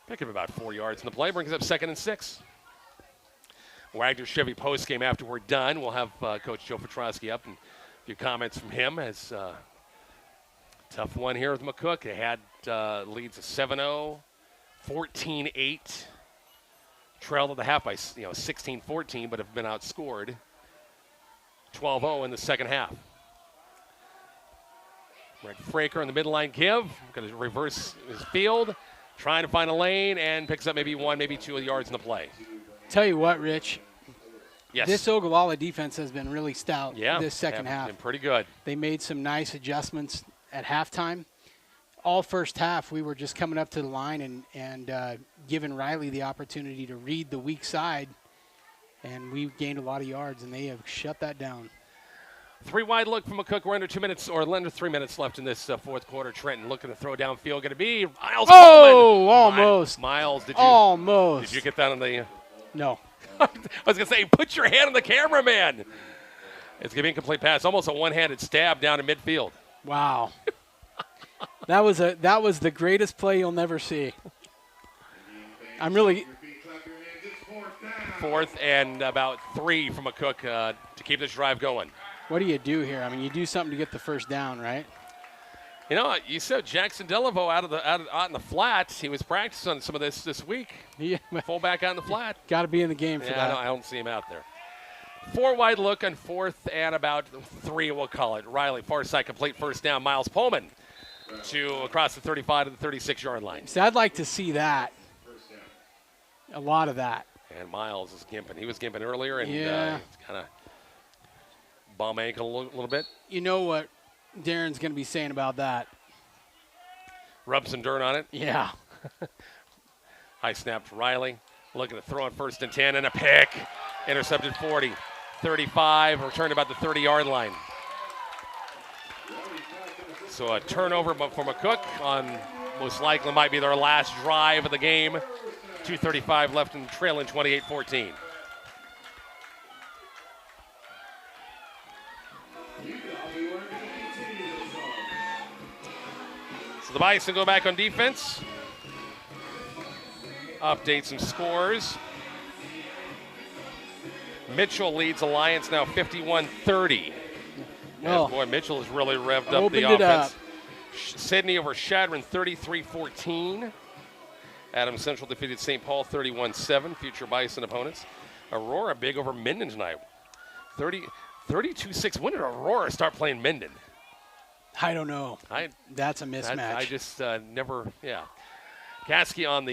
Pick up about 4 yards in the play, brings up 2nd and 6. Wagner Chevy postgame after we're done. We'll have Coach Joe Petrosky up and a few comments from him as tough one here with McCook. They had leads of 7-0, 14-8. Trailed at the half by 16-14, but have been outscored 12-0 in the second half. Brett Fraker in the midline give. Going to reverse his field, trying to find a lane, and picks up maybe 1, maybe 2 yards in the play. Tell you what, Rich. Yes. This Ogallala defense has been really stout this second half. Been pretty good. They made some nice adjustments at halftime. All first half, we were just coming up to the line and giving Riley the opportunity to read the weak side, and we gained a lot of yards, and they have shut that down. 3 wide look from McCook. We're under 2 minutes, or under 3 minutes left in this fourth quarter. Trenton looking to throw downfield. Going to be Miles Coleman. Almost. Miles, did you get that on the? No. I was going to say, put your hand on the camera, man. It's going to be an incomplete pass. Almost a one-handed stab down to midfield. Wow. That was the greatest play you'll never see. I'm really. 4th and about 3 from McCook to keep this drive going. What do you do here? I mean, you do something to get the first down, right? You know, you said Jackson Delaveau out in the flat. He was practicing some of this week. Yeah. Fullback out in the flat. Got to be in the game for that. I don't see him out there. 4 wide look on 4th and about 3, we'll call it. Riley, far side, complete first down. Miles Pullman to across the 35 to the 36-yard line. See, I'd like to see that. A lot of that. And Miles is gimping. He was gimping earlier and kind of bum ankle a little bit. You know what Darren's going to be saying about that? Rub some dirt on it. Yeah. High snap to Riley. Looking to throw on 1st and 10 and a pick. Intercepted 40. 35, returned about the 30-yard line. So a turnover for McCook on most likely might be their last drive of the game. 2:35 left in the trailing 28-14. So the Bison go back on defense. Update some scores. Mitchell leads Alliance now 51-30. Well, boy, Mitchell has really revved up the offense. Sydney over Shadron 33-14. Adams Central defeated St. Paul 31-7, future Bison opponents. Aurora big over Minden tonight. 32-6. When did Aurora start playing Minden? I don't know. That's a mismatch. I just never, Kasky on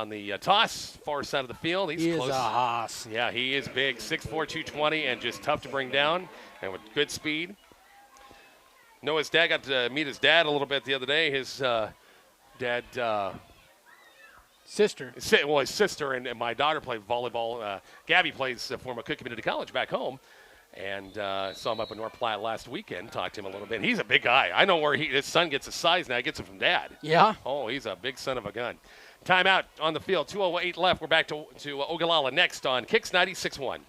the toss, far side of the field. He's close. Is a hoss. Yeah, he is big, 6'4", 220, and just tough to bring down, and with good speed. Noah's dad got to meet his dad a little bit the other day. His dad, sister. His sister and my daughter played volleyball. Gabby plays for McCook Community College back home, and saw him up in North Platte last weekend. Talked to him a little bit. He's a big guy. I know where his son gets his size now. He gets it from dad. Yeah. Oh, he's a big son of a gun. Timeout on the field. 2:08 left. We're back to Ogallala next on Kicks 96.1.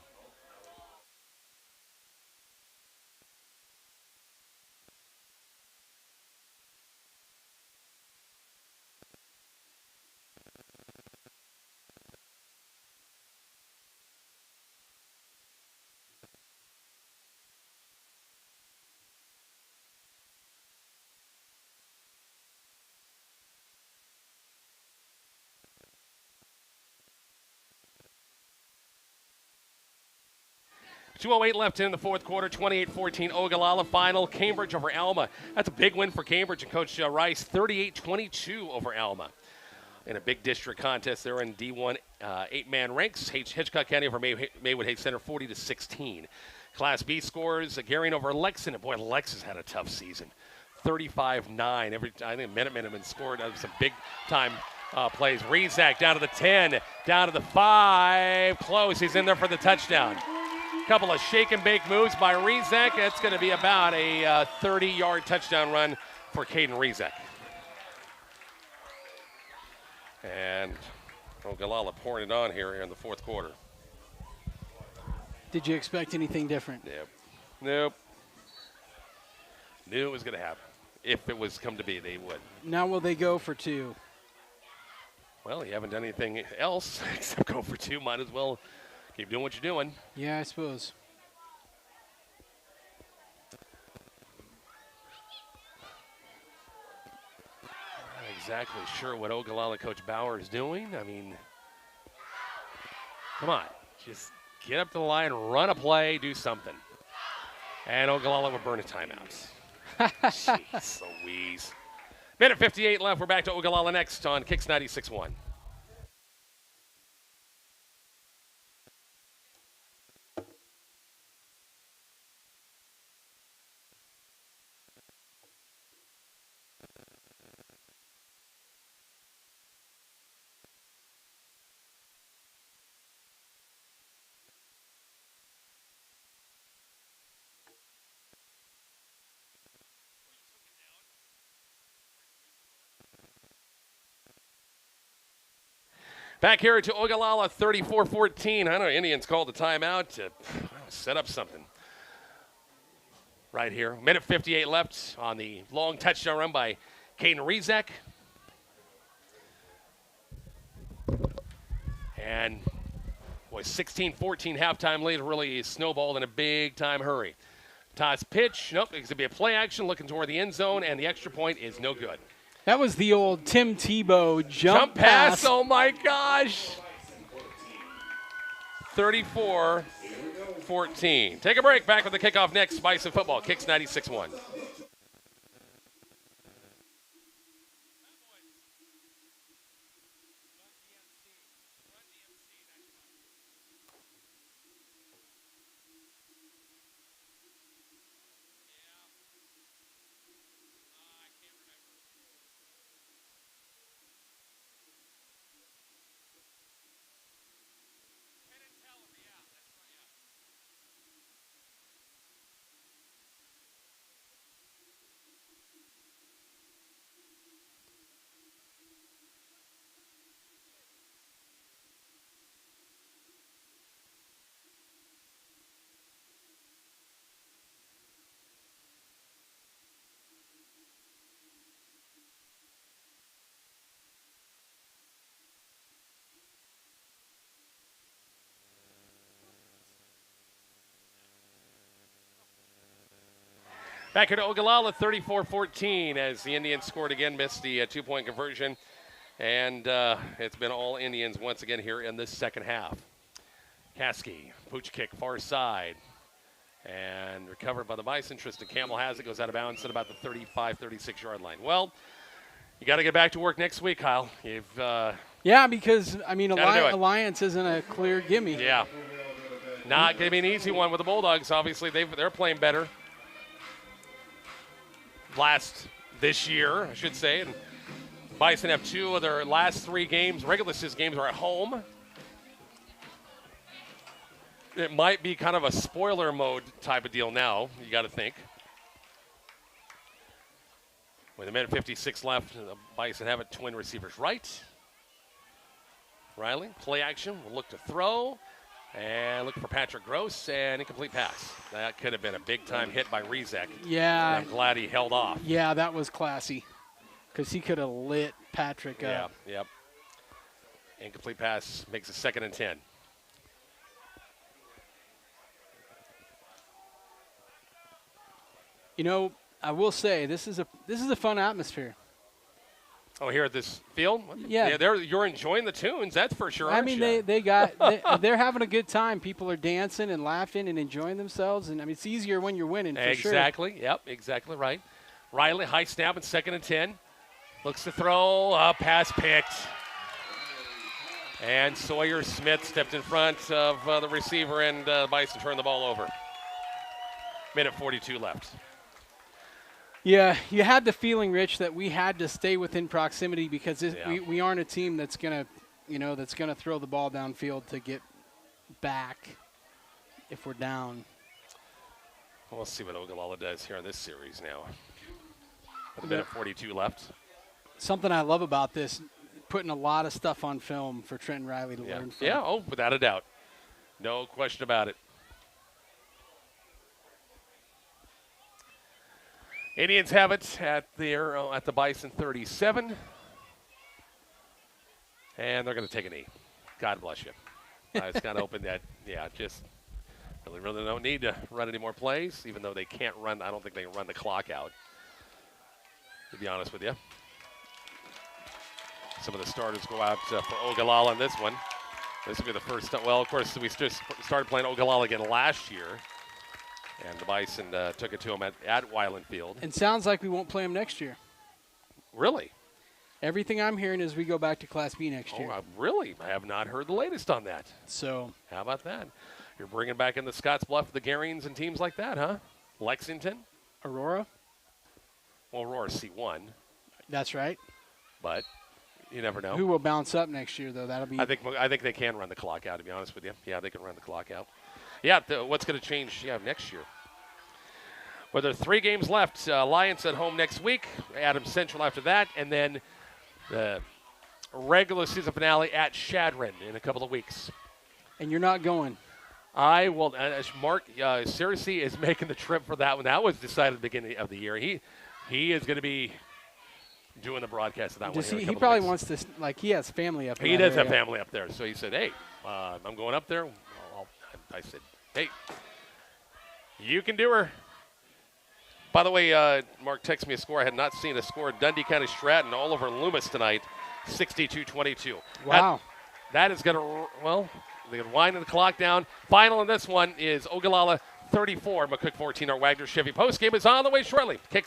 .208 left in the fourth quarter, 28-14 Ogallala final. Cambridge over Alma. That's a big win for Cambridge and Coach Rice, 38-22 over Alma. in a big district contest. They're in D1 8-man ranks. Hitchcock County over Maywood Heights Center 40-16. Class B scores, Garion over Lexington. And boy, Lexington's had a tough season. 35-9. I think Minutemen have been scored some big-time plays. Rezak down to the 10, down to the 5. Close. He's in there for the touchdown. Couple of shake and bake moves by Rezak. It's going to be about a 30-yard touchdown run for Caden Rezak. And Ogallala pouring it on here in the fourth quarter. Did you expect anything different? Nope. Knew it was going to happen. If it was come to be, they would. Now will they go for 2? Well, you haven't done anything else except go for 2. Might as well keep doing what you're doing. Yeah, I suppose. Not exactly sure what Ogallala Coach Bauer is doing. I mean, come on. Just get up to the line, run a play, do something. And Ogallala will burn a timeout. Jeez Louise. Minute 58 left. We're back to Ogallala next on Kicks 96.1. Back here to Ogallala, 34-14. I know Indians called the timeout to set up something. Right here. Minute 58 left on the long touchdown run by Caden Rezak. And, boy, 16-14 halftime lead really snowballed in a big-time hurry. Toss pitch. Nope, it's going to be a play action looking toward the end zone, and the extra point is no good. That was the old Tim Tebow jump pass. Oh, my gosh. 34-14. Take a break. Back with the kickoff next. Bison football. Kicks 96.1. Back here to Ogallala, 34-14 as the Indians scored again, missed the two-point conversion. And it's been all Indians once again here in this second half. Caskey, pooch kick, far side. And recovered by the Bison. Tristan Campbell has it, goes out of bounds at about the 35, 36-yard line. Well, you got to get back to work next week, Kyle. Yeah, because, I mean, Alliance isn't a clear gimme. Yeah. Not going to be an easy one with the Bulldogs. Obviously, they're playing better. This year, I should say. And Bison have 2 of their last 3 games, regular season games, are at home. It might be kind of a spoiler mode type of deal now, you got to think. With a minute 56 left, the Bison have it, twin receivers right. Riley, play action, will look to throw. And look for Patrick Gross, and incomplete pass. That could have been a big-time hit by Rezak. Yeah. I'm glad he held off. Yeah, that was classy because he could have lit Patrick up. Yeah, yep. Incomplete pass makes it 2nd and 10. You know, I will say this is a fun atmosphere. Oh, here at this field? Yeah. You're enjoying the tunes, that's for sure. I mean, they're having a good time. People are dancing and laughing and enjoying themselves. And, I mean, it's easier when you're winning, for sure. Exactly. Yep, exactly right. Riley, high snap and 2nd and 10. Looks to throw. Pass picked. And Sawyer Smith stepped in front of the receiver, and Bison turned the ball over. Minute 42 left. Yeah, you had the feeling, Rich, that we had to stay within proximity because we aren't a team that's gonna throw the ball downfield to get back if we're down. Well, we'll see what Ogallala does here in this series now. With a minute 42 left. Something I love about this, putting a lot of stuff on film for Trent and Riley to learn from. Yeah, oh, without a doubt. No question about it. Indians have it at the Bison 37. And they're going to take a knee. God bless you. It's kind of open that, just really don't need to run any more plays, even though they can't run. I don't think they can run the clock out, to be honest with you. Some of the starters go out for Ogallala in this one. This will be the first time. Well, of course, we just started playing Ogallala again last year. And the Bison took it to them at Weiland Field. And sounds like we won't play them next year. Really? Everything I'm hearing is we go back to Class B next year. Really? I have not heard the latest on that. So how about that? You're bringing back in the Scottsbluff, the Garings, and teams like that, huh? Lexington? Aurora? Well, Aurora's C1. That's right. But you never know. Who will bounce up next year, though? That'll be. I think they can run the clock out, to be honest with you. Yeah, they can run the clock out. Yeah, what's going to change next year? Well, there are 3 games left. Lions at home next week. Adams Central after that. And then the regular season finale at Shadron in a couple of weeks. And you're not going. I will. Mark Searcy is making the trip for that one. That was decided at the beginning of the year. He is going to be doing the broadcast of that one. He probably wants to, he has family up there. He does have family up there. So he said, hey, I'm going up there. I said, hey, you can do her. By the way, Mark texted me a score. I had not seen a score. Dundee County Stratton all over Loomis tonight, 62-22. Wow. That is going to, they're going to wind the clock down. Final in this one is Ogallala 34, McCook 14. Our Wagner Chevy postgame is on the way shortly. Kicks